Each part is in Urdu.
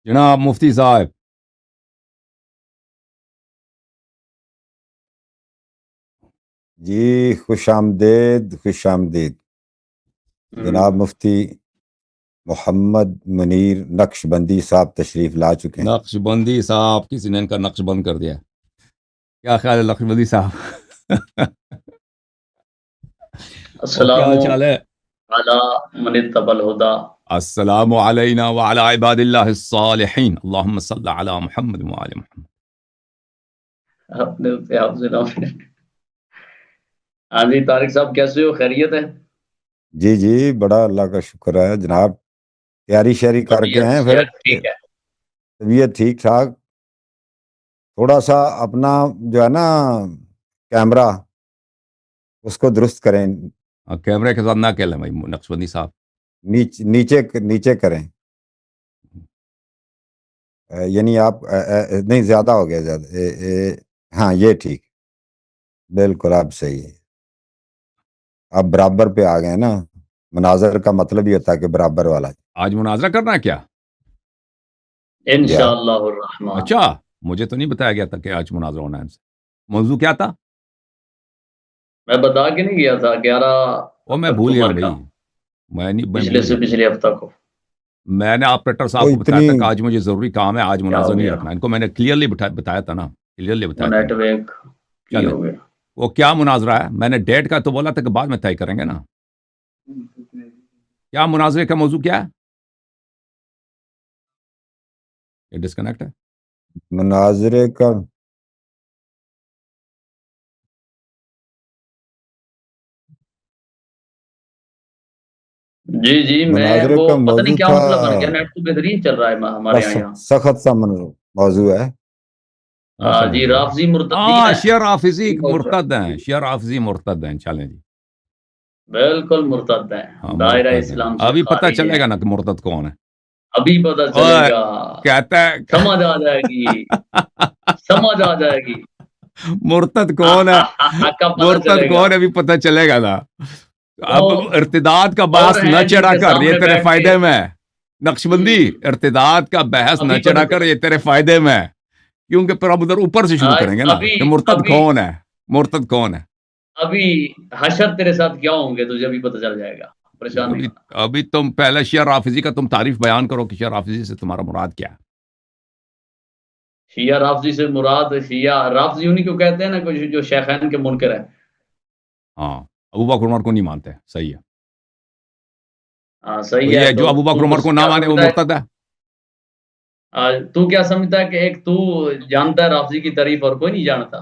جناب مفتی صاحب، جی خوش آمدید، خوش آمدید جناب مفتی محمد منیر نقش بندی صاحب تشریف لا چکے ہیں۔ نقش بندی صاحب، کسی نے ان کا نقش بند کر دیا. کیا خیال ہے نقش بندی صاحب؟ اور السلام کیا حال چال ہے؟ علی من اتبع الہدی. السلام علینا وعلی عباد اللہ الصالحین، اللہم صل علی محمد وعلی محمد. اپنے پہ آپ سے نام. ہاں جی طارق صاحب کیسے ہو؟ خیریت ہے؟ جی جی بڑا اللہ کا شکر ہے جناب، تیاری شیاری کر کے طبیعت ہیں پھر صحت ٹھیک ہے؟ طبیعت ٹھیک ٹھاک، تھوڑا سا اپنا جو ہے نا کیمرہ اس کو درست کریں، کیمرے کے ساتھ نہ کہلیں بھائی نقش بندی صاحب. نیچے کریں، یعنی آپ نہیں زیادہ ہو گیا زیادہ، ہاں یہ ٹھیک، بالکل آپ صحیح ہے، آپ برابر پہ آ گئے نا، مناظر کا مطلب یہ ہوتا ہے کہ برابر والا. آج مناظرہ کرنا ہے کیا؟ انشاءاللہ الرحمن. اچھا، مجھے تو نہیں بتایا گیا تھا کہ آج مناظرہ ہونا ہے ان سے. موضوع کیا تھا؟ میں بتا کے نہیں گیا تھا 11 وہ میں بھول گیا ہوں اکتوبر کا، بھائی، میں پچھلے بھول سے گیا. پچھلے ہفتہ کو. میں نے آپریٹر وہ صاحب کو بتایا اتنی تھا کہ آج مجھے ضروری کام ہے، آج کیا مناظرہ ہو نہیں گیا؟ رکھنا. ان کو میں نے کلیئرلی بتایا تھا نا، کلیئرلی وہ بتایا تھا. نیٹ ورک کی چلیں، ہو گیا. وہ کیا مناظرہ ہے؟ میں نے ڈیٹ کا تو بولا تھا کہ بعد میں طے کریں گے نا. کیا مناظرے کا موضوع کیا ہے؟ یہ ڈسکنیکٹ ہے. مناظرے کا جی جی میں مناظرے وہ کا پتہ نہیں موضوع کیا تھا، مسئلہ بن گیا، نیٹ تو بہترین چل رہا ہے ہمارے یہاں. سخت سا موضوع ہے. کون سا جی موضوع ہے؟ رافضی مرتدین ہے. شیعہ رافضی یہ موضوع ہے. مرتد ہیں، شیعہ رافضی مرتد ہیں. چلیں جی، بالکل مرتد ہیں، ہاں دائرہ مرتد ہیں. اسلام سے ابھی پتہ خارج چلے ہیں. گا نا کہ مرتد کون ہے. ابھی پتہ چلے اوے، گا، کہتا سمجھ آ جائے گی، ہے سمجھ آ جائے گی. مرتد کون ہے، کب پتہ مرتد چلے گا؟ کون ہے ابھی پتہ چلے گا نا. وہ اب ارتداد کا اور بحث نہ ہیں جن چڑھا کے کر، یہ سامنے تیرے بیٹھ کے فائدے میں. نقش بندی، ارتداد کا بحث نہ ابھی چڑھا پتہ کر، چلے یہ تیرے فائدے میں. کیونکہ پھر اب ادھر اوپر سے شروع کریں گے نا ابھی کہ مرتد ابھی کون ہے، مرتد کون ہے. ابھی حشر تیرے ساتھ کیا ہوں گے تجھے ابھی پتہ چل جائے گا، پریشان نہیں ابھی ہونا. ابھی تم پہلے شیعہ رافضی کا تم تعریف بیان کرو کہ شیعہ رافضی سے تمہارا مراد کیا ہے. شیعہ رافضی سے مراد، شیعہ رافضی انہیں کو کہتے ہیں نا کہ جو شیخین کے منکر ہیں. ہاں، ابو بکر عمر کو نہیں مانتے، صحیح ہے. ہاں تو صحیح ہے. یہ جو تو ابو بکر تو عمر کو نہ کیا مانے وہ سمجھتا ہے؟ مرتد ہے. تو کیا سمجھتا ہے کہ ایک تو جانتا ہے رافضی کی تعریف اور کوئی نہیں جانتا؟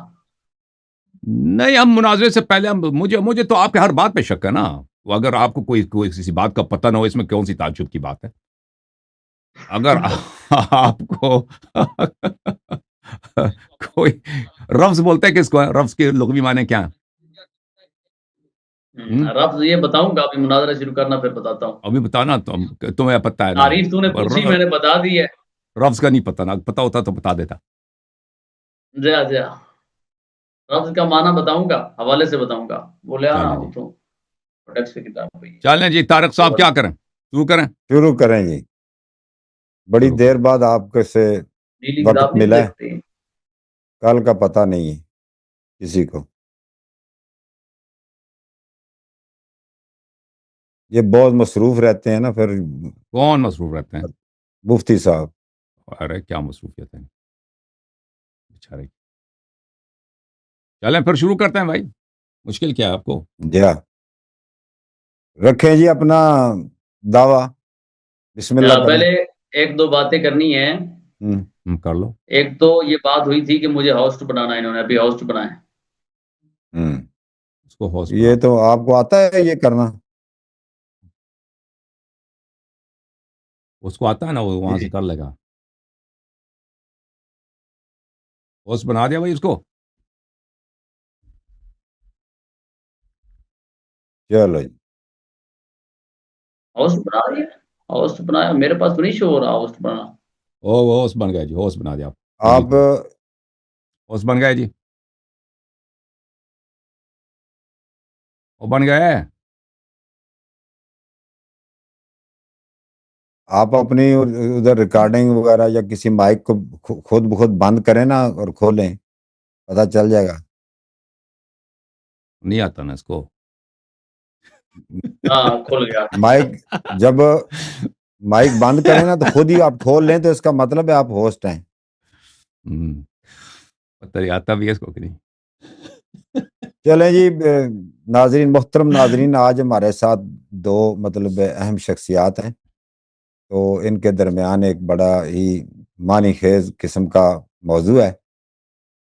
نہیں، ہم مناظرے سے پہلے مجھے تو آپ کے ہر بات پہ شک ہے نا. وہ اگر آپ کو کوئی کسی بات کا پتہ نہ ہو، اس میں کون سی تعجب کی بات ہے. اگر آپ کو کوئی رفض بولتا ہے کس کو ہے، رفض کے لغوی معنی کیا ہے؟ رفض یہ بتاؤں گا، ابھی مناظرہ شروع کرنا پھر بتاتا ہوں. ابھی بتانا تمہیں پتہ ہے نا. تعریف تو نے پوچھی، میں نے بتا دی ہے. رفض کا نہیں پتہ نا، پتہ ہوتا تو بتا دیتا. جا رفض کا معنی بتاؤں گا، حوالے سے بتاؤں گا. بولے ہاں چلیں وہ جی، تو پروڈکٹ کی کتاب ہوئی. چلیں جی. طارق صاحب کیا کریں، شروع کریں؟ شروع کریں جی، بڑی شروع دیر کریں. بعد آپ کو سے نیلی وقت کتاب نہیں ملا ہے، دیکھتے. کل کا پتہ نہیں ہے کسی کو. یہ بہت مصروف رہتے ہیں نا پھر کون مصروف رہتے ہیں؟ مفتی صاحب. ارے کیا مصروفیت ہے بیچارے. چلیں پھر شروع کرتے ہیں بھائی، مشکل کیا ہے آپ کو. جی ہاں، رکھیں جی اپنا دعویٰ، بسم اللہ کریں. پہلے ایک دو باتیں کرنی ہیں. کر لو. ایک تو یہ بات ہوئی تھی کہ مجھے ہوسٹ بنانا ہے، انہوں نے ابھی ہوسٹ بنایا. اس کو ہوسٹ یہ بنا. تو آپ کو آتا ہے یہ کرنا. اس کو آتا ہے نا، وہ وہاں سے کر لے گا. ہوسٹ بنا دیا بھائی اس کو. چلو جی، ہوسٹ بنا دیا، ہوسٹ بنایا. میرے پاس تو نہیں شو ہو رہا ہوسٹ بنانا. ہوسٹ بن گیا جی، ہوسٹ بنا دیا آپ. آپ ہوسٹ بن گئے جی، وہ بن گئے. آپ اپنی ادھر ریکارڈنگ وغیرہ یا کسی مائک کو خود بخود بند کریں نا اور کھولیں، پتہ چل جائے گا۔ نہیں آتا نا اس کو۔ ہاں کھل گیا۔ مائک جب مائک بند کریں نا تو خود ہی آپ کھول لیں تو اس کا مطلب ہے آپ ہوسٹ ہیں۔ پتہ نہیں آتا بھی ہے اس کو کہ نہیں۔ چلیں جی ناظرین، محترم ناظرین، آج ہمارے ساتھ دو مطلب اہم شخصیات ہیں، تو ان کے درمیان ایک بڑا ہی معنی خیز قسم کا موضوع ہے،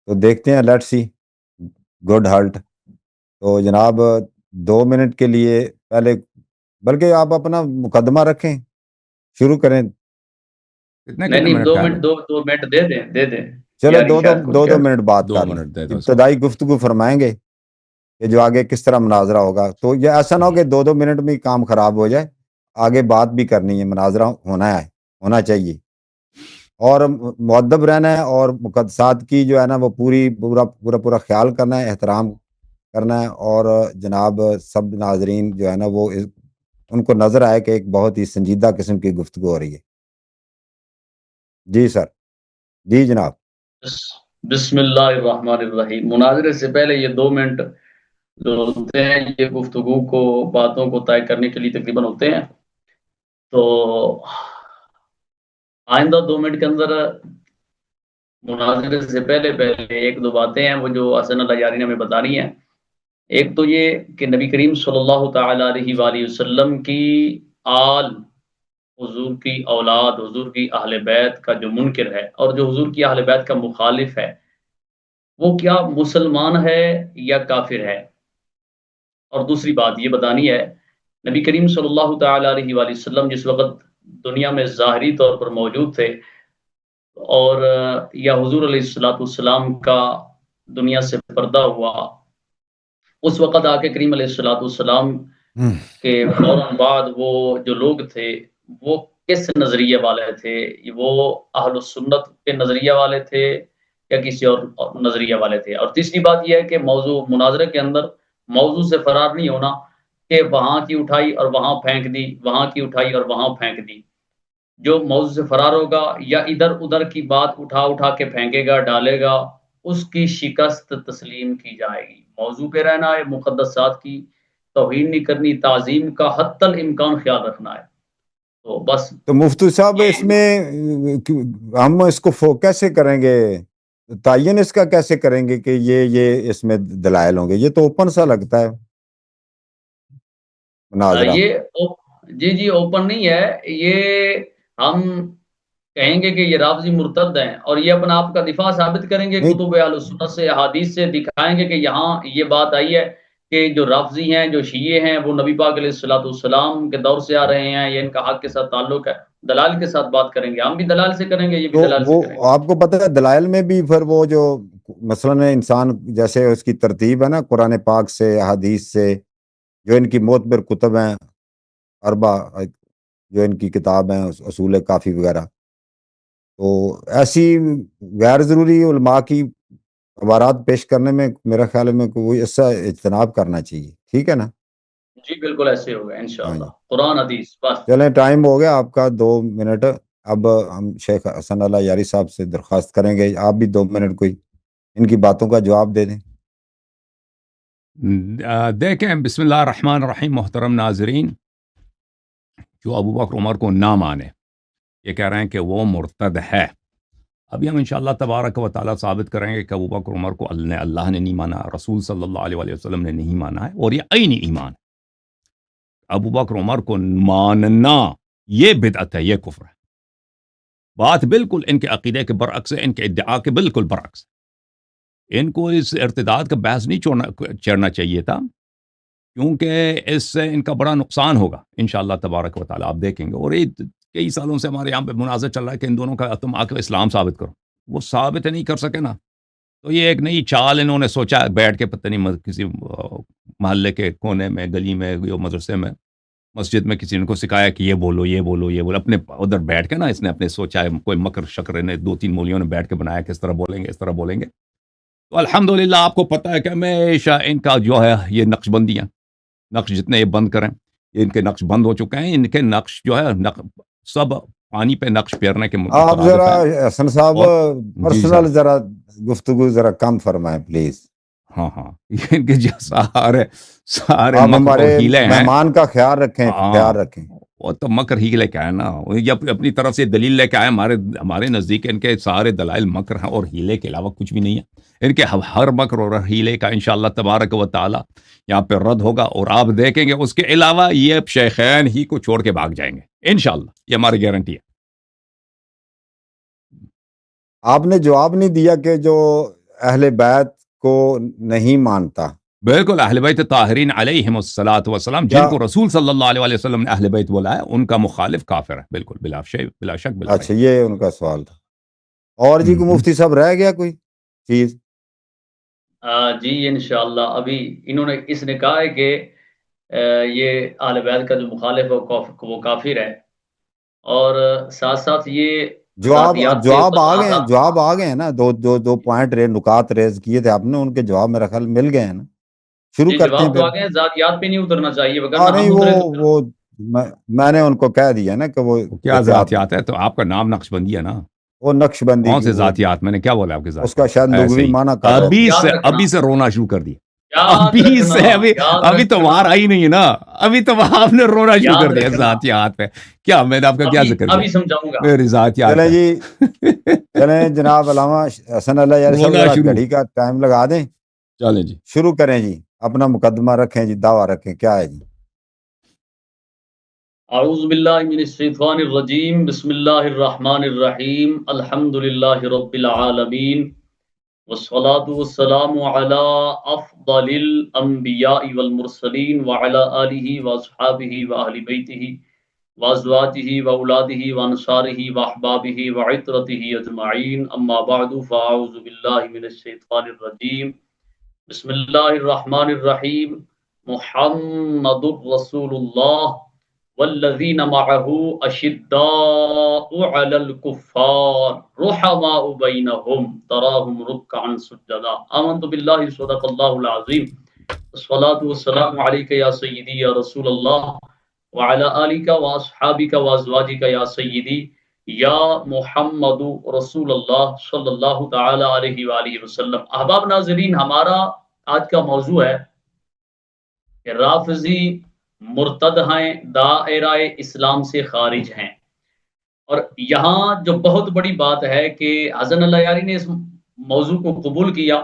تو دیکھتے ہیں، لیٹس سی گڈ ہارٹ۔ تو جناب 2 منٹ کے لیے پہلے، بلکہ آپ اپنا مقدمہ رکھیں، شروع کریں۔ نہیں 2 منٹ، 2 منٹ دے دیں چلو دو منٹ بات کر لیں، ابتدائی گفتگو فرمائیں گے کہ جو آگے کس طرح مناظرہ ہوگا۔ تو یہ ایسا نہ ہو کہ 2 منٹ میں کام خراب ہو جائے، آگے بات بھی کرنی ہے، مناظرہ ہونا چاہیے، اور مؤدب رہنا ہے، اور مقدسات کی جو ہے نا وہ پورا خیال کرنا ہے، احترام کرنا ہے، اور جناب سب ناظرین جو ہے نا وہ ان کو نظر آئے کہ ایک بہت ہی سنجیدہ قسم کی گفتگو ہو رہی ہے۔ جی سر، جی جناب۔ بسم اللہ الرحمن الرحیم۔ مناظرے سے پہلے یہ 2 منٹ جو ہوتے ہیں یہ گفتگو کو، باتوں کو طے کرنے کے لیے تقریباً ہوتے ہیں، تو آئندہ 2 منٹ کے اندر مناظرے سے پہلے 1-2 باتیں ہیں وہ جو حسن اللہ یاری نے ہمیں بتانی ہیں۔ ایک تو یہ کہ نبی کریم صلی اللہ تعالی علیہ وآلہ وسلم کی آل، حضور کی اولاد، حضور کی اہل بیت کا جو منکر ہے اور جو حضور کی اہل بیت کا مخالف ہے، وہ کیا مسلمان ہے یا کافر ہے؟ اور دوسری بات یہ بتانی ہے، نبی کریم صلی اللہ تعالی علیہ وآلہ وسلم جس وقت دنیا میں ظاہری طور پر موجود تھے، اور یا حضور علیہ السلام کا دنیا سے پردہ ہوا، اس وقت آ کے کریم علیہ السلام کے فوراً بعد وہ جو لوگ تھے وہ کس نظریے والے تھے؟ وہ اہل السنت کے نظریے والے تھے یا کسی اور نظریے والے تھے؟ اور تیسری بات یہ ہے کہ موضوع مناظرے کے اندر موضوع سے فرار نہیں ہونا کہ وہاں کی اٹھائی اور وہاں پھینک دی، وہاں کی اٹھائی اور وہاں پھینک دی۔ جو موضوع سے فرار ہوگا یا ادھر ادھر کی بات اٹھا کے پھینکے گا، ڈالے گا، اس کی شکست تسلیم کی جائے گی۔ موضوع پہ رہنا ہے، مقدسات کی توہین نہیں کرنی، تعظیم کا حتی الامکان خیال رکھنا ہے۔ تو بس تو مفتی صاحب اس میں ہم اس کو کیسے کریں گے، تعین اس کا کیسے کریں گے کہ یہ اس میں دلائل ہوں گے؟ یہ تو اوپن سا لگتا ہے مناظرہ۔ یہ جی اوپن نہیں ہے، یہ ہم کہیں گے کہ یہ رافضی مرتد ہیں اور یہ اپنا آپ کا دفاع ثابت کریں گے، کتب اہل سنت سے، احادیث سے دکھائیں گے کہ یہاں یہ بات آئی ہے کہ جو رافضی ہیں، جو شیعہ ہیں، وہ نبی پاک علیہ السلام کے دور سے آ رہے ہیں، یہ ان کا حق کے ساتھ تعلق ہے۔ دلائل کے ساتھ بات کریں گے، ہم بھی دلائل سے کریں گے، یہ بھی دلائل سے کریں گے۔ آپ کو پتہ ہے دلائل میں بھی پھر وہ جو مثلا انسان جیسے اس کی ترتیب ہے نا، قرآن پاک سے، احادیث سے، جو ان کی معتبر کتب ہیں، اربع جو ان کی کتاب ہیں، اصول کافی وغیرہ، تو ایسی غیر ضروری علماء کی عبارات پیش کرنے میں میرا خیال میں کوئی ایسا اجتناب کرنا چاہیے، ٹھیک ہے نا؟ جی بالکل ایسے ہوگا انشاءاللہ، قرآن حدیث بس۔ چلیں ٹائم ہو گیا آپ کا 2 منٹ، اب ہم شیخ حسن اللہ یاری صاحب سے درخواست کریں گے آپ بھی 2 منٹ کوئی ان کی باتوں کا جواب دے دیں۔ دیکھیں، بسم اللہ الرحمن الرحیم۔ محترم ناظرین، جو ابو بکر عمر کو نہ مانے، یہ کہہ رہے ہیں کہ وہ مرتد ہے۔ ابھی ہم انشاءاللہ تبارک و تعالیٰ ثابت کریں گے کہ ابو بکر عمر کو اللہ نے نہیں مانا، رسول صلی اللہ علیہ وسلم نے نہیں مانا ہے، اور یہ عینی ایمان ہے۔ ابو بکر عمر کو ماننا یہ بدعت ہے، یہ کفر ہے۔ بات بالکل ان کے عقیدے کے برعکس ہے، ان کے ادعا کے بالکل برعکس ہے۔ ان کو اس ارتداد کا بحث نہیں چھیڑنا چاہیے تھا، کیونکہ اس سے ان کا بڑا نقصان ہوگا انشاءاللہ تبارک و تعالیٰ، آپ دیکھیں گے۔ اور کئی سالوں سے ہمارے یہاں پہ مناظر چل رہا ہے کہ ان دونوں کا تم آ کے اسلام ثابت کرو، وہ ثابت نہیں کر سکے نا، تو یہ ایک نئی چال انہوں نے سوچا، بیٹھ کے پتہ نہیں کسی محلے کے کونے میں، گلی میں، مدرسے میں، مسجد میں کسی نے کو سکھایا کہ یہ بولو یہ بولو یہ بولو، اپنے ادھر بیٹھ کے نا اس نے اپنے سوچا ہے، کوئی مکر شکر نے 2-3 مولیوں نے بیٹھ کے بنایا کہ اس طرح بولیں گے، اس طرح بولیں گے۔ تو الحمدللہ آپ کو پتہ ہے کہ ہمیشہ ان کا جو ہے یہ نقش بندیاں، نقش جتنے یہ بند کریں، یہ ان کے نقش بند ہو چکے ہیں، ان کے نقش جو ہے سب پانی پہ نقش پھیرنے کے آپ ذرا مترادف ہیں۔ حسن صاحب اور جی پرسنل سر، ذرا گفتگو ذرا کم فرمائیں پلیز. ہاں ہاں، ان کے جو سارے آپ مکر اور ہمارے ہیلے ہیں، مہمان کا خیال رکھیں، خیال ہاں رکھیں. وہ تو مکر ہی لے کے آئے نا، وہ یہ اپنی طرف سے دلیل لے کے آئے. ہمارے نزدیک ان کے سارے دلائل مکر ہیں اور ہیلے کے علاوہ کچھ بھی نہیں ہے. ان کے ہر مکر اور ہیلے کا انشاءاللہ تبارک و تعالی یہاں پہ رد ہوگا، اور آپ دیکھیں گے اس کے علاوہ یہ شیخین ہی کو چھوڑ کے بھاگ جائیں گے انشاءاللہ، یہ ہماری گارنٹی ہے. آپ نے جواب نہیں دیا کہ جو اہل بیت کو نہیں مانتا، بالکل اہل بیت طاہرین علیہم الصلاۃ والسلام، کیا جن کو رسول صلی اللہ علیہ وسلم نے اہل بیت بولا ہے، ان کا مخالف کافر ہے، بالکل بلا شک بلا ریب. اچھا یہ ان کا سوال تھا. اور جی کو مفتی صاحب رہ گیا کوئی چیز؟ جی انشاءاللہ ابھی انہوں نے اس نے کہا ہے کہ یہ اہل بیت کا جو مخالف ہے وہ کافر ہے، اور ساتھ ساتھ یہ ذاتیات کے جواب آ اوپر گئے ہیں، جواب آ گئے ہیں نا. دو پوائنٹ نکات ریز کیے تھے آپ نے، ان کے جواب میرا خیال مل گئے ہیں نا. شروع جی کرتے ہیں جواب تو پھر. آ گئے ہیں، ذاتیات پہ نہیں اترنا چاہیے، ہاں وگرنہ نہیں، ہم اترے تو پھر وہ میں نے ان کو کہہ دیا نا کہ وہ کیا احتیاط، ذاتیات ہے؟ تو آپ کا نام نقش بندی ہے نا. وہ نقش بندی کون کی سے وہ ذاتیات؟ میں نے کیا بولا آپ کے اس کا ذاتیات؟ شاید ایسے لغوی ہی معنی کر رہے تھے. یاد رکھنا، ابھی سے رونا شروع کر دیا. یاد رکھنا، ابھی تو وہاں آئی نہیں ہے نا، ابھی تو آپ نے رونا شروع یاد کر دیا رکھنا، ذاتیات پہ. کیا میں نے آپ کا کیا ذکر ابھی کیا؟ سمجھاؤں گا. میری ذاتیات چلیں پہ جی، چلیں جناب علامہ حسن اللہ یاری صاحب رونا ذرا شروع. گھڑی کا ٹائم لگا دیں، چلیں جی. شروع کریں جی. اپنا مقدمہ رکھیں جی، دعویٰ رکھیں، کیا ہے جی؟ اعوذ باللہ من الشیطان الرجیم، بسم اللہ الرحمن الرحیم، الحمد للہ رب العالمین، والصلاة والسلام على افضل الانبیاء والمرسلین وعلى آلہ واصحابہ واہل بیتہ وازواجہ واولادہ وانصارہ واحبابہ وعطرتہ اجمعین، اما بعد فاعوذ باللہ من الشیطان الرجیم، بسم اللہ الرحمن الرحیم، محمد رسول اللہ والذین معه اشداء علی الکفار رحماء بینہم تراہم رکعا سجدا، آمنت باللہ صدق اللہ العظیم، الصلاۃ والسلام علیک یا سیدی یا رسول اللہ وعلی آلک واصحابک وازواجک یا سیدی یا محمد رسول اللہ صلی اللہ تعالی علیہ وآلہ وسلم. احباب ناظرین، ہمارا آج کا موضوع ہے کہ رافضی مرتد ہیں، دائرہ اسلام سے خارج ہیں. اور یہاں جو بہت بڑی بات ہے کہ حسن اللہ یاری نے اس موضوع کو قبول کیا،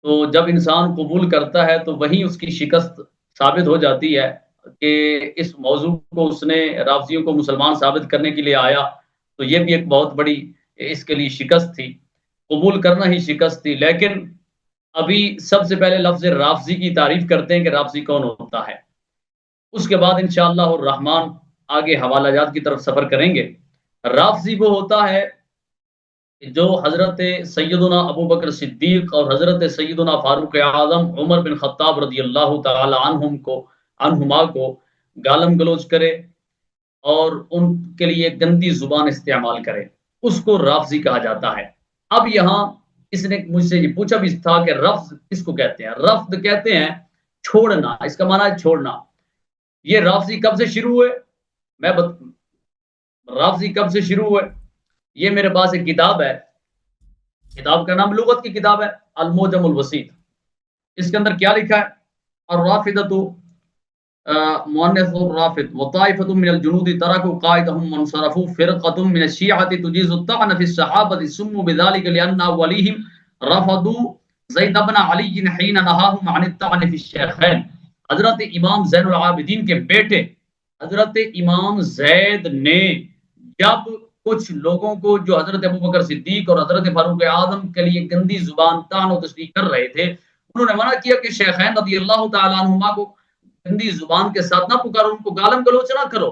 تو جب انسان قبول کرتا ہے تو وہیں اس کی شکست ثابت ہو جاتی ہے کہ اس موضوع کو اس نے رافضیوں کو مسلمان ثابت کرنے کے لیے آیا، تو یہ بھی ایک بہت بڑی اس کے لیے شکست تھی، قبول کرنا ہی شکست تھی. لیکن ابھی سب سے پہلے لفظ رافضی کی تعریف کرتے ہیں کہ رافضی کون ہوتا ہے، اس کے بعد انشاءاللہ الرحمن آگے حوالہ جات کی طرف سفر کریں گے. رافضی وہ ہوتا ہے جو حضرت سیدنا ابو بکر صدیق اور حضرت سیدنا فاروق اعظم عمر بن خطاب رضی اللہ تعالی عنہما کو گالم گلوچ کرے اور ان کے لیے گندی زبان استعمال کرے، اس کو رافضی کہا جاتا ہے. اب یہاں اس نے مجھ سے یہ پوچھا بھی تھا کہ رفض کس کو کہتے ہیں؟ رفض کہتے ہیں چھوڑنا، اس کا معنی ہے چھوڑنا. یہ رافضی کب سے شروع ہوئے؟ رافضی کب سے شروع ہوئے؟ یہ میرے پاس ایک کتاب ہے، کتاب کا نام لغت کی کتاب ہے المعجم الوسیط. اس کے اندر کیا لکھا ہے؟ الرافضۃ مؤنث الرافض وطائفة من الجنود تركوا قائدهم وانصرفوا فرقة من الشيعة تجيز الطعن في الصحابة سموا بذلك لأن أوليهم رفضوا زید بن علی حين نهاهم عن الطعن في الشيخين. حضرت امام زین العابدین کے بیٹے حضرت امام زید نے جب کچھ لوگوں کو جو حضرت ابو بکر صدیق اور حضرت فاروق اعظم کے لیے گندی زبان طعن و تشریح کر رہے تھے، انہوں نے منع کیا کہ شیخین رضی اللہ تعالی عنہما کو گندی زبان کے ساتھ نہ پکارو، ان کو گالم گلوچ نہ کرو.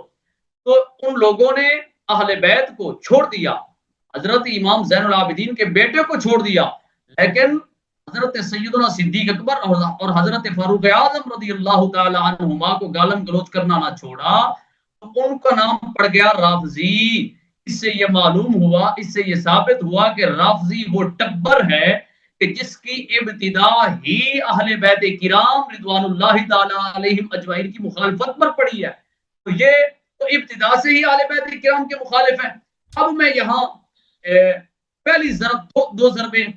تو ان لوگوں نے اہل بیت کو چھوڑ دیا، حضرت امام زین العابدین کے بیٹے کو چھوڑ دیا، لیکن حضرت سیدنا صدیق اکبر اور حضرت فاروق اعظم رضی اللہ تعالی عنہما کو گالم گلوچ کرنا نہ چھوڑا، تو ان کا نام پڑ گیا رافضی. اس سے یہ معلوم ہوا، اس سے یہ ثابت ہوا کہ رافضی وہ ٹبر ہے کہ جس کی ابتدا ہی اہل بیت کرام رضوان اللہ تعالی علیہم اجمعین کی مخالفت پر پڑی ہے. تو یہ تو ابتدا سے ہی اہل بیت کرام کے مخالف ہیں۔ اب میں یہاں پہلی ضرب دو ضربیں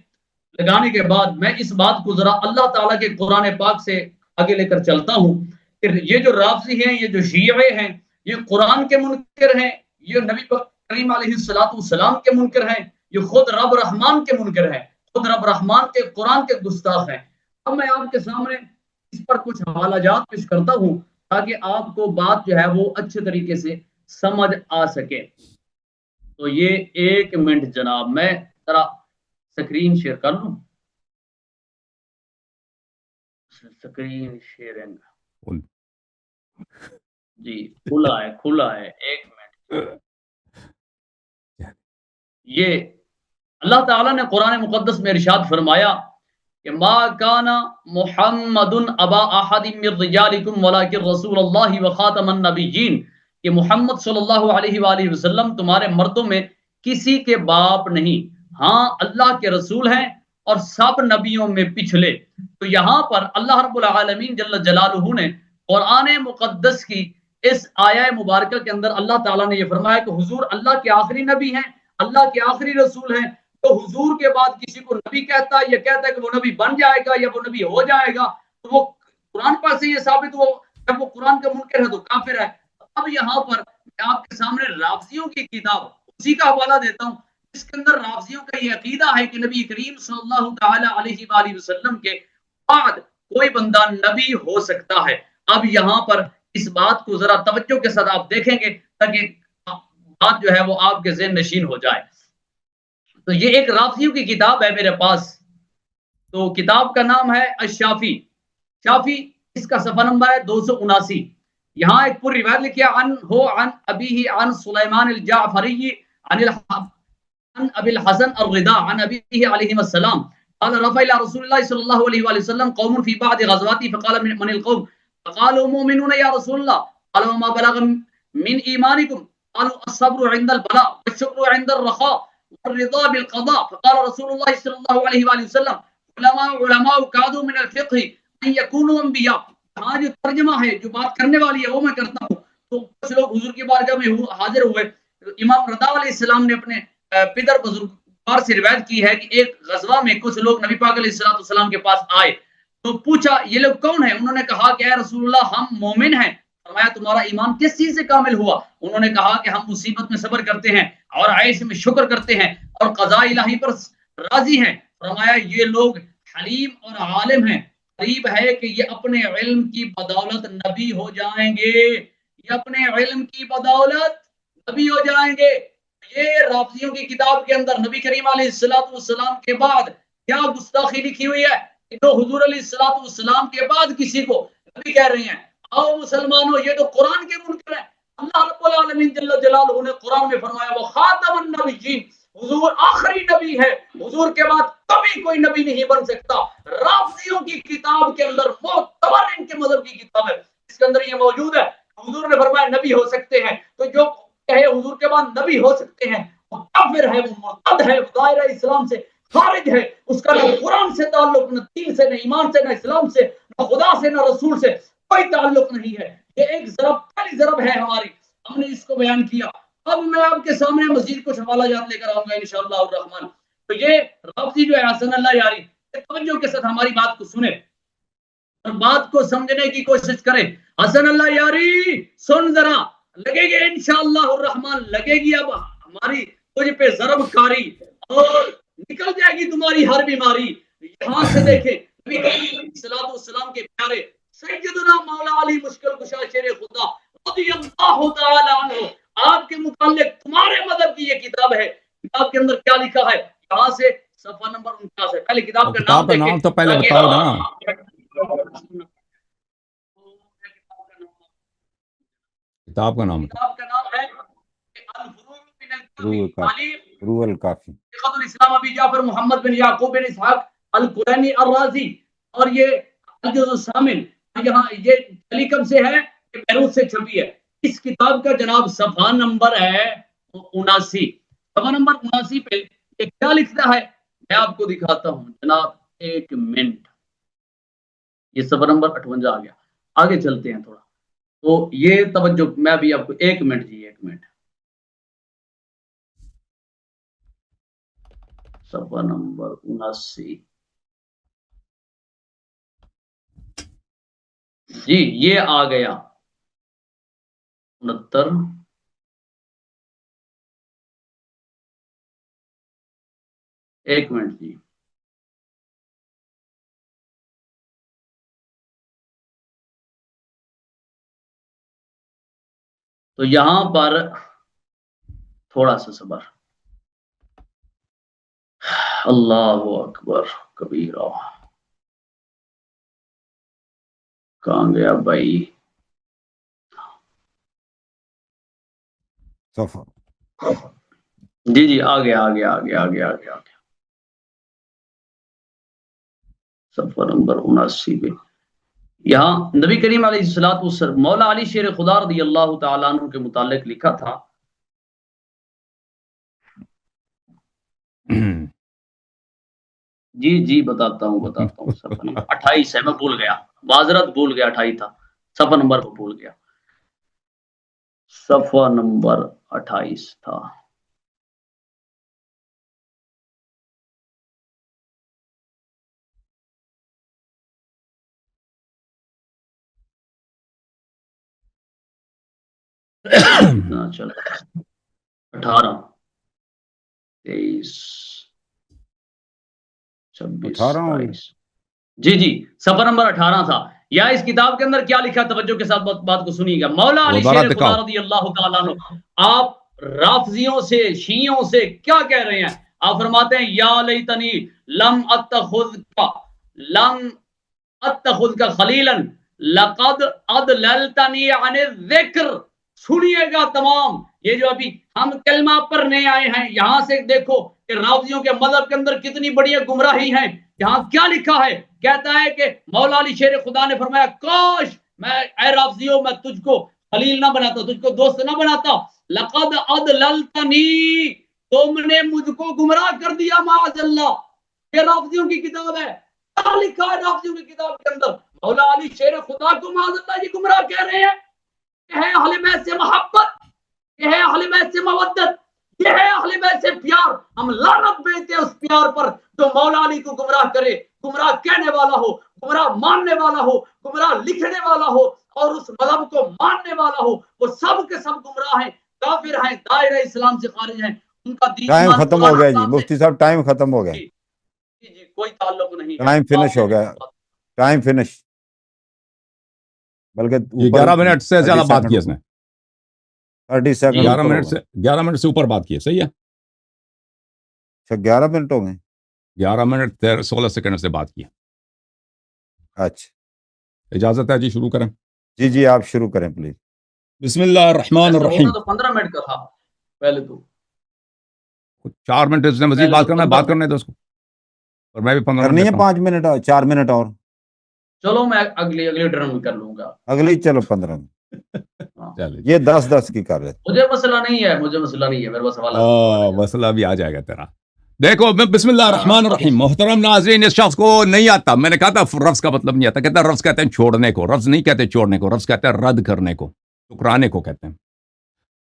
لگانے کے بعد میں اس بات کو ذرا اللہ تعالیٰ کے قرآن پاک سے آگے لے کر چلتا ہوں کہ یہ جو رافضی ہیں، یہ جو شیعہ ہیں، یہ قرآن کے منکر ہیں، یہ نبی کریم علیہ السلام کے منکر ہیں، یہ خود رب رحمان کے منکر ہیں، خود رب رحمان کے قرآن کے گستاخ ہیں۔ اب میں آپ کے سامنے اس پر کچھ حوالہ جات پیش کرتا ہوں تاکہ آپ کو بات جو ہے وہ اچھے طریقے سے سمجھ آ سکے۔ تو یہ 1 منٹ جناب میں ذرا سکرین شیئر کر لوں، سکرین شیئرنگ جی کھلا ہے 1 منٹ۔ یہ اللہ تعالیٰ نے قرآن مقدس میں ارشاد فرمایا کہ ما کان محمد ابا احد من رجالکم ولکن رسول اللہ وخاتم النبیین، کہ محمد صلی اللہ علیہ وآلہ وسلم تمہارے مردوں میں کسی کے باپ نہیں، ہاں اللہ کے رسول ہیں اور سب نبیوں میں پچھلے۔ تو یہاں پر اللہ رب العالمین جل جلالہ نے قرآن مقدس کی اس آیہ مبارکہ کے اندر اللہ تعالیٰ نے یہ فرمایا کہ حضور اللہ کے آخری نبی ہیں، اللہ کے آخری رسول ہیں۔ تو حضور کے بعد کسی کو نبی کہتا ہے، یہ کہتا ہے کہ وہ نبی بن جائے گا یا وہ نبی ہو جائے گا، تو وہ قرآن پر سے یہ ثابت ہو جب وہ قرآن کا منکر ہے تو کافر ہے۔ اب یہاں پر میں آپ کے سامنے رافضیوں کی کتاب اسی کا حوالہ دیتا ہوں، اس کے اندر رافضیوں کا یہ عقیدہ ہے کہ نبی کریم صلی اللہ تعالی علیہ وآلہ وسلم کے بعد کوئی بندہ نبی ہو سکتا ہے۔ اب یہاں پر اس بات کو ذرا توجہ کے ساتھ آپ دیکھیں گے تاکہ بات جو ہے وہ آپ کے ذہن نشین ہو جائے۔ تو یہ ایک رافضیوں کی کتاب ہے میرے پاس، تو کتاب کا نام ہے الشافی، شافی، اس کا صفحہ نمبر ہے 279۔ یہاں ایک پوری روایت لکھی ہے عن ابیہ عن سلیمان الجعفری عن ابی الحسن الرضا عن ابیہ علیہ السلام قال رفع الى رسول الله صلی اللہ علیہ وآلہ وسلم قوم في بعض غزواته فقال من القوم فقالوا مؤمنون یا رسول اللہ قال وما بلغ من ایمانکم قالوا الصبر عند البلاء والشكر عند الرخاء والرضا بالقضاء فقال رسول الله صلی اللہ علیہ وآلہ وسلم علماء قادوا من الفقه ان يكونوا انبیاء۔ ہاں جو ترجمہ ہے، جو بات کرنے والی ہے وہ میں کرتا ہوں۔ تو کچھ لوگ حضور کی بارگاہ میں حاضر ہوئے، امام رضا علیہ السلام نے اپنے پدر بزرگوار سے روایت کی ہے کہ ایک غزوہ میں کچھ لوگ نبی پاک علیہ السلام کے پاس آئے تو پوچھا یہ لوگ کون ہیں؟ انہوں نے کہا کہ اے رسول اللہ ہم مومن ہیں۔ فرمایا تمہارا ایمان کس چیز سے کامل ہوا؟ انہوں نے کہا کہ ہم مصیبت میں صبر کرتے ہیں اور عیش میں شکر کرتے ہیں اور قضاء الہی پر راضی ہیں۔ فرمایا یہ لوگ حلیم اور عالم ہیں، قریب ہے کہ یہ اپنے علم کی بدولت نبی ہو جائیں گے، یہ اپنے علم کی بدولت نبی ہو جائیں گے۔ یہ رافضیوں کی کتاب کے اندر نبی کریم علیہ السلام کے بعد کیا گستاخی لکھی ہوئی ہے کہ جو حضور علیہ السلام کے بعد کسی کو نبی کہہ رہے ہیں۔ آؤ مسلمانوں، یہ تو قرآن کے منکر ہیں۔ اللہ رب العالمین جل جلالہ نے قرآن میں فرمایا وہ خاتم النبیین، حضور آخری نبی ہے، حضور کے بعد کبھی کوئی نبی نہیں بن سکتا۔ رافضیوں کی کتاب کے اندر معتبر ان کے مذہب کی کتاب ہے، اس کے اندر یہ موجود ہے، حضور نے فرمایا نبی ہو سکتے ہیں۔ تو جو کہے حضور کے بعد نبی ہو سکتے ہیں وہ کافر ہے، وہ مرتد ہے، وہ دائرہ اسلام سے خارج ہے، اس کا نہ قرآن سے تعلق، نہ دین سے، نہ ایمان سے، نہ اسلام سے، نہ خدا سے، نہ رسول سے کوئی تعلق نہیں ہے۔ یہ ایک ضرب، پہلی ضرب ہے ہماری، ہم نے اس کو بیان کیا۔ اب میں آپ کے سامنے مزید کچھ حوالہ جات لے کر آؤں گا انشاءاللہ الرحمن۔ تو یہ رافضی جو ہے حسن اللہ یاری، توجہ کے ساتھ ہماری بات کو سنیں اور بات کو سمجھنے کی کوشش کریں۔ حسن اللہ یاری سن ذرا، لگے گی انشاءاللہ الرحمن، لگے گی اب ہماری تجھ پہ ضرب کاری اور نکل جائے گی تمہاری ہر بیماری۔ یہاں سے دیکھیں نبی کریم علیہ السلام کے پیارے سیدنا مولا علی مشکل کشا شیر خدا رضی اللہ تعالی عنہ، آپ کے متعلق تمہارے مذہب کی یہ کتاب ہے۔ کتاب کے اندر کیا لکھا ہے؟ یہاں سے صفحہ نمبر 49 ہے۔ پہلے کتاب کا نام دیکھیں، تو پہلے بتاؤ نا۔ کتاب کا نام ہے روح الکافی، شیخ الاسلام ابی جعفر محمد بن یعقوب بن اسحاق القرینی الرازی، اور یہ الجزء الثامن، یہاں یہ علی کب سے ہے کہ بیروت سے چھپی ہے۔ اس کتاب کا جناب صفحہ نمبر ہے 79۔ صفحہ نمبر 79 پہ یہ کیا لکھتا ہے میں آپ کو دکھاتا ہوں جناب، 1 منٹ۔ یہ صفحہ نمبر 58 آ گیا، آگے چلتے ہیں تھوڑا۔ تو یہ توجہ، میں بھی آپ کو 1 منٹ جی 1 منٹ، صفحہ نمبر 79 جی یہ آ گیا 69 1 منٹ جی، تو یہاں پر تھوڑا سا صبر، اللہ اکبر کبیرہ، کہاں گیا بھائی؟ صفحہ جی جی آ گیا صفحہ نمبر 79 پہ یہاں نبی کریم علیہ الصلوۃ والسلام مولا علی شیر خدا رضی اللہ تعالیٰ عنہ کے متعلق لکھا تھا، جی بتاتا ہوں صفحہ نمبر 28 ہے، میں بھول گیا، معذرت بھول گیا، 28 تھا، صفحہ نمبر کو بھول گیا، صفحہ نمبر 28 تھا۔ چلو 18 23 26 18 ہو گئے۔ 27 جی صفحہ نمبر 18 تھا۔ یا اس کتاب کے اندر کیا لکھا، توجہ کے ساتھ بات کو سنیے گا، مولا علی دوبارہ شیر خدا دکھاؤ۔ رضی اللہ تعالیٰ عنہ آپ رافضیوں سے، شیعوں سے کیا کہہ رہے ہیں؟ آپ فرماتے ہیں یا لیتنی لم اتخذ کا خلیلا لقد اضللتنی عن الذکر۔ سنیے گا تمام، یہ جو ابھی ہم کلمہ پڑھنے آئے ہیں، یہاں سے دیکھو کہ رافضیوں کے مذہب کے اندر کتنی بڑی گمراہی ہے۔ یہاں کیا لکھا ہے؟ کہتا ہے کہ مولا علی شیر خدا نے فرمایا کاش میں اے رافضیوں میں تجھ کو خلیل نہ بناتا، تجھ کو دوست نہ بناتا، لقد اضللتنی، تم نے مجھ کو گمراہ کر دیا، معاذ اللہ۔ یہ رافضیوں کی کتاب ہے، کیا لکھا ہے رافضیوں کی کتاب کے اندر؟ مولا علی شیر خدا کو معاذ اللہ یہ گمراہ کہہ رہے ہیں۔ یہ ہے اہل بیت سے محبت، یہ ہے اہل بیت سے مودت، یہ ہے اہل بیت سے پیار۔ ہم لعنت بھیجتے ہیں اس پیار پر جو مولا علی کو گمراہ کرے، گمراہ کہنے والا ہو، گمراہ ماننے والا ہو، گمراہ لکھنے والا ہو اور اس مذہب کو ماننے والا ہو، وہ سب کے سب گمراہ ہیں، کافر ہیں، دائرہ اسلام سے خارج ہیں، ان کا دین ٹائم ایمان ختم قرآن ہو گیا جی، اسلام سے مفتی صاحب ٹائم ختم ہو گیا، جی کوئی تعلق نہیں ہے، ٹائم فنش ہو گیا، ٹائم فنش، بلکہ یہ 11 منٹ سے زیادہ بات کی اس نے، 30 سیکنڈ 11 منٹ سے اوپر بات کی ہے، صحیح ہے؟ اچھا 11 منٹ ہو گئے، 11 منٹ 16 سیکنڈ سے بات کی ہے۔ اچھا اجازت ہے جی، شروع کریں؟ جی آپ شروع کریں پلیز۔ بسم اللہ الرحمن الرحیم۔ تو 15 منٹ کا تھا پہلے، تو 4 منٹ اس نے مزید بات کرنا ہے، بات کرنے دو اس کو، اور میں بھی 15 کرنی ہے منٹ 5 منٹ 4 منٹ اور، چلو میں اگلی ٹرن میں کر لوں گا، اگلی چلو 15 منٹ، چلے یہ 10 کی کر رہے تھے۔ مجھے مسئلہ نہیں ہے، میرے پاس سوال مسئلہ بھی آ جائے گا تیرا۔ دیکھو بسم اللہ الرحمن الرحیم، محترم ناظرین، اس شخص کو نہیں آتا، میں نے کہا تھا رفض کا مطلب نہیں آتا، کہتا ہے رفض کہتے ہیں چھوڑنے کو، رفض نہیں کہتے چھوڑنے کو، رفض کہتے ہیں رد کرنے کو، ٹکرانے کو کہتے ہیں۔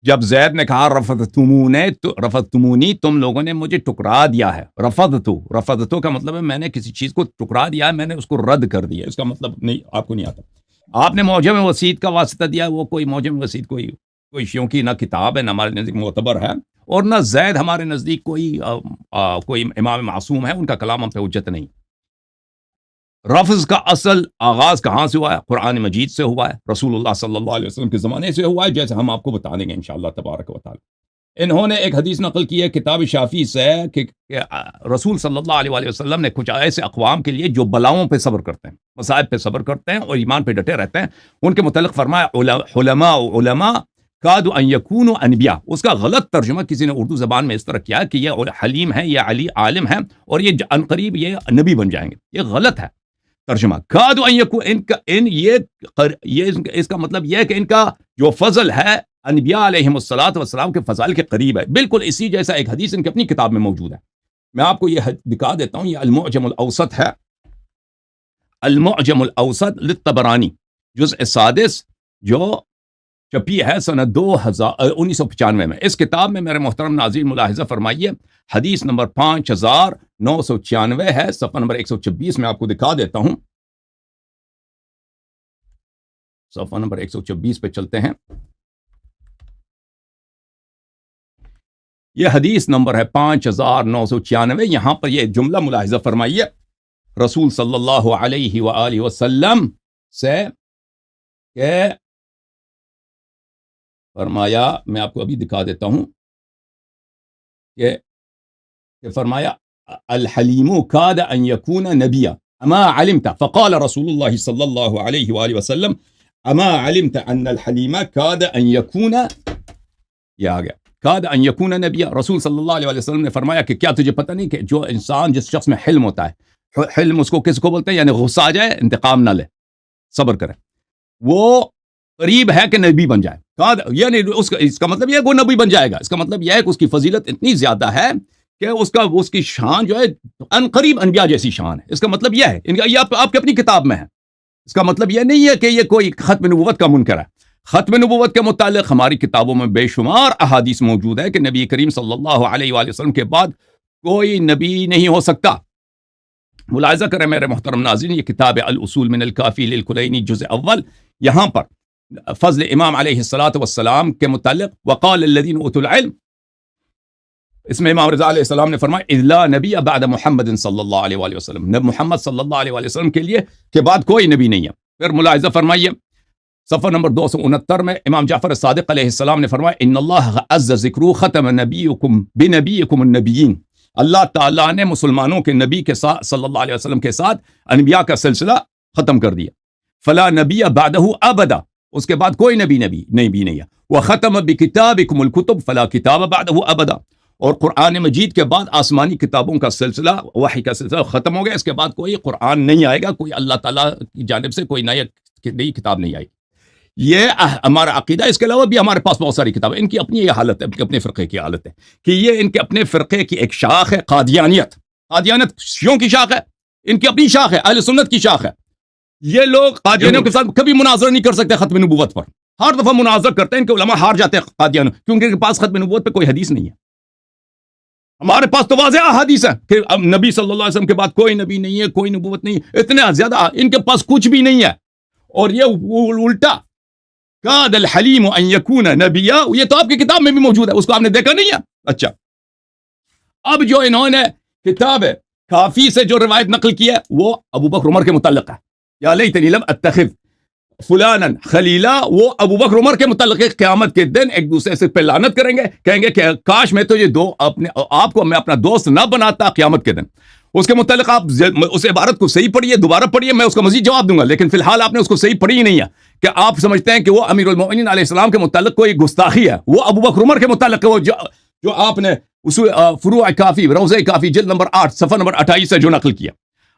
جب زید نے کہا رفضتمونی، تم لوگوں نے مجھے ٹکرا دیا ہے، رفضتو کا مطلب ہے میں نے کسی چیز کو ٹکرا دیا ہے، میں نے اس کو رد کر دیا، اس کا مطلب نہیں، آپ کو نہیں آتا۔ آپ نے موجم وسیط کا واسطہ دیا، وہ کوئی موجم وسیط کوئی شیعوں کی نہ کتاب ہے، نہ ہمارے نزدیک معتبر ہے، اور نہ زید ہمارے نزدیک کوئی امام معصوم ہے، ان کا کلام ہم پہ حجت نہیں۔ رفض کا اصل آغاز کہاں سے ہوا ہے؟ قرآن مجید سے ہوا ہے، رسول اللہ صلی اللہ علیہ وسلم کے زمانے سے ہوا ہے، جیسے ہم آپ کو بتا دیں گے انشاءاللہ تبارک و تعالی۔ انہوں نے ایک حدیث نقل کی ہے کتاب شافی سے کہ رسول صلی اللہ علیہ وسلم نے کچھ ایسے اقوام کے لیے جو بلاؤں پہ صبر کرتے ہیں، مصائب پہ صبر کرتے ہیں اور ایمان پہ ڈٹے رہتے ہیں، ان کے متعلق فرمایا علماء کادوا ان یکونوا انبیاء۔ اس کا غلط ترجمہ کسی نے اردو زبان میں اس طرح کیا کہ یہ حلیم ہے، یہ علی عالم ہے، اور یہ عنقریب یہ نبی بن جائیں گے، یہ غلط ہے ترجمہ۔ کادوا ان یکون، اس کا مطلب یہ ہے کہ ان کا جو فضل ہے انبیاء علیہم السلام کے فضائل کے قریب ہے، بالکل اسی جیسا ایک حدیث ان کی اپنی کتاب میں موجود ہے۔ میں آپ کو یہ دکھا دیتا ہوں، یہ المعجم الاوسط ہے، المعجم الاوسط للطبرانی، جزء 6 جو چھپی ہے سنہ 1995 میں. اس کتاب میں میرے محترم ناظرین ملاحظہ فرمائیے حدیث نمبر 5996 ہے, صفحہ نمبر 126 میں آپ کو دکھا دیتا ہوں. صفحہ نمبر 126 پہ چلتے ہیں. یہ حدیث نمبر ہے 5996. یہاں پر یہ جملہ ملاحظہ فرمائیے, رسول صلی اللہ علیہ وآلہ وسلم سے کہ فرمایا, میں آپ کو ابھی دکھا دیتا ہوں کہ فرمایا الحلیم کاد ان یکون نبیا اما علمت, فقال رسول اللہ صلی اللہ علیہ وآلہ وسلم اما علمت ان الحلیم کاد ان یکون, یہ آ گیا, کاد ان یکون نبیا. رسول صلی اللہ علیہ وسلم نے فرمایا کہ کیا تجھے پتہ نہیں کہ جو انسان جس شخص میں حلم ہوتا ہے, حلم اس کو کس کو بولتے ہیں, یعنی غصہ آ جائے انتقام نہ لے, صبر کرے, وہ قریب ہے کہ نبی بن جائے. یعنی اس کا مطلب یہ ہے کہ وہ نبی بن جائے گا. اس کا مطلب یہ ہے کہ اس کی فضیلت اتنی زیادہ ہے کہ اس کی شان جو ہے ان قریب انبیاء جیسی شان ہے. اس کا مطلب یہ ہے, یہ آپ کی اپنی کتاب میں ہے. اس کا مطلب یہ نہیں ہے کہ یہ کوئی ختم نبوت کا منکر ہے. ختم نبوت کے متعلق ہماری کتابوں میں بے شمار احادیث موجود ہے کہ نبی کریم صلی اللہ علیہ وآلہ وسلم کے بعد کوئی نبی نہیں ہو سکتا. ملاحظہ کریں میرے محترم ناظرین, یہ کتاب الاصول من الکافی للکلینی جزء اول, یہاں پر فضل امام علیہ الصلاۃ والسلام کے متعلق وقال الذین اوتوا العلم, اس میں امام رضا علیہ السلام نے فرمایا اذ لا نبی بعد محمد صلی اللہ علیہ وآلہ وسلم, محمد صلی اللہ علیہ وآلہ وسلم کے لیے کے بعد کوئی نبی نہیں ہے. پھر ملاحظہ فرمائیے صفحہ نمبر 269 میں امام جعفر صادق علیہ السلام نے فرمایا ان اللہ عز ذکرہ ختم نبیکم بنبیکم النبیین, اللہ تعالیٰ نے مسلمانوں کے نبی کے ساتھ صلی اللہ علیہ وسلم کے ساتھ انبیاء کا سلسلہ ختم کر دیا. فلا نبی بعدہ ابدا, اس کے بعد کوئی نبی نہیں ہے. وختم بکتابکم الکتب فلا کتاب بعدہ ابدا, اور قرآن مجید کے بعد آسمانی کتابوں کا سلسلہ, وحی کا سلسلہ ختم ہو گیا. اس کے بعد کوئی قرآن نہیں آئے گا, کوئی اللہ تعالیٰ کی جانب سے کوئی نئی کتاب نہیں آئے گی. یہ ہمارا عقیدہ. اس کے علاوہ بھی ہمارے پاس بہت ساری کتابیں, ان کی اپنی یہ حالت ہے, ان کے اپنے فرقے کی حالت ہے کہ یہ ان کے اپنے فرقے کی ایک شاخ ہے قادیانیت. قادیانیت شیعوں کی شاخ ہے, ان کی اپنی شاخ ہے, اہل سنت کی شاخ ہے. یہ لوگ قادیانیوں کے ساتھ کبھی مناظرہ نہیں کر سکتے ختم نبوت پر. ہر دفعہ مناظرہ کرتے ہیں, ان کے علماء ہار جاتے ہیں قادیانوں, کیونکہ ان کے پاس ختم نبوت پہ کوئی حدیث نہیں ہے. ہمارے پاس تو واضح احادیث ہے کہ نبی صلی اللہ علیہ وسلم کے بعد کوئی نبی نہیں ہے, کوئی نبوت نہیں, اتنے زیادہ ان کے پاس کچھ بھی نہیں ہے. اور یہ الٹا کاد الحلیم ان یکون نبیا, یہ تو آپ کی کتاب میں بھی موجود ہے, اس کو آپ نے دیکھا نہیں ہے. اچھا, اب جو انہوں نے کتاب کافی سے جو روایت نقل کی ہے وہ ابو بکر عمر کے متعلق ہے. یا لیتنی لم اتخذ فلانا خلیلا, وہ ابو بکر عمر کے متعلق قیامت کے دن ایک دوسرے سے پہ لعنت کریں گے, کہیں گے کہ کاش میں تو یہ دو آپ کو میں اپنا دوست نہ بناتا قیامت کے دن. اس کے متعلق آپ اس عبارت کو صحیح پڑھیے, دوبارہ پڑھیے, میں اس کا مزید جواب دوں گا, لیکن فی الحال آپ نے اس کو صحیح پڑھی ہی نہیں ہے کہ آپ سمجھتے ہیں کہ وہ امیر المؤمنین علیہ السلام کے متعلق کوئی گستاخی ہے. وہ ابو بکر عمر کے متعلق ہے, وہ جو آپ نے فروع کافی روضہ کافی جلد نمبر 8 صفحہ نمبر 28 سے جو نقل کیا.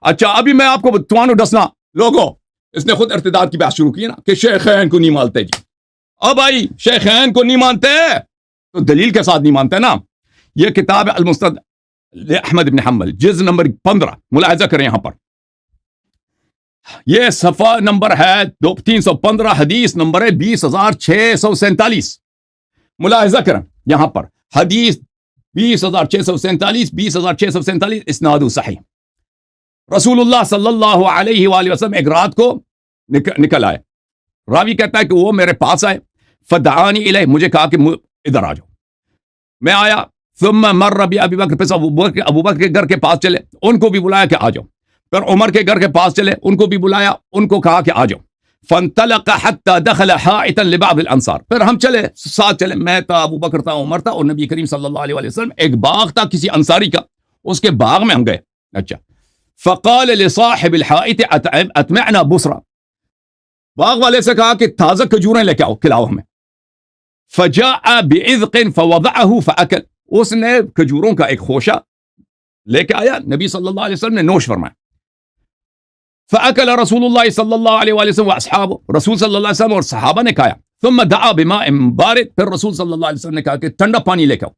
اچھا, ابھی میں آپ کو توانو ڈسنا لوگوں, اس نے خود ارتداد کی بات شروع کی نا کہ شیخین کو نہیں مانتے. جی اب بھائی شیخین کو نہیں مانتے تو دلیل کے ساتھ نہیں مانتے نا. یہ کتاب ہے المسند احمد بن حنبل جز نمبر 15, ملاحظہ کریں یہاں پر, یہ صفحہ نمبر ہے 315, حدیث نمبر ہے 20647. ملاحظہ کریں یہاں پر حدیث 20647, 20647 اسناد صحیح. رسول اللہ صلی اللہ علیہ وآلہ وسلم ایک رات کو نکل آئے. راوی کہتا ہے کہ وہ میرے پاس آئے, فدعانی الیہ, مجھے کہا کہ ادھر آ جاؤ. میں آیا, ثم مر ابی بکر, پھر ابو بکر کے گھر کے پاس چلے, ان کو بھی بلایا کہ آ جاؤ. پھر عمر کے گھر کے پاس چلے, ان کو بھی بلایا, ان کو کہا کہ آ جاؤ. فانطلق حتى دخل حائطا لبعض الانصار, پھر ہم چلے ساتھ چلے, میں تھا, ابو بکر تھا, عمر تھا, اور نبی کریم صلی اللہ علیہ وسلم. ایک باغ تھا کسی انصاری کا, اس کے باغ میں ہم گئے. اچھا, فقال لصاحب الحائط اتمعنا بصرا, باغ والے سے کہا کہ تازہ کھجوریں لے کے آؤ, کھلاؤ ہمیں. فجاء بعذق فوضعه فاكل, اس نے کھجوروں کا ایک خوشہ لے کے آیا, نبی صلی اللہ علیہ وسلم نے نوش فرمایا. فاكل رسول اللہ صلی اللہ علیہ وسلم واصحابہ, رسول صلی اللہ علیہ وسلم اور صحابہ نے کھایا. ثم دعا بماء بارد, پھر رسول صلی اللہ علیہ وسلم نے کہا کہ ٹھنڈا پانی لے کے آؤ.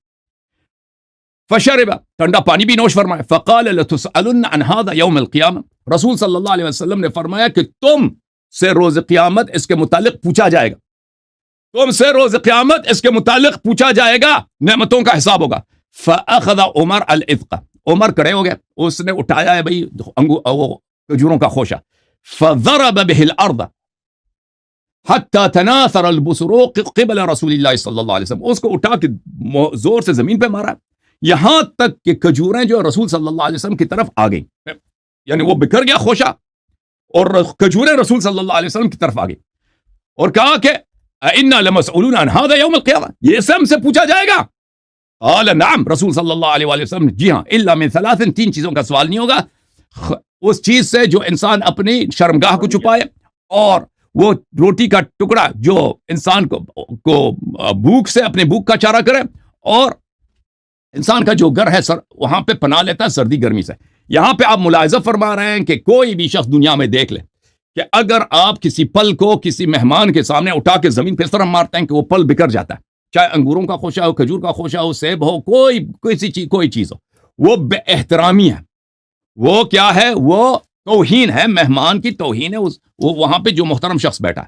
فشرب, ٹھنڈا پانی بھی نوش فرمایا. فقال لتسألن عن هذا يوم القیامہ, رسول صلی اللہ علیہ وسلم نے فرمایا کہ تم سے روز قیامت اس کے متعلق پوچھا جائے گا. تم سے روز قیامت اس کے متعلق پوچھا جائے گا، نعمتوں کا حساب ہوگا۔ فأخذ عمر العتق، عمر کڑے ہو گئے، اس نے اٹھایا ہے بھائی کھجوروں کا خوشہ، فضرب به الارض حتى تناثر البصر قبل رسول اللہ صلی اللہ علیہ وسلم، اس کو اٹھا کے زور سے زمین پہ مارا یہاں تک کہ کھجوریں جو رسول صلی اللہ علیہ وسلم کی طرف آ گئی، یعنی وہ بکھر گیا خوشہ اور کھجوریں رسول صلی اللہ علیہ وسلم کی طرف آ گئی، اور کہا کہ اِنَّا لَمَسْئُولُونَ عَنْ هَذَا يَوْمَ الْقِيَامَةِ، یہ سے ہم سے پوچھا جائے گا۔ قال نعم، رسول صلی اللہ علیہ وآلہ وسلم جی ہاں، الا من ثلاث، تین چیزوں کا سوال نہیں ہوگا، اس چیز سے جو انسان اپنی شرمگاہ کو چھپائے، اور وہ روٹی کا ٹکڑا جو انسان کو بھوک سے اپنے بھوک کا چارہ کرے، اور انسان کا جو گھر ہے وہاں پہ پناہ لیتا ہے سردی گرمی سے۔ یہاں پہ آپ ملاحظہ فرما رہے ہیں کہ کوئی بھی شخص دنیا میں دیکھ لے کہ اگر آپ کسی پھل کو کسی مہمان کے سامنے اٹھا کے زمین پہ اس طرح مارتے ہیں کہ وہ پھل بکھر جاتا ہے، چاہے انگوروں کا خوشہ ہو، کھجور کا خوشہ ہو، سیب ہو، کوئی چیز ہو، وہ بے احترامی ہے، وہ کیا ہے، وہ توہین ہے، مہمان کی توہین ہے، وہ وہاں پہ جو محترم شخص بیٹھا ہے۔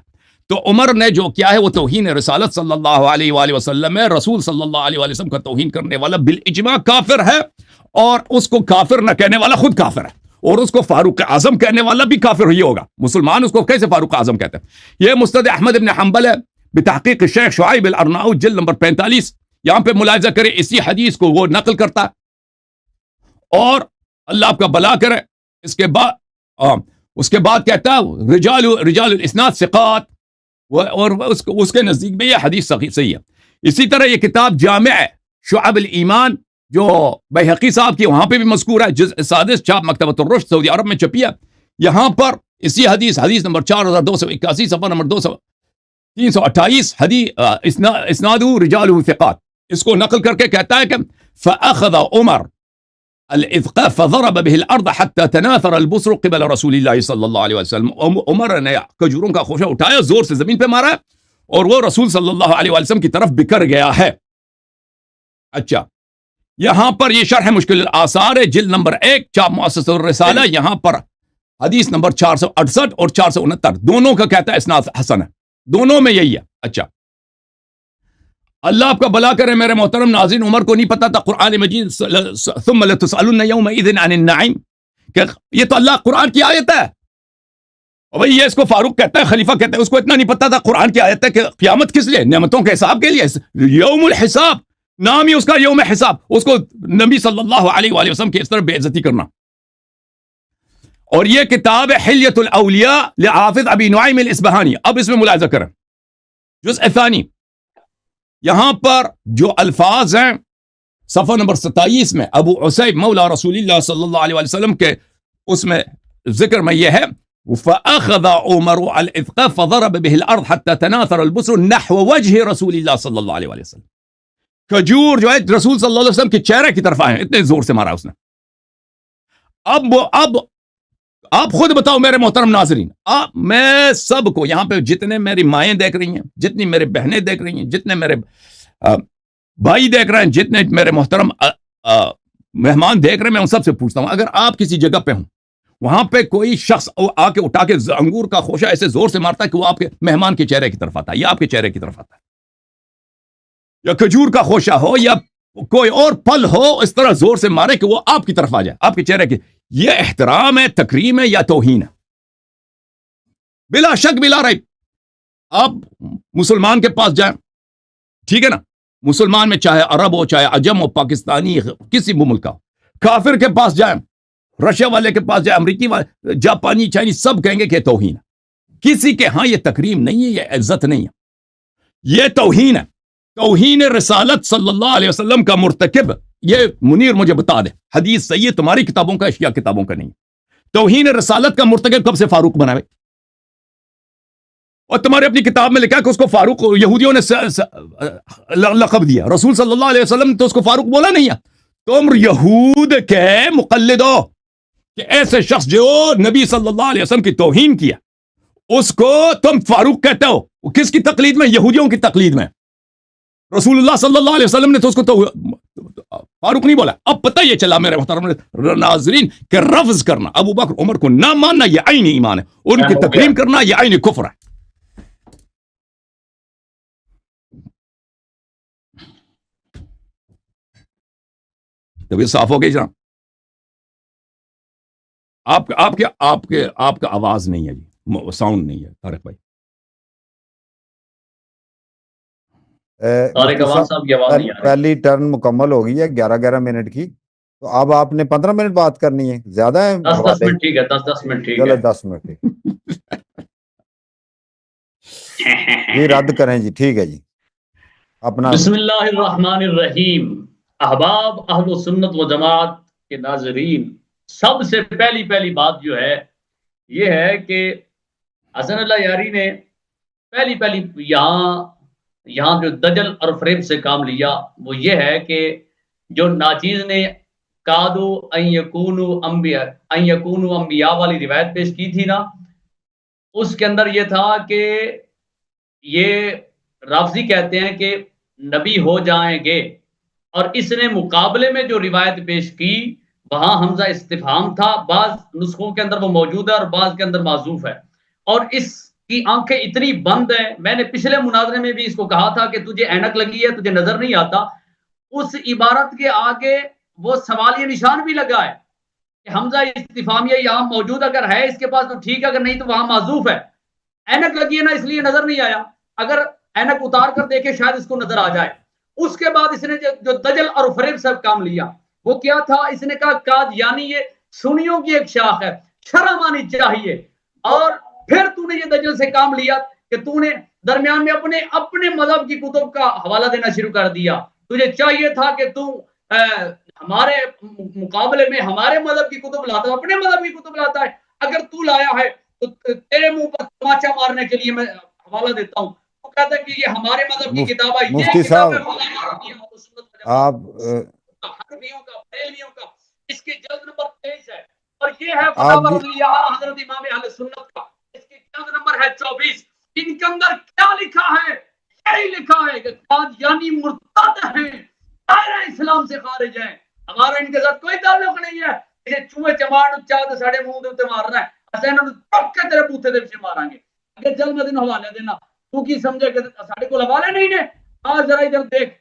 تو عمر نے جو کیا ہے وہ توہین رسالت صلی اللہ علیہ وآلہ وسلم ہے، رسول صلی اللہ علیہ وآلہ وسلم کا توہین کرنے والا بالاجماع کافر ہے، اور اس کو کافر نہ کہنے والا خود کافر ہے، اور اس کو فاروق اعظم کہنے والا بھی کافر ہی ہوگا۔ مسلمان اس کو کیسے فاروق اعظم کہتے ہیں؟ یہ مستد احمد بن حنبل ہے بتحقیق الشیخ شعیب الارناؤت، جلد نمبر 45، یہاں پہ ملاحظہ کرے اسی حدیث کو وہ نقل کرتا ہے، اور اللہ آپ کا بلا کرے۔ اس کے بعد کہتا ہے رجال الاسناد ثقات، اور اس کے نزدیک میں یہ حدیث صحیح ہے۔ اسی طرح یہ کتاب جامع شعب الایمان جو بیہقی صاحب کی، وہاں پہ بھی مذکور ہے، جزء سادس، چھاپ مکتبۃ الرشد سعودی عرب میں چھپی ہے، یہاں پر اسی حدیث نمبر 4281، صفحہ نمبر 328، اسناد رجال ثقات، اس کو نقل کر کے کہتا ہے کہ فأخذ عمر العتق فضرب به الارض حتى تناثر البصر قبل رسول اللہ صلی اللہ علیہ وسلم، عمر نے کھجوروں کا خوشہ اٹھایا، زور سے زمین پہ مارا، اور وہ رسول صلی اللہ علیہ وسلم کی طرف بکھر گیا ہے۔ اچھا، یہاں پر یہ شرح مشکل الآثار ہے، جلد نمبر 1، چھاپ مؤسسۃ الرسالہ، یہاں پر حدیث نمبر 468 اور 469، دونوں کا کہتا ہے اسناد حسن ہے، دونوں میں یہی ہے۔ اچھا، اللہ آپ کا بلا کرے میرے محترم ناظرین، عمر کو نہیں پتا تھا قرآن مجید ثم لتسألن یومئذ عن النعیم، کہ یہ تو اللہ قرآن کی آیت ہے، اور بھئی یہ اس کو فاروق کہتا ہے، خلیفہ کہتا ہے، اس کو اتنا نہیں پتا تھا قرآن کی آیت ہے کہ قیامت کس لیے، نعمتوں کے حساب کے لیے، یوم الحساب، نام ہی اس کا یوم حساب، اس کو نبی صلی اللہ علیہ وآلہ وسلم کی اس طرح بے عزتی کرنا۔ اور یہ کتاب ہے حلیۃ الاولیاء لحافظ ابی نعیم الاصبہانی، اب اس میں ملاحظہ کریں، جزء ثانی، یہاں پر جو الفاظ ہیں صفحہ نمبر 27 میں، ابو عصیب مولا رسول اللہ صلی اللہ علیہ وسلم کے اس میں ذکر میں یہ ہے فَأَخَذَ عُمَرُ الْعِتْقَ فَضَرَبَ بِهِ الْأَرْض حَتَّى تَنَاثَرَ الْبُصْرُ نَحْوَ وَجْهِ رسول اللہ صلی اللہ علیہ وسلم، کھجور جو ہے رسول صلی اللہ علیہ وسلم کے چہرے کی طرف آئے، اتنے زور سے مارا اس نے۔ اب آپ خود بتاؤ میرے محترم ناظرین، میں سب کو یہاں پہ جتنے میری مائیں دیکھ رہی ہیں، جتنی میرے بہنیں دیکھ رہی ہیں، جتنے میرے بھائی دیکھ رہے ہیں، جتنے میرے محترم مہمان دیکھ رہے ہیں، میں ان سب سے پوچھتا ہوں، اگر آپ کسی جگہ پہ ہوں، وہاں پہ کوئی شخص آ کے اٹھا کے انگور کا خوشہ ایسے زور سے مارتا ہے کہ وہ آپ کے مہمان کے چہرے کی طرف آتا ہے، یا آپ کے چہرے کی طرف آتا ہے، یا کھجور کا خوشہ ہو یا کوئی اور پھل ہو، اس طرح زور سے مارے کہ وہ آپ کی طرف آ جائے، آپ کے چہرے کی، یہ احترام ہے، تکریم ہے، یا توہین ہے؟ بلا شک بلا ریب۔ آپ مسلمان کے پاس جائیں، ٹھیک ہے نا، مسلمان میں چاہے عرب ہو، چاہے عجم ہو، پاکستانی، کسی بھی ملک کا ہو، کافر کے پاس جائیں، رشیا والے کے پاس جائیں، امریکی والے، جاپانی، چائنیز، سب کہیں گے کہ توہین ہے۔ کسی کے ہاں یہ تکریم نہیں ہے، یہ عزت نہیں ہے، یہ توہین ہے، توہین رسالت صلی اللہ علیہ وسلم کا مرتکب۔ یہ منیر مجھے بتا دے، حدیث صحیح ہے، تمہاری کتابوں کا، اشیاء کتابوں کا نہیں۔ توہین رسالت کا مرتکب کب سے فاروق بنا؟ اور تمہارے اپنی کتاب میں لکھا کہ اس کو فاروق یہودیوں نے لقب دیا، رسول صلی اللہ علیہ وسلم نے تو اس کو فاروق بولا نہیں ہے۔ تم یہود کے مقلد ہو کہ ایسے شخص جو نبی صلی اللہ علیہ وسلم کی توہین کیا، اس کو تم فاروق کہتے ہو۔ وہ کس کی تقلید میں؟ یہودیوں کی تقلید میں۔ رسول اللہ صلی اللہ علیہ وسلم نے تو اس کو تو فاروق نہیں بولا۔ اب پتہ یہ چلا میرے محترم ناظرین کہ رفض کرنا ابو بکر عمر کو نہ ماننا یہ عین ایمان ہے، ان کی تکریم کرنا یہ عین کفر ہے۔ طبیعت صاف ہو گئی جناب. آپ کا آواز نہیں ہے جی, ساؤنڈ نہیں ہے طارق بھائی. طارق عوان صاحب کی آواز نہیں آ رہی. پہلی ٹرن مکمل ہو گئی ہے 11 منٹ کی, تو اب آپ نے 15 منٹ بات کرنی ہے, زیادہ ہے 10 منٹ ٹھیک ہے, 10 منٹ ٹھیک چلو ہے. 10 منٹ جی رد کریں جی, ٹھیک ہے جی اپنا. بسم اللہ الرحمن الرحیم. احباب اہل سنت و جماعت کے ناظرین, سب سے پہلی بات جو ہے یہ ہے کہ حسن اللہ یاری نے پہلی یہاں جو دجل اور فریب سے کام لیا وہ یہ ہے کہ جو ناچیز نے کادو ان یکونوا انبیاء والی روایت پیش کی تھی نا, اس کے اندر یہ تھا کہ یہ رافضی کہتے ہیں کہ نبی ہو جائیں گے, اور اس نے مقابلے میں جو روایت پیش کی وہاں حمزہ استفہام تھا, بعض نسخوں کے اندر وہ موجود ہے اور بعض کے اندر معذوف ہے, اور اس کی آنکھیں اتنی بند ہیں. میں نے پچھلے مناظرے میں بھی اس کو کہا تھا کہ تجھے اینک لگی ہے, تجھے نظر نہیں آتا. اس عبارت کے آگے وہ سوالیہ نشان بھی لگا ہے کہ حمزہ استفہامیہ یہاں موجود اگر ہے اس کے پاس تو ٹھیک ہے, اگر نہیں تو وہاں معذوف ہے. اینک لگی ہے نا اس لیے نظر نہیں آیا, اگر اینک اتار کر دیکھے شاید اس کو نظر آ جائے. اس کے بعد اس نے جو دجل اور فریب سے کام لیا وہ کیا تھا, اس نے کہا قادیانی یہ سنیوں کی ایک شاخ ہے, شرم آنی چاہیے. اور پھر تو نے یہ دجل سے کام لیا کہ تو نے درمیان میں اپنے مذہب کی کتب کا حوالہ دینا شروع کر دیا. تجھے چاہیے تھا کہ تو ہمارے مقابلے میں ہمارے مذہب کی کتب لاتا, اپنے مذہب کی کتب لاتا ہے. اگر تو لایا ہے تو تیرے منہ پر تماچا مارنے کے لیے میں حوالہ دیتا ہوں. تو کہتا ہے کہ یہ ہمارے مذہب کی کتاب ہے, مفتی صاحب آپ حنفیوں کا, بریلویوں کا, اس کی جلد نمبر 23 ہے, اور یہ ہے فتاوی رضیہ حضرت امام اہل سنت کا, اس کی جلد نمبر ہے 24. ان کے اندر کیا لکھا ہے, یہی لکھا ہے کہ قادیانی مرتد ہیں, دائرہ اسلام سے خارج ہیں. ہمارا ان کے ساتھ کوئی تعلق نہیں ہے. یہ چوہے چماڑ چاہتے ساڑھے منہ دے مارنا ہے, اسے انہوں نے ٹک کے تیرے بوتھے دے پیچھے ماریں گے. اگر جلد میں دن حوالے دینا تو کی سمجھے کہ ساڑھے کو حوالے نہیں نے. آج ذرا ادھر دیکھ,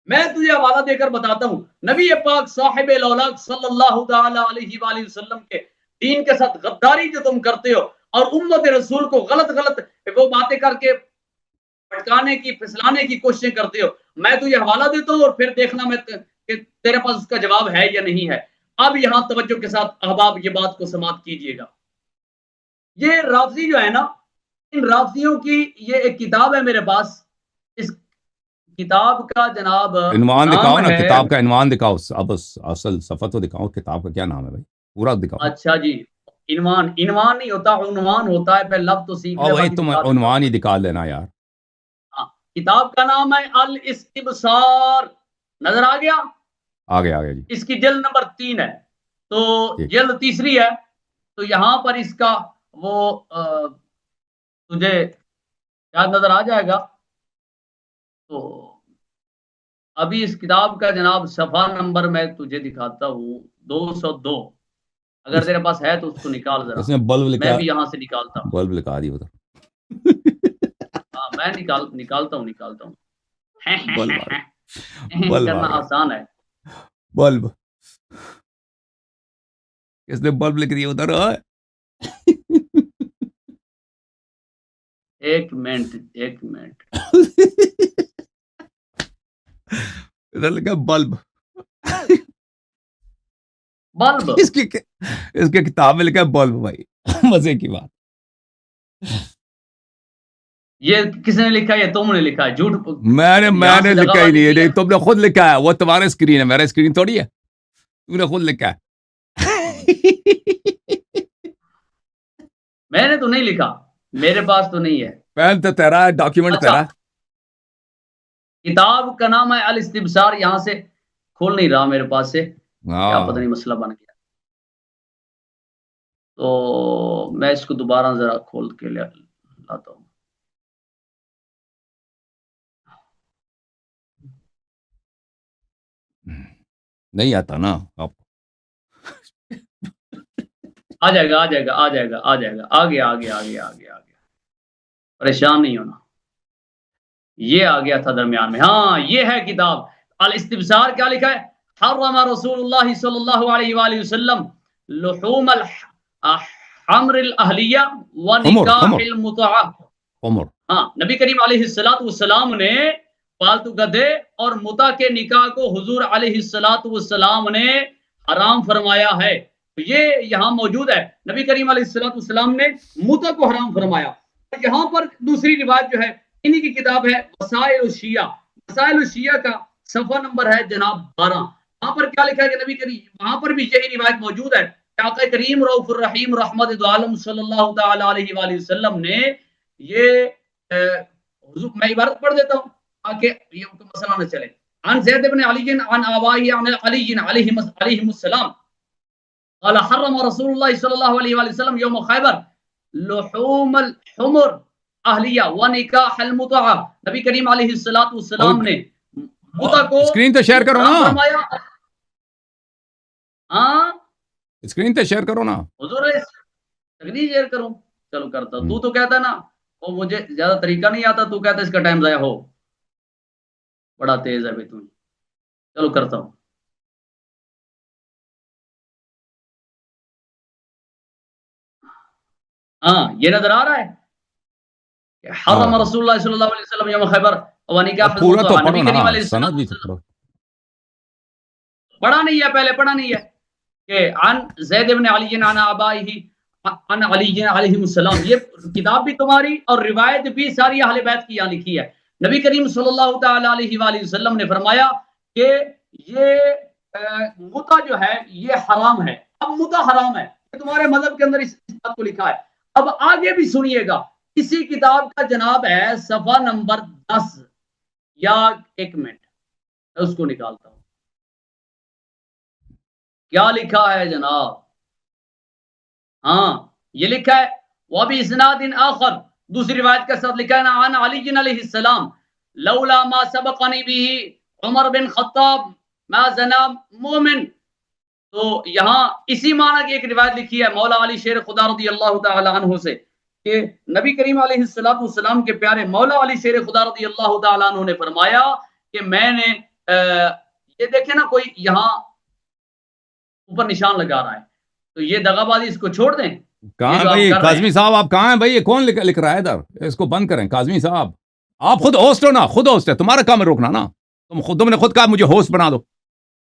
میں تجھے حوالہ دے کر بتاتا ہوں. نبی پاک صاحب الاولاق صلی اللہ تعالی علیہ وآلہ وسلم کے دین کے ساتھ غداری جو تم کرتے ہو اور امت رسول کو غلط وہ باتیں کر کے بھٹکانے کی, پھسلانے کی کوششیں کرتے ہو, میں تجھے حوالہ دیتا ہوں اور پھر دیکھنا میں کہ تیرے پاس اس کا جواب ہے یا نہیں ہے. اب یہاں توجہ کے ساتھ احباب یہ بات کو سماعت کیجئے گا. یہ رافضی جو ہے نا, ان رافضیوں کی یہ ایک کتاب ہے میرے پاس. اس کتاب کا جناب عنوان دکھاؤ نا, کتاب کا عنوان دکھاؤ, اب اصل صفحہ تو دکھاؤ, کتاب کا کیا نام ہے بھائی, پورا دکھاؤ. اچھا جی, عنوان نہیں ہوتا, عنوان ہوتا ہے. پہلے لفظ تو سیکھ لے. بھائی تم عنوان ہی دکھا لینا یار. کتاب کا نام ہے الاستبصار, نظر آ گیا؟ آ گیا جی. اس کی جلد نمبر 3 ہے, تو جلد تیسری ہے. تو یہاں پر اس کا وہ تجھے یاد نظر آ جائے گا. تو ابھی اس کتاب کا جناب صفحہ نمبر میں تجھے دکھاتا ہوں 202. اگر تیرے پاس ہے تو اس کو نکال ذرا. اس میں بلب لکھا, میں بھی یہاں سے نکالتا ہوں. بلب لکھا دی ادھر. ہاں میں نکالتا ہوں. بلب کرنا آسان ہے. بلب اس نے بلب لکھ دیا ادھر. ایک منٹ ادھر لکھا بلب. اس کی کتاب میں لکھا ہے بلب. بھائی مزے کی بات. یہ کس نے لکھا ہے؟ تم نے لکھا ہے. جھوٹ میں نے لکھا ہی نہیں ہے, تم نے خود لکھا ہے. وہ تمہارا اسکرین ہے, میرا اسکرین تھوڑی ہے. تم نے خود لکھا ہے. میں نے تو نہیں لکھا, میرے پاس تو نہیں ہے. پین تو تیرا ہے, ڈاکیومنٹ تیرا. کتاب کا نام ہے الاستبصار. یہاں سے کھول نہیں رہا میرے پاس سے, کیا پتہ نہیں مسئلہ بن گیا. تو میں اس کو دوبارہ ذرا کھول کے لاتا ہوں. نہیں آتا نا آپ. آ جائے گا. آ گیا. پریشان نہیں ہونا, یہ آ گیا تھا درمیان میں. ہاں یہ ہے کتاب الاستبصار. کیا لکھا ہے؟ حرم رسول اللہ صلی اللہ علیہ وآلہ وسلم لحوم الحمر الاہلیہ ونکاح المتعہ. ہاں نبی کریم علیہ السلام نے پالتو گدھے اور متع کے نکاح کو حضور علیہ السلام نے حرام فرمایا ہے. یہ یہاں موجود ہے، نبی کریم علیہ السلام نے متع کو حرام فرمایا. یہاں پر دوسری روایت جو ہے انہی کی کتاب ہے وسائل الشیعہ. وسائل الشیعہ کا صفحہ نمبر ہے جناب 12. وہاں پر کیا لکھا ہے کہ نبی کریم، وہاں پر بھی یہی روایت موجود ہے کہ آقا کریم رؤوف الرحیم رحمت دو عالم صلی اللہ تعالی علیہ وآلہ وسلم نے یہ حضور، میں عبارت پڑھ دیتا ہوں تاکہ یہ مسئلہ نہ چلے. عن زید بن علی عن آبائی عن علی علیہ السلام قال حرم رسول اللہ صلی اللہ علیہ وآلہ وسلم یوم خیبر لحوم الحمر اہلیہ ونکاح المتعہ. نبی کریم علیہ السلام نے متع کو اسکرین تو شیئر کرو نا، ہاں اسکرین تو شیئر کرو نا. حضور اسکرین شیئر کروں، چلو کرتا. تو کہتا ہے نا وہ مجھے زیادہ طریقہ نہیں آتا، تو کہتا ہے اس کا ٹائم ضائع ہو، بڑا تیز ہے بھی تو. چلو کرتا ہوں. ہاں یہ نظر آ رہا ہے کہ حرم رسول اللہ صلی اللہ علیہ وسلم یوم خیبر ونکاح پورا تو المتعہ. پڑھو نبی کریم نا، علیہ سند بھی السلام تو پڑھو. پڑھا نہیں ہے، پہلے پڑھا نہیں ہے کہ عن زید بن علی عن آبائہ عن علی علیہ السلام. یہ کتاب بھی تمہاری اور روایت بھی ساری اہل بیت کی یہاں لکھی ہے. نبی کریم صلی اللہ تعالی علیہ وآلہ وسلم نے فرمایا کہ یہ متع جو ہے یہ حرام ہے. اب متع حرام ہے، تمہارے مذہب کے اندر اس بات کو لکھا ہے. اب آگے بھی سنیے گا، اسی کتاب کا جناب ہے صفحہ نمبر 10 یا 1 منٹ اس کو نکالتا ہوں. کیا لکھا ہے جناب؟ ہاں یہ لکھا ہے وَبِإِسْنَادٍ آخر، دوسری روایت کے ساتھ لکھا ہے عن علی علیہ السلام لولا ما سبقنی به عمر بن خطاب ما زنا مومن. تو یہاں اسی معنی کی ایک روایت لکھی ہے مولا علی شیر خدا رضی اللہ تعالی عنہ سے کہ نبی کریم علیہ السلام کے پیارے مولا علی شیر خدا رضی اللہ تعالی عنہ نے فرمایا کہ میں نے یہ دیکھیں نا، کوئی یہاں اوپر نشان لگا رہا ہے، تو یہ دغا بازی اس کو چھوڑ دیں. کہاں بھائی کاظمی صاحب، آپ کہاں ہیں بھائی؟ یہ کون لکھ رہا ہے ادھر؟ اس کو بند کریں. کاظمی صاحب آپ خود ہوسٹ ہو نا، خود ہوسٹ ہے، تمہارا کام ہے روکنا نا. تم نے خود کہا مجھے ہوسٹ بنا دو،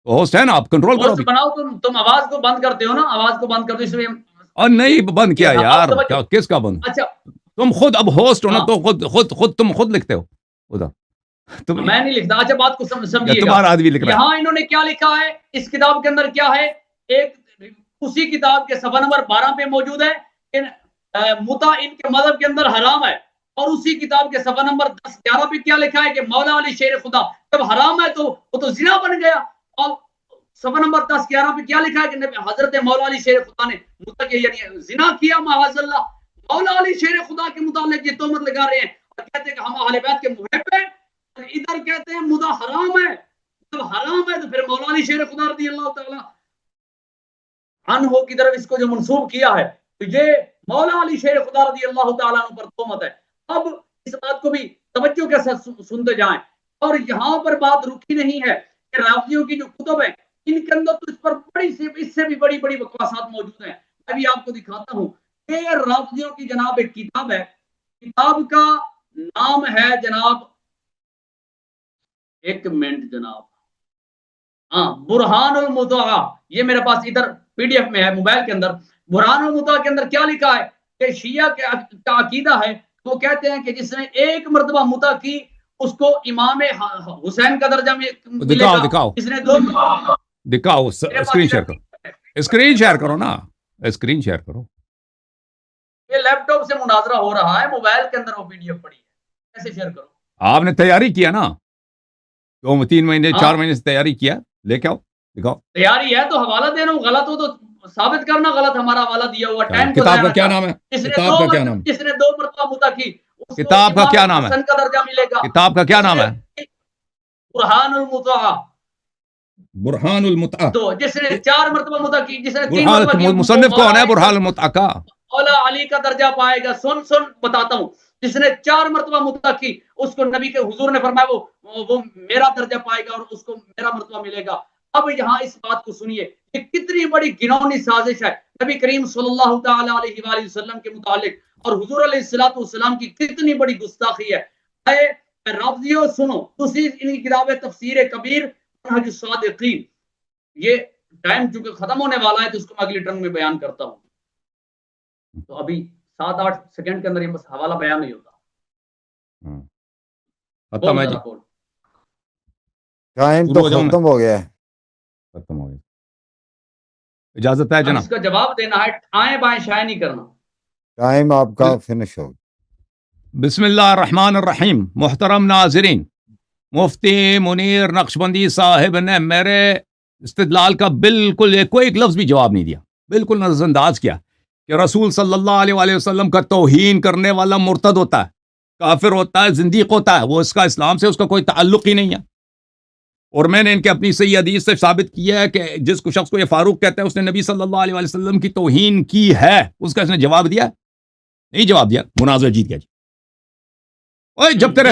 ہوسٹ ہے نا، آپ کنٹرول کرو. بناؤ تم آواز کو بند کرتے ہو نا، آواز کو بند کر دو اس لیے. اور نہیں بند کیا یار، کس کا بند؟ اچھا تم خود اب ہوسٹ ہو نا، تو تم خود لکھتے ہو ادھر. میں نہیں لکھتا. اچھا بات کو سمجھیے گا، تمہارا آدمی لکھ رہا ہے. یہاں انہوں نے کیا لکھا ہے اس کتاب کے اندر؟ کیا ہے؟ ایک اسی کتاب کے صفحہ نمبر 12 پہ موجود ہے کہ متع ان کے مذہب کے اندر حرام ہے، اور اسی کتاب کے صفحہ نمبر 10-11 پہ کیا لکھا ہے کہ مولا علی شیر خدا جب حرام ہے تو وہ تو زنا بن گیا. اور صفحہ نمبر 10-11 پہ کیا لکھا ہے کہ حضرت مولا علی شیر خدا نے متع کے یعنی زنا کیا معاذ اللہ. مولا علی شیر خدا کے متعلق یہ تہمت لگا رہے ہیں اور کہتے ہیں کہ ہم اہل بیت کے محب ہیں. ادھر کہتے ہیں متع حرام ہے. جب حرام ہے تو پھر مولا علی شیر خدا رضی اللہ تعالی عنہ کی طرف اس کو جو منسوب کیا ہے تو یہ مولا علی شیر خدا رضی اللہ تعالیٰ عنہ پر تہمت ہے. اب اس بات کو بھی توجہ کے ساتھ سنتے جائیں. اور یہاں پر بات رکی نہیں ہے کہ رافضیوں کی جو کتب ہیں ان کے اندر تو اس پر اس سے بھی بڑی بڑی بکواسات موجود ہیں. میں بھی آپ کو دکھاتا ہوں کہ رافضیوں کی جناب ایک کتاب ہے، کتاب کا نام ہے جناب، 1 منٹ جناب، ہاں برہان المتع. یہ میرے پاس ادھر PDF میں ہے موبائل کے اندر. برہان المتع کے اندر کیا لکھا ہے کہ شیعہ کا عقیدہ ہے، وہ کہتے ہیں کہ جس نے ایک مرتبہ متع کی اس کو امام حسین کا درجہ میں ملے گا. دکھاؤ جس نے 2 دکھاؤ اسکرین شیئر کرو، اسکرین شیئر کرو نا، اسکرین شیئر کرو. یہ لیپ ٹاپ سے مناظرہ ہو رہا ہے، موبائل کے اندر وہ PDF پڑی ہے، کیسے شیئر کرو؟ آپ نے تیاری کیا نا، 2-3 مہینے 4 مہینے سے تیاری کیا، لے کے آؤ دکھاؤ. تیاری ہے تو حوالہ دے رہا ہوں، غلط ہو تو ثابت کرنا غلط ہمارا حوالہ دیا ہوا. ٹائم کتاب کا کیا نام ہے؟ کتاب کا کیا نام؟ جس نے 2 مرتبہ متع کی کتاب کا کیا نام ہے؟ حسن کا درجہ ملے گا. کتاب کا کیا نام ہے؟ برہان المتع. برہان المتع. تو جس نے 4 مرتبہ متع کی، جس نے 3 مرتبہ کی، مصنف کون ہے برہان المتع کا؟ مولا علی کا درجہ پائے گا. سن بتاتا ہوں. جس نے 4 مرتبہ متع کی اس کو نبی کے حضور نے فرمایا وہ میرا درجہ پائے گا اور اس کو میرا مرتبہ ملے گا. اب یہاں اس بات کو سنیے کہ کتنی بڑی گنونی سازش ہے نبی کریم صلی اللہ تعالی علیہ وآلہ وسلم کے متعلق، اور حضور علیہ الصلوۃ والسلام کی کتنی بڑی گستاخی ہے۔ اے رافضیو سنو، تسی ان کی کتاب تفسیر کبیر منہج الصادقین، یہ ٹائم چونکہ ختم ہونے والا ہے تو اس کو میں اگلی ٹرم میں بیان کرتا ہوں، تو ابھی 7-8 سیکنڈ کے اندر یہ بس حوالہ بیان نہیں ہوتا۔ ختم ہے جی، ٹائم تو ختم ہو گیا ہے، ختم ہو گیا، اجازت ہے جناب؟ اس کا جواب دینا ہے، آئیں بائیں شائیں نہیں کرنا۔ ٹائم آپ کا فنش ہو گیا۔ بسم اللہ الرحمن الرحیم۔ محترم ناظرین، مفتی منیر نقشبندی صاحب نے میرے استدلال کا بالکل کوئی ایک لفظ بھی جواب نہیں دیا، بالکل نظر انداز کیا کہ رسول صلی اللہ علیہ وآلہ وسلم کا توہین کرنے والا مرتد ہوتا ہے، کافر ہوتا ہے، زندیق ہوتا ہے، وہ اس کا اسلام سے اس کا کوئی تعلق ہی نہیں ہے۔ اور میں نے ان کے اپنی صحیح حدیث سے ثابت کیا ہے کہ جس کو شخص کو یہ فاروق کہتا ہے اس نے نبی صلی اللہ علیہ وآلہ وسلم کی توہین کی ہے، اس کا اس نے جواب دیا نہیں؟ جواب دیا، مناظرہ جیت گیا جی۔ اوے جب تیرے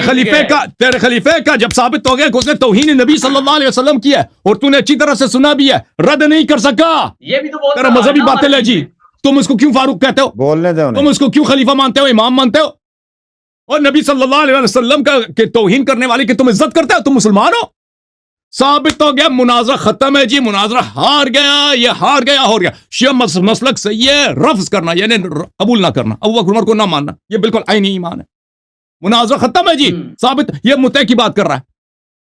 خلیفے کا جب ثابت ہو گیا کہ اس نے توہین نبی صلی اللہ علیہ وسلم کیا ہے اور تو نے اچھی طرح سے سنا بھی ہے، رد نہیں کر سکا، یہ بھی تو تیرا مذہبی باطل ہے جی، تم اس کو کیوں فاروق کہتے ہو؟ بولنے دے انہیں، تم اس کو کیوں خلیفہ مانتے ہو، امام مانتے ہو؟ اور نبی صلی اللہ علیہ وسلم کا کہ توہین کرنے والے کی تم عزت کرتے ہو؟ تم مسلمان ہو؟ ثابت ہو گیا، مناظرہ ختم ہے جی، مناظرہ ہار گیا، یہ ہار گیا، ہو گیا۔ شیعہ مسلک صحیح ہے رفض کرنا، یعنی قبول نہ کرنا، ابو بکر عمر کو نہ ماننا، یہ بالکل عینی ایمان ہے۔ مناظرہ ختم ہے جی، ثابت، یہ متع کی بات کر رہا ہے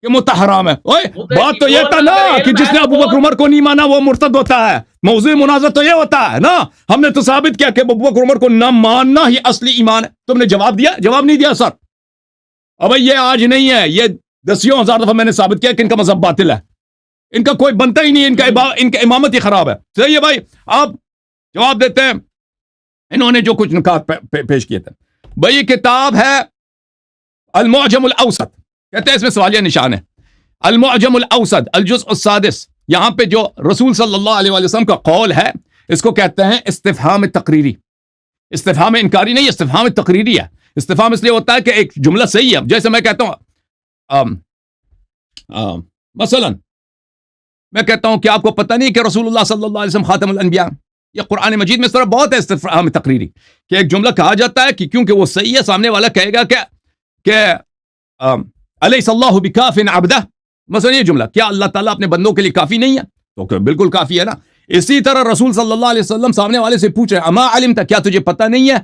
کہ متع حرام ہے۔ اوے بات تو یہ تھا نا کہ جس نے ابو بکر عمر کو نہیں مانا وہ مرتد ہوتا ہے، موضوع مناظرہ تو یہ ہوتا ہے نا۔ ہم نے تو ثابت کیا کہ ابو بکر عمر کو نہ ماننا ہی اصلی ایمان ہے، تم نے جواب دیا؟ جواب نہیں دیا سر۔ اب یہ آج نہیں ہے، یہ 10,000 دفعہ میں نے ثابت کیا کہ ان کا مذہب باطل ہے، ان کا کوئی بنتا ہی نہیں، ان کا امامت ہی خراب ہے۔ صحیح ہے بھائی، آپ جواب دیتے ہیں۔ انہوں نے جو کچھ نکات پیش کیے تھے بھائی، یہ کتاب ہے المعجم الاوسط، کہتے ہیں اس میں سوالیہ نشان ہے، المعجم الاوسط الجزء السادس، یہاں پہ جو رسول صلی اللہ علیہ وسلم کا قول ہے اس کو کہتے ہیں استفہام تقریری، استفہام انکاری نہیں، استفہام تقریری ہے۔ استفہام اس لیے ہوتا ہے کہ ایک جملہ صحیح ہے، جیسے میں کہتا ہوں مثلا میں کہتا ہوں کہ آپ کو پتہ نہیں کہ رسول اللہ صلی اللہ علیہ وسلم خاتم الانبیاء، یہ قرآن مجید میں اس طرح بہت ہے استفہام تقریری کہ ایک جملہ کہا جاتا ہے کہ کیونکہ وہ صحیح ہے، سامنے والا کہے گا کہ الیس اللہ بکاف عبدہ، مثلا یہ جملہ، کیا اللہ تعالیٰ اپنے بندوں کے لیے کافی نہیں ہے؟ تو بالکل کافی ہے نا۔ اسی طرح رسول صلی اللہ علیہ وسلم سامنے والے سے پوچھ رہے اما علمت، کیا تجھے پتہ نہیں ہے،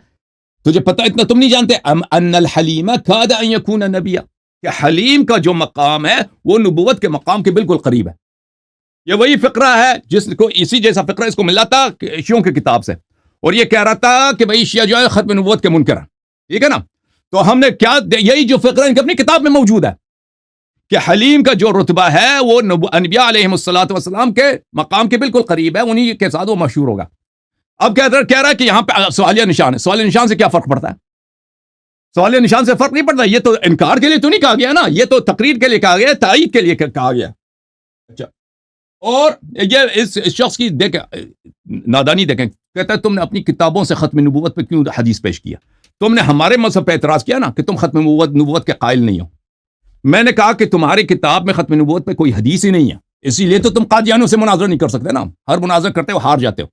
تجھے پتہ اتنا تم نہیں جانتے، ان الحلیم کاد ان یکون نبیا، کہ حلیم کا جو مقام ہے وہ نبوت کے مقام کے بالکل قریب ہے۔ یہ وہی فقرہ ہے جس کو اسی جیسا فقرہ اس کو ملا تھا شیعوں کی کتاب سے، اور یہ کہہ رہا تھا کہ بھائی شیعہ جو ہے ختم نبوت کے منکر ہیں، ٹھیک ہے نا۔ تو ہم نے کیا، یہی جو فقرہ ان کی اپنی کتاب میں موجود ہے کہ حلیم کا جو رتبہ ہے وہ انبیاء علیہم الصلوۃ والسلام کے مقام کے بالکل قریب ہے، انہی کے ساتھ وہ مشہور ہوگا۔ اب کہہ رہا ہے کہ یہاں پہ سوالیہ نشان ہے، سوالیہ نشان سے کیا فرق پڑتا ہے؟ سوالیہ نشان سے فرق نہیں پڑتا، یہ تو انکار کے لیے تو نہیں کہا گیا نا، یہ تو تقریر کے لیے کہا گیا، تائید کے لیے کہا گیا۔ اچھا، اور یہ اس شخص کی دیکھیں نادانی، دیکھیں کہتا ہے تم نے اپنی کتابوں سے ختم نبوت پہ کیوں حدیث پیش کیا؟ تم نے ہمارے مذہب پہ اعتراض کیا نا کہ تم ختم نبوت کے قائل نہیں ہو۔ میں نے کہا کہ تمہاری کتاب میں ختم نبوت پہ کوئی حدیث ہی نہیں ہے، اسی لیے تو تم قادیانیوں سے مناظرہ نہیں کر سکتے نا، ہر مناظرہ کرتے ہو ہار جاتے ہو۔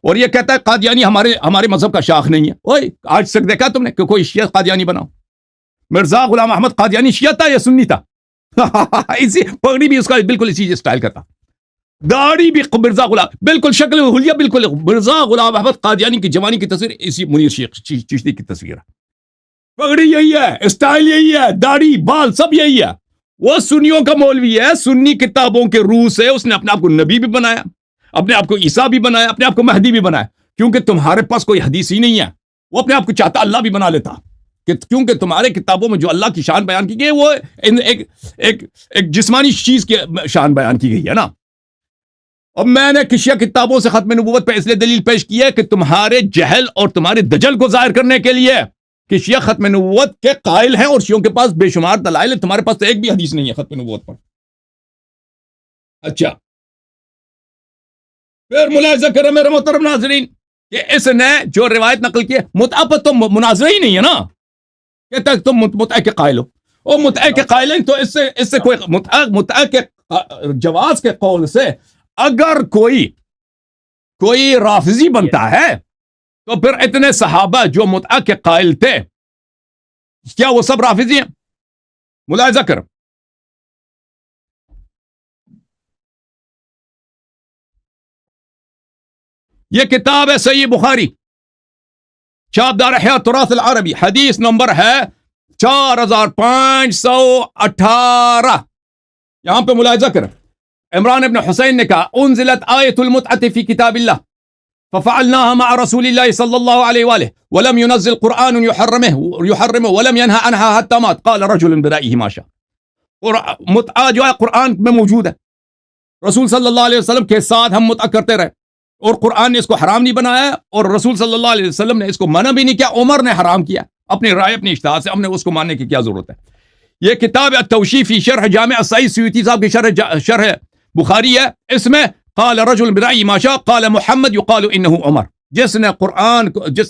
اور یہ کہتا ہے قادیانی ہمارے مذہب کا شاخ نہیں ہے۔ اوئے آج تک دیکھا تم نے کہ کوئی شیعہ قادیانی بناؤ؟ مرزا غلام احمد قادیانی شیعہ تھا یا سنی تھا؟ اسی پگڑی بھی اس کا بالکل اسی اسٹائل کا تھا، داڑھی بھی مرزا غلام، بالکل شکل حلیہ بالکل مرزا غلام احمد قادیانی کی جوانی کی تصویر اسی منیر شیخ چشتی کی تصویر ہے۔ پگڑی یہی ہے، اسٹائل یہی ہے، داڑھی بال سب یہی ہے۔ وہ سنیوں کا مولوی ہے، سنی کتابوں کے روح سے اس نے اپنے آپ کو نبی بھی بنایا، اپنے آپ کو عیسیٰ بھی بنایا، اپنے آپ کو مہدی بھی بنایا، کیونکہ تمہارے پاس کوئی حدیث ہی نہیں ہے۔ وہ اپنے آپ کو چاہتا اللہ بھی بنا لیتا، کیونکہ تمہارے کتابوں میں جو اللہ کی شان بیان کی گئی ہے وہ ایک جسمانی چیز کی شان بیان کی گئی ہے نا۔ اور میں نے شیعہ کتابوں سے ختم نبوت پہ اس لیے دلیل پیش کی ہے کہ تمہارے جہل اور تمہارے دجل کو ظاہر کرنے کے لیے کہ شیعہ ختم نبوت کے قائل ہیں، اور شیعوں کے پاس بے شمار دلائل ہیں، تمہارے پاس تو ایک بھی حدیث نہیں ہے ختم نبوت پر۔ اچھا، پھر ملاحظہ کریں میرے محترم ناظرین کہ اس نے جو روایت نقل کی ہے، متعہ پر تو مناظرہ ہی نہیں ہے نا، کہتا ہے تم متعہ کے قائل ہو، اور متعہ کے قائل ہیں تو اس سے کوئی متعہ کے جواز کے قول سے اگر کوئی رافضی بنتا ہے تو پھر اتنے صحابہ جو متعہ کے قائل تھے کیا وہ سب رافضی ہیں؟ ملاحظہ کر، یہ کتاب ہے صحیح بخاری، شابدار احیاء تراث العربی، حدیث نمبر ہے 4518۔ یہاں پہ ملاحظہ کر، عمران ابن حسین نے کہا انزلت آیت المتعة فی کتاب اللہ ففعلناها مع رسول اللہ صلی اللہ علیہ وآلہ ولم ينزل قرآن يحرمه ولم ينهى عنها حتى مات قال رجل برأيه ما شاء۔ اور متعہ جو ہے قرآن میں موجود ہے، رسول صلی اللہ علیہ وسلم کے ساتھ ہم متعہ کرتے رہے، اور قرآن نے اس کو حرام نہیں بنایا، اور رسول صلی اللہ علیہ وسلم نے اس کو منع بھی نہیں کیا، عمر نے حرام کیا اپنی رائے اپنی اجتہاد سے، ہم نے اس کو ماننے کی کیا ضرورت ہے؟ یہ کتاب التوشیح فی شرح جامع الصحیح سیوطی صاحب کی شرح بخاری ہے، اس میں قال رجل برأی ما شاء قال محمد یقال انہ عمر، جس نے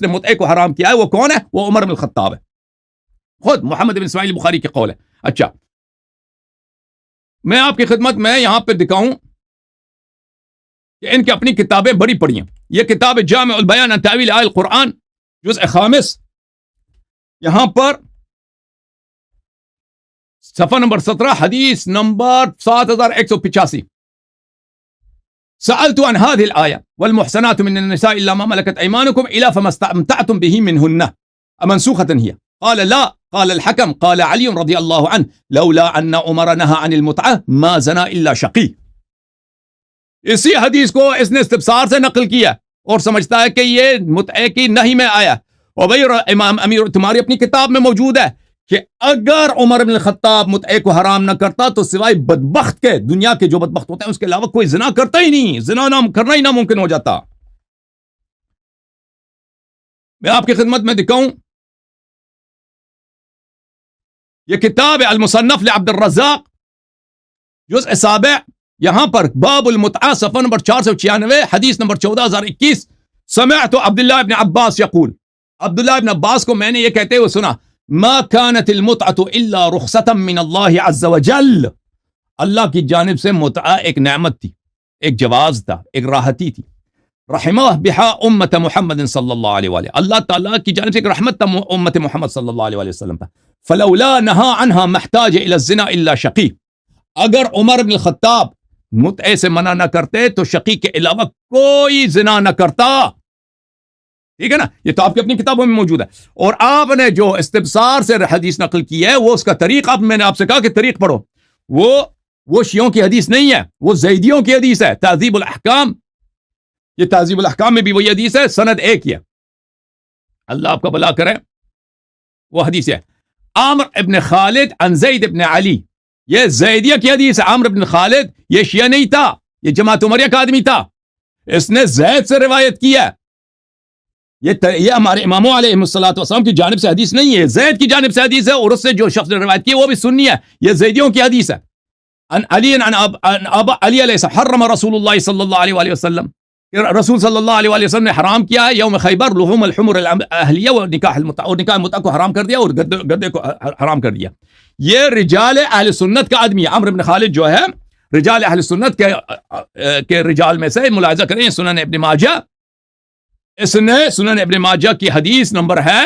متعہ کو حرام کیا ہے وہ کون ہے؟ وہ عمر بن الخطاب ہے، خود محمد بن اسماعیل بخاری کے قول ہے۔ اچھا، میں آپ کی خدمت میں یہاں پہ دکھاؤں کہ ان کی اپنی کتابیں بڑی پڑی ہیں۔ یہ کتاب جامع البیان عن تاویل آیات القرآن جزء 5، یہاں پر صفحہ نمبر 17 حدیث نمبر 7185، سألت عن هذه الآية والمحسنات من النساء إلا ما ملكت أيمانكم إلا فما استمتعتم به منهن أمنسوخة هي؟ قال لا، قال الحكم قال علي رضي الله عنه لولا أن عمر نهى عن المتعة ما زنا إلا شقي۔ اسی حدیث کو اس نے استفسار سے نقل کیا اور سمجھتا ہے کہ یہ متعہ کی نہیں میں آیا، اور بھائی امام امیر تمہاری اپنی کتاب میں موجود ہے کہ اگر عمر بن الخطاب متعہ کو حرام نہ کرتا تو سوائے بدبخت کے، دنیا کے جو بدبخت ہوتے ہیں اس کے علاوہ کوئی زنا کرتا ہی نہیں، زنا کرنا ہی ناممکن ہو جاتا۔ میں آپ کی خدمت میں دکھاؤں، یہ کتاب ہے المصنف لعبد الرزاق جزء 7، یہاں پر باب المتعہ صفحہ نمبر 496 حدیث نمبر 14021، سمعت عبداللہ ابن عباس یقول، عبداللہ ابن عباس کو میں نے یہ کہتے ہوئے سنا، ما كانت المتعة الا رخصة من اللہ عز وجل، اللہ کی جانب سے متعہ ایک نعمت تھی، ایک جواز تھا، ایک راحتی تھی، رحمہ بہا امت محمد صلی اللہ علیہ وآلہ، اللہ تعالیٰ کی جانب سے ایک رحمت تھا امت محمد صلی اللہ علیہ وسلم پر، فلولا نہا عنها محتاج الى الزنا الا شقی، اگر عمر بن الخطاب متعہ سے منع نہ کرتے تو شقی کے علاوہ کوئی زنا نہ کرتا، ٹھیک ہے نا؟ یہ تو آپ کی اپنی کتابوں میں موجود ہے، اور آپ نے جو استفسار سے حدیث نقل کی ہے وہ اس کا طریق، میں نے آپ سے کہا کہ طریق پڑھو، وہ شیعوں کی حدیث نہیں ہے، وہ زیدیوں کی حدیث ہے، تہذیب الاحکام، یہ تہذیب الاحکام میں بھی وہی حدیث ہے، سند ایک ہی ہے، اللہ آپ کا بھلا کرے، وہ حدیث ہے عامر ابن خالد عن زید ابن علی، یہ زیدیہ کی حدیث ہے، عامر ابن خالد یہ شیعہ نہیں تھا، یہ جماعت عمریہ کا آدمی تھا، اس نے زید سے روایت کیا، یہ ہمارے اماموں علیہ السلام کی جانب سے حدیث نہیں ہے، زید کی جانب سے حدیث ہے، اور اس سے جو شخص نے روایت کی وہ بھی سنی ہے، یہ زیدیوں کی حدیث ہے۔ عن علی عن ابا علی علیہ السلام حرم رسول اللہ صلی اللہ علیہ وآلہ وسلم، رسول صلی اللہ علیہ وآلہ وسلم نے حرام کیا ہے یوم خیبر لحوم الحمر الاہلیہ و نکاح المتعہ، اور نکاح متعہ کو حرام کر دیا اور گدے کو حرام کر دیا۔ یہ رجال اہل سنت کا آدمی ہے، عمرو بن خالد جو ہے رجال اہل سنت کے رجال میں سے، ملاحظہ کریں سنن ابن ماجہ، اس نے سنن ابن ماجہ کی حدیث نمبر ہے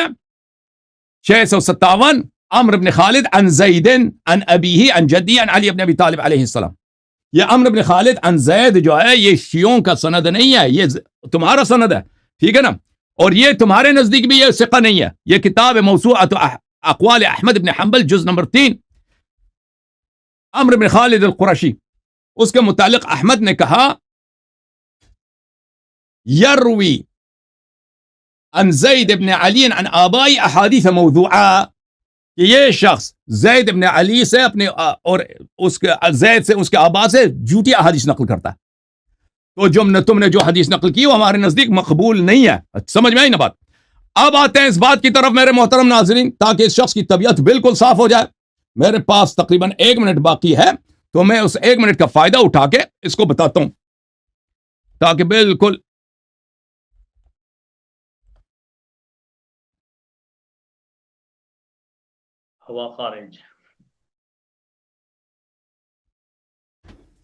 657، عمرو بن خالد عن زید عن ابیہ عن جدی عن علی بن ابی طالب علیہ السلام۔ یہ عمرو بن خالد عن زید جو ہے یہ شیعوں کا سند نہیں ہے، یہ تمہارا سند ہے، ٹھیک ہے نا؟ اور یہ تمہارے نزدیک بھی یہ ثقہ نہیں ہے، یہ کتاب موسوعۃ اقوال احمد بن حنبل جز نمبر 3، عمرو بن خالد القرشی، اس کے متعلق احمد نے کہا یروی عن زید ابن علی عن آبائی احادیث موضوعہ، کہ یہ شخص زید ابن علی سے اپنے اور اس کے زید سے اس کے آبا سے جھوٹی احادیث نقل کرتا ہے، تو تم نے جو حدیث نقل کی وہ ہمارے نزدیک مقبول نہیں ہے۔ سمجھ میں آئی نا بات؟ اب آتے ہیں اس بات کی طرف میرے محترم ناظرین، تاکہ اس شخص کی طبیعت بالکل صاف ہو جائے۔ میرے پاس تقریباً 1 منٹ باقی ہے، تو میں اس 1 منٹ کا فائدہ اٹھا کے اس کو بتاتا ہوں، تاکہ بالکل ہوا خارج۔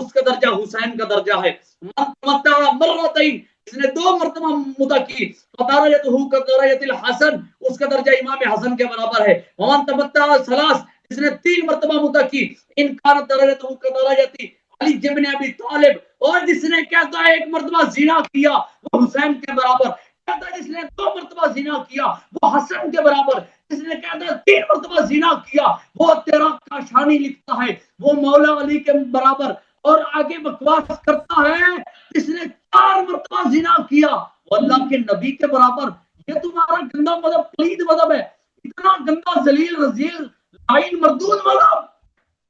اس کا درجہ حسین کا درجہ ہے. من تمتع مرتين، جس نے 2 مرتبہ متع کی، فدرجته كدرجة الحسن، اس کا درجہ امام حسن کے برابر ہے. ومن تمتع 3، جس نے 3 مرتبہ متع کی، ان كانت درجته كدرجة علی ابن ابی طالب، اور جس نے کہتا ہے 1 مرتبہ زنا کیا وہ حسین کے برابر، کہتا ہے جس نے 2 مرتبہ زنا کیا وہ حسن کے برابر، جس نے کہتا ہے 3 مرتبہ زنا کیا وہ تیرا کاشانی لکھتا ہے وہ مولا علی کے برابر، اور آگے بکواس کرتا ہے جس نے 4 مرتبہ زنا کیا وہ اللہ کے نبی کے برابر. یہ تمہارا گندا مذہب، پلید مذہب ہے، اتنا گندا ذلیل رذیل لعین مردود مذہب.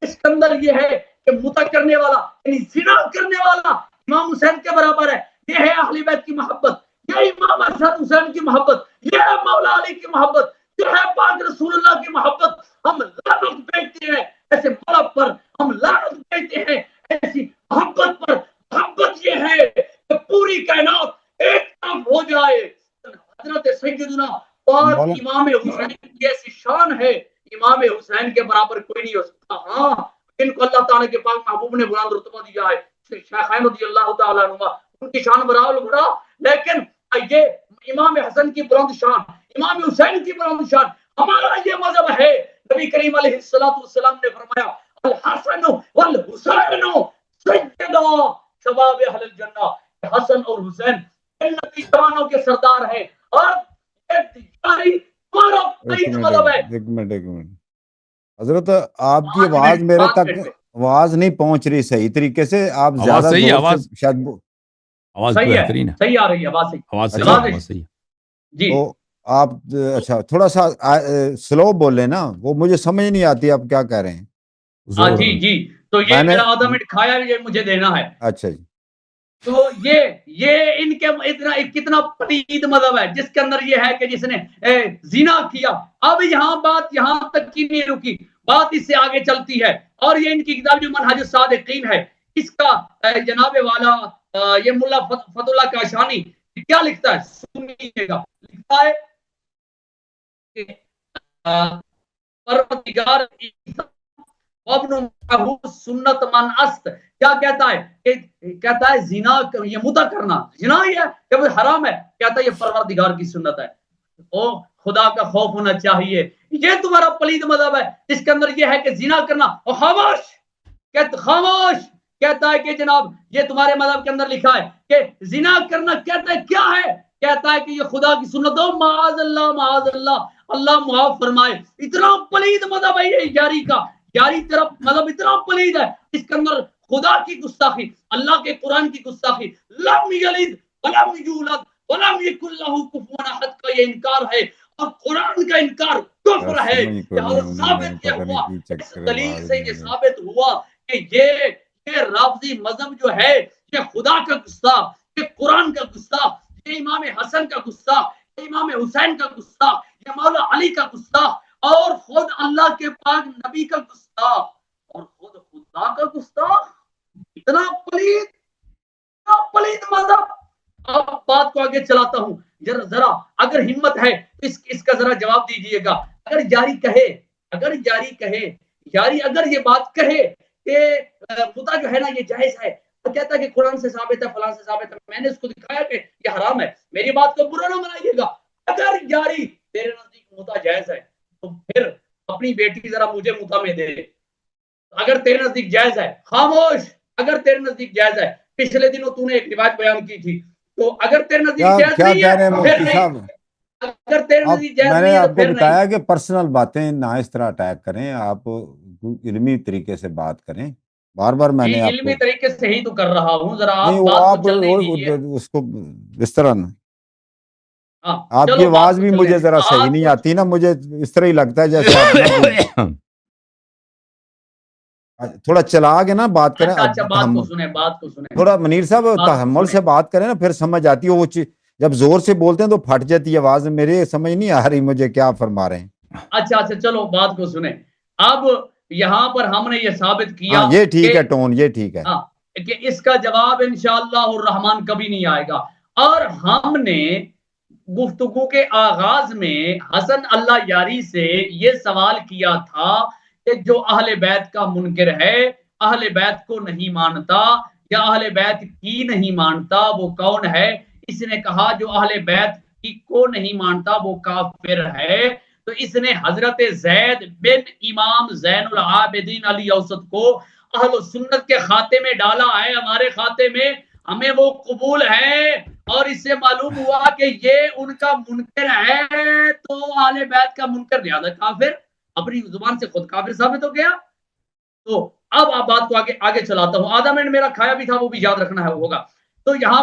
اس کے اندر یہ ہے کہ متع کرنے والا یعنی زنا کرنے والا امام حسین کے برابر ہے. یہ ہے اہل بیت کی محبت، یہ امام حسن حسین کی محبت، یہ ہے مولا علی کی محبت، یہ ہے پاک رسول اللہ کی محبت. ہم لعنت بھیجتے ہیں ایسے مذہب پر، ہم لعنت بھیجتے ہیں ایسی محبت پر. محبت یہ ہے کہ پوری کائنات ایک طرف ہو جائے. حضرت سیدنا پاک امام حسین کی ایسی شان ہے، امام حسین کے برابر کوئی نہیں ہو سکتا. ہاں ان کو اللہ تعالیٰ کے پاک محبوب نے بلند رتبہ دیا ہے، شیخین رضی اللہ تعالیٰ عنہ ان کی شان برابر بڑا، لیکن یہ امام حسن کی بلند شان، امام حسین کی بلند شان. ہمارا یہ مذہب ہے. نبی کریم علیہ السلام نے فرمایا الحسن والحسین سیدا شباب اہل الجنہ، حسن اور حسین جنتی جوانوں کے سردار ہیں. اور ہمارا مذہب ہے. ایک منٹ حضرت آپ کی آواز میرے تک آواز نہیں پہنچ رہی صحیح طریقے سے. آپ زیادہ شاید آواز بہترین ہے، صحیح آ رہی ہے آواز صحیح جی. تو آپ اچھا تھوڑا سا سلو بولے نا، وہ مجھے سمجھ نہیں آتی آپ کیا کہہ رہے ہیں. جی تو یہ میرا آدھا منٹ کھایا یہ مجھے دینا ہے. اچھا جی. تو یہ ان کے اتنا کتنا پلید مذہب ہے جس کے اندر یہ ہے کہ جس نے زنا کیا. اب بات یہاں تک کی نہیں رکی، بات اس سے آگے چلتی ہے. اور یہ ان کی کتاب جو منہج الصادقین ہے، اس کا جناب والا یہ ملا فتح اللہ کاشانی کیا لکھتا ہے سنیے گا. لکھتا ہے پروردگار ابن سنت من است. کیا کہتا ہے؟ کہتا ہے زنا یہ متع کرنا زنا ہی ہے کہ وہ حرام ہے. کہتا ہے یہ پروردگار کی سنت ہے. او خدا کا خوف ہونا چاہیے. یہ تمہارا پلید مذہب ہے اس کے اندر یہ ہے کہ زنا کرنا. اور خاموش کہتا ہے کہ جناب یہ تمہارے مذہب کے اندر لکھا ہے کہ زنا کرنا کہتا ہے کیا ہے؟ کہتا ہے کہ یہ خدا کی سنت ہو. معاذ اللہ اللہ معاف فرمائے. اتنا پلید مذہب ہے یہ یاری کا. یاری طرف مذہب اتنا پلید ہے اس کے اندر خدا کی گستاخی، اللہ کے قرآن کی گستاخی، لم یلد ولم یولد ولم یکن لہ کفوا احد کا یہ انکار ہے. اور قرآن کا انکار کفر ہے. ثابت یہ ہوا، اس دلیل سے یہ ثابت ہوا کہ یہ رافضی مذہب جو ہے یہ خدا کا گستاخ، یہ قرآن کا گستاخ، یہ امام حسن کا گستاخ، یہ امام حسین کا گستاخ، یہ مولا علی کا گستاخ، اور خود اللہ کے پاک نبی کا گستاخ، اور خود خدا کا گستاخ. اتنا پلید مذہب. اب بات کو آگے چلاتا ہوں. ذرا اگر ہمت ہے اس کا ذرا جواب دیجئے گا. اگر جاری کہے اگر یہ بات کہے کہ متع جو ہے نا یہ جائز ہے، تو کہتا ہے کہ قرآن سے ثابت ہے، فلاں سے ثابت ہے، میں نے اس کو دکھایا کہ یہ حرام ہے. میری بات کو برا نہ منائیے گا. اگر جاری تیرے نزدیک متع جائز ہے تو پھر اپنی بیٹی ذرا مجھے متع میں دے. اگر تیرے نزدیک جائز ہے، خاموش. اگر تیرے نزدیک جائز ہے، پچھلے دنوں تو نے ایک روایت بیان کی تھی، تو اگر تیرے نزدیک جائز نہیں ہے پھر نہیں. اگر تیرے نزدیک جائز میں نہیں نے ہے آپ تو کو پھر بتایا نہیں. کہ پرسنل باتیں نہ اس طرح اٹیک کریں، آپ علمی طریقے سے بات کریں. بار بار میں نے علمی طریقے سے ہی تو کر رہا ہوں، ذرا نہیں، وہ آپ اس کو اس طرح نہ. آپ کی چلو آواز بھی مجھے ذرا صحیح نہیں آتی نا، مجھے اس طرح ہی لگتا ہے جیسے آپ تھوڑا چلا کے نا بات کریں. اچھا بات کو سنیں تھوڑا منیر صاحب تحمل سے بات کریں نا، پھر سمجھ آتی ہے. وہ جب زور سے بولتے ہیں تو پھٹ جاتی ہے آواز. میرے سمجھ نہیں آ رہی مجھے کیا فرما رہے ہیں. اچھا چلو بات کو سنیں. اب یہاں پر ہم نے یہ ثابت کیا یہ ٹھیک ہے ٹون، یہ ٹھیک ہے کہ اس کا جواب انشاءاللہ الرحمن کبھی نہیں آئے گا. اور ہم نے گفتگو کے آغاز میں حسن اللہ یاری سے یہ سوال کیا تھا کہ جو اہل بیت کا منکر ہے اہل بیت کو نہیں مانتا یا اہل بیت کی نہیں مانتا وہ کون ہے؟ اس نے کہا جو اہل بیت کی کو نہیں مانتا وہ کافر ہے. تو اس نے حضرت زید بن امام زین العابدین علی اوسط کو اہل سنت کے کھاتے میں ڈالا ہے. ہمارے کھاتے میں ہمیں وہ قبول ہے اور اس سے معلوم ہوا کہ یہ ان کا منکر ہے. تو اہل بیت کا منکر لہذا کافر، اپنی زبان سے خود کافر ثابت ہو گیا. تو اب آپ بات کو آگے چلاتا ہوں. آدھا منٹ میرا کھایا بھی تھا، وہ بھی یاد رکھنا ہے ہوگا. تو یہاں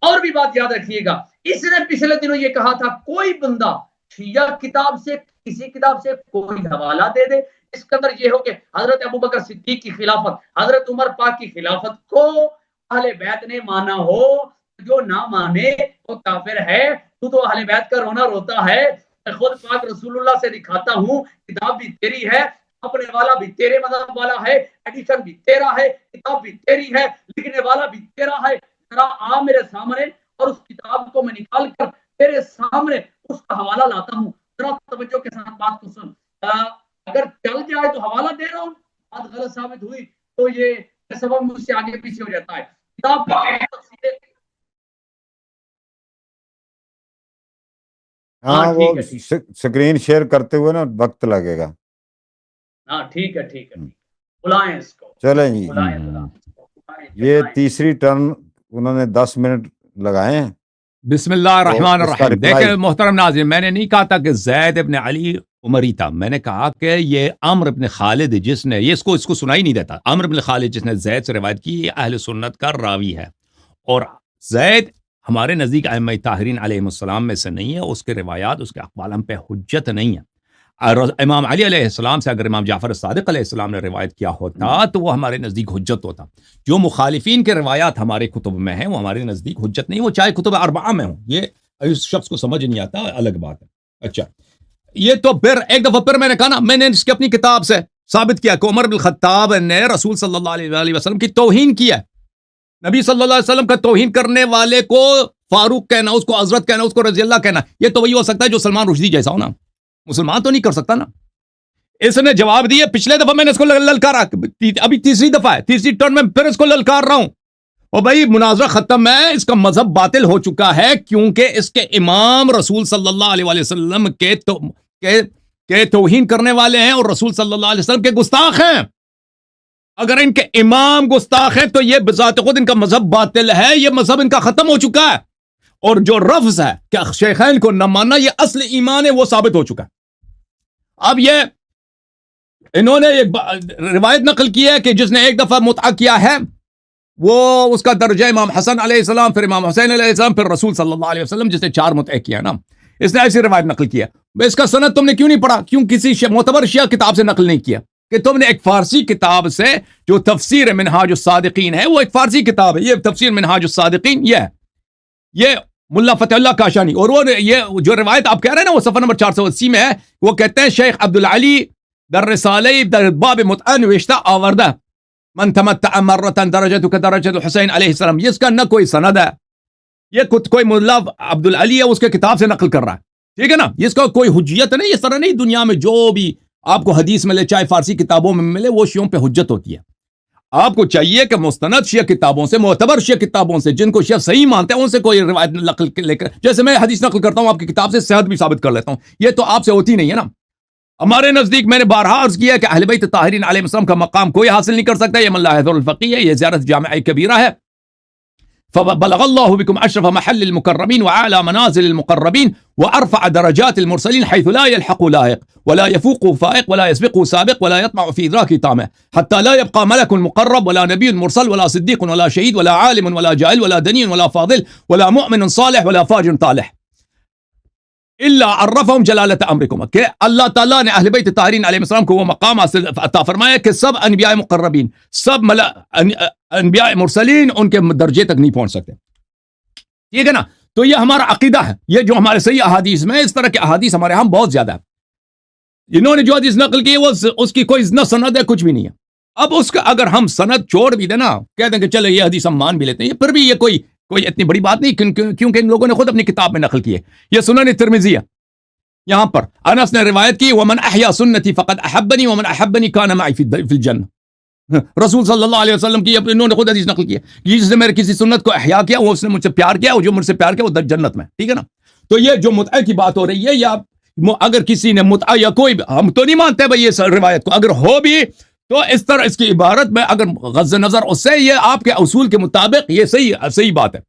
اور بھی بات یاد رکھیے گا، اس نے پچھلے دنوں یہ کہا تھا کوئی بندہ شیعہ کتاب سے کسی کتاب سے کوئی حوالہ دے دے اس کے اندر یہ ہو کہ حضرت ابوبکر صدیق کی خلافت، حضرت عمر پاک کی خلافت کو اہل بیت نے مانا ہو، جو نہ مانے وہ کافر ہے. تو اہل بیت کا رونا روتا ہے. میں خود پاک رسول اللہ سے دکھاتا ہوں کتاب بھی تیری ہے، اپنے والا بھی تیرے مذہب والا ہے، ایڈیشن بھی تیرا ہے، کتاب بھی تیری ہے، لکھنے والا بھی تیرا ہے. ذرا آ میرے سامنے اور اس کتاب کو میں نکال کر تیرے سامنے اس کا حوالہ لاتا ہوں. ذرا توجہ کے ساتھ بات کو سن. اگر چل جائے تو حوالہ دے رہا ہوں، بات غلط ثابت ہوئی تو یہ سبب مجھ سے آگے پیچھے ہو جاتا ہے. کتاب کا ہاں وہ سکرین شیئر کرتے ہوئے نا وقت لگے گا. ہاں ٹھیک ہے بلائیں اس کو. چلیں جی، یہ تیسری ٹرن انہوں نے 10 منٹ لگائے ہیں. بسم اللہ الرحمن الرحیم. دیکھیں محترم ناظرین، میں نے نہیں کہا تھا کہ زید ابن علی عمری تھا، میں نے کہا کہ یہ عمرو ابن خالد جس نے یہ اس کو سنائی نہیں دیتا، عمرو ابن خالد جس نے زید سے روایت کی یہ اہل سنت کا راوی ہے. اور زید ہمارے نزدیک ائمہ طاہرین علیہ السلام میں سے نہیں ہے، اس کے روایات اس کے اقوال ہم پہ حجت نہیں ہے. امام علی علیہ السلام سے اگر امام جعفر صادق علیہ السلام نے روایت کیا ہوتا تو وہ ہمارے نزدیک حجت ہوتا. جو مخالفین کے روایات ہمارے کتب میں ہیں وہ ہمارے نزدیک حجت نہیں، وہ چاہے کتب اربعہ میں ہوں. یہ اس شخص کو سمجھ نہیں آتا، الگ بات ہے. اچھا، یہ تو پھر ایک دفعہ پھر میں نے کہا نا، میں نے اس کی اپنی کتاب سے ثابت کیا کہ عمر بن الخطاب نے رسول صلی اللہ علیہ وسلم کی توہین کی ہے. نبی صلی اللہ علیہ وسلم کا توہین کرنے والے کو فاروق کہنا، اس کو حضرت کہنا، اس کو رضی اللہ کہنا، یہ تو وہی ہو سکتا ہے جو سلمان رشدی جیسا ہو نا. مسلمان تو نہیں کر سکتا نا. اس نے جواب دیا. پچھلے دفعہ میں نے اس کو للکارا، ابھی تیسری دفعہ ہے، تیسری ٹرن میں پھر اس کو للکار رہا ہوں. اور بھائی مناظرہ ختم ہے، اس کا مذہب باطل ہو چکا ہے کیونکہ اس کے امام رسول صلی اللہ علیہ وسلم کے توہین کرنے والے ہیں اور رسول صلی اللہ علیہ وسلم کے گستاخ ہیں. اگر ان کے امام گستاخ ہیں تو یہ بذات خود ان کا مذہب باطل ہے، یہ مذہب ان کا ختم ہو چکا ہے. اور جو رفض ہے کہ شیخین کو نہ ماننا یہ اصل ایمان ہے، وہ ثابت ہو چکا ہے. اب یہ انہوں نے ایک روایت نقل کی ہے کہ جس نے ایک دفعہ متعہ کیا ہے وہ اس کا درجہ امام حسن علیہ السلام، پھر امام حسین علیہ السلام، پھر رسول صلی اللہ علیہ وسلم، جس نے 4 متعہ کیا نا، اس نے ایسی روایت نقل کیا. اس کا سند تم نے کیوں نہیں پڑھا؟ کیوں کسی معتبر شیعہ کتاب سے نقل نہیں کیا؟ کہ تم نے ایک فارسی کتاب سے جو تفسیر منہاج الصادقین ہے، وہ ایک فارسی کتاب ہے، یہ تفسیر منہاج الصادقین یہ ملا فتح اللہ کاشانی، اور وہ یہ جو روایت آپ کہہ رہے ہیں نا وہ صفحہ نمبر 480 میں ہے. وہ کہتے ہیں شیخ عبدالعلی در رسالہ در باب متعہ نوشتہ آوردہ من تمتع مرتا درجت کدرجت الحسین علیہ السلام. یہ اس کا نہ کوئی سند ہے، یہ کوئی ملا عبدالعلی ہے اس کے کتاب سے نقل کر رہا ہے، ٹھیک ہے نا. اس کا کوئی حجیت نہیں. اس طرح نہیں دنیا میں جو بھی آپ کو حدیث ملے، چاہے فارسی کتابوں میں ملے، وہ شیعوں پہ حجت ہوتی ہے. آپ کو چاہیے کہ مستند شیعہ کتابوں سے، معتبر شیعہ کتابوں سے، جن کو شیعہ صحیح مانتے ہیں، ان سے کوئی روایت نقل لے کر، جیسے میں حدیث نقل کرتا ہوں آپ کی کتاب سے، صحت بھی ثابت کر لیتا ہوں. یہ تو آپ سے ہوتی نہیں ہے نا. ہمارے نزدیک میں نے بارہا عرض کیا کہ اہل بیت طاہرین علیہ السلام کا مقام کوئی حاصل نہیں کر سکتا. یہ من لا يحضر الفقیہ ہے، یہ زیارت جامع کبیرہ ہے. فبلغ الله بكم اشرف محل المقربين واعلى منازل المقربين وارفع درجات المرسلين حيث لا يلحق لاحق ولا يفوق فائق ولا يسبق سابق ولا يطمع في ادراك طامع حتى لا يبقى ملك مقرب ولا نبي مرسل ولا صديق ولا شهيد ولا عالم ولا جاهل ولا دني ولا فاضل ولا مؤمن صالح ولا فاجر طالح الا عرفهم جلالة امركم. کہ اللہ تعالیٰ نے اہل بیت طاہرین علیہ السلام کو وہ مقام حاصل عطا فرمایا کہ سب انبیاء مقربین، سب انبیاء مرسلین ان کے درجے تک نہیں پہنچ سکتے، ٹھیک ہے نا. تو یہ ہمارا عقیدہ ہے. یہ جو ہمارے صحیح احادیث میں، اس طرح کے احادیث ہمارے ہاں بہت زیادہ ہے. انہوں نے جو حدیث نقل کی وہ اس کی کوئی نہ سند ہے، کچھ بھی نہیں ہے. اب اس کا اگر ہم سند چھوڑ بھی دیں نا، کہہ دیں کہ چلو یہ حدیث ہم مان بھی لیتے ہیں، پھر بھی یہ کوئی اتنی بڑی بات نہیں، کیونکہ ان لوگوں نے خود اپنی کتاب میں نقل کی ہے. یہ سنن ترمذی ہے. یہاں پر انس نے روایت کی ومن احیا سنتی فقد احبنی ومن احبنی کان معی فی الجنہ. رسول صلی اللہ علیہ وسلم کی انہوں نے خود حدیث نقل کی ہے، جس نے میرے کسی سنت کو احیا کیا وہ اس نے مجھ سے پیار کیا، اور جو مجھ سے پیار کیا وہ جنت میں، ٹھیک ہے نا؟ تو یہ جو متعہ کی بات ہو رہی ہے، یا اگر کسی نے متعہ یا کوئی، ہم تو نہیں مانتے بھائی یہ روایت کو، اگر ہو بھی تو اس طرح اس کی عبارت میں اگر غض نظر اس سے، یہ آپ کے اصول کے مطابق یہ صحیح بات ہے،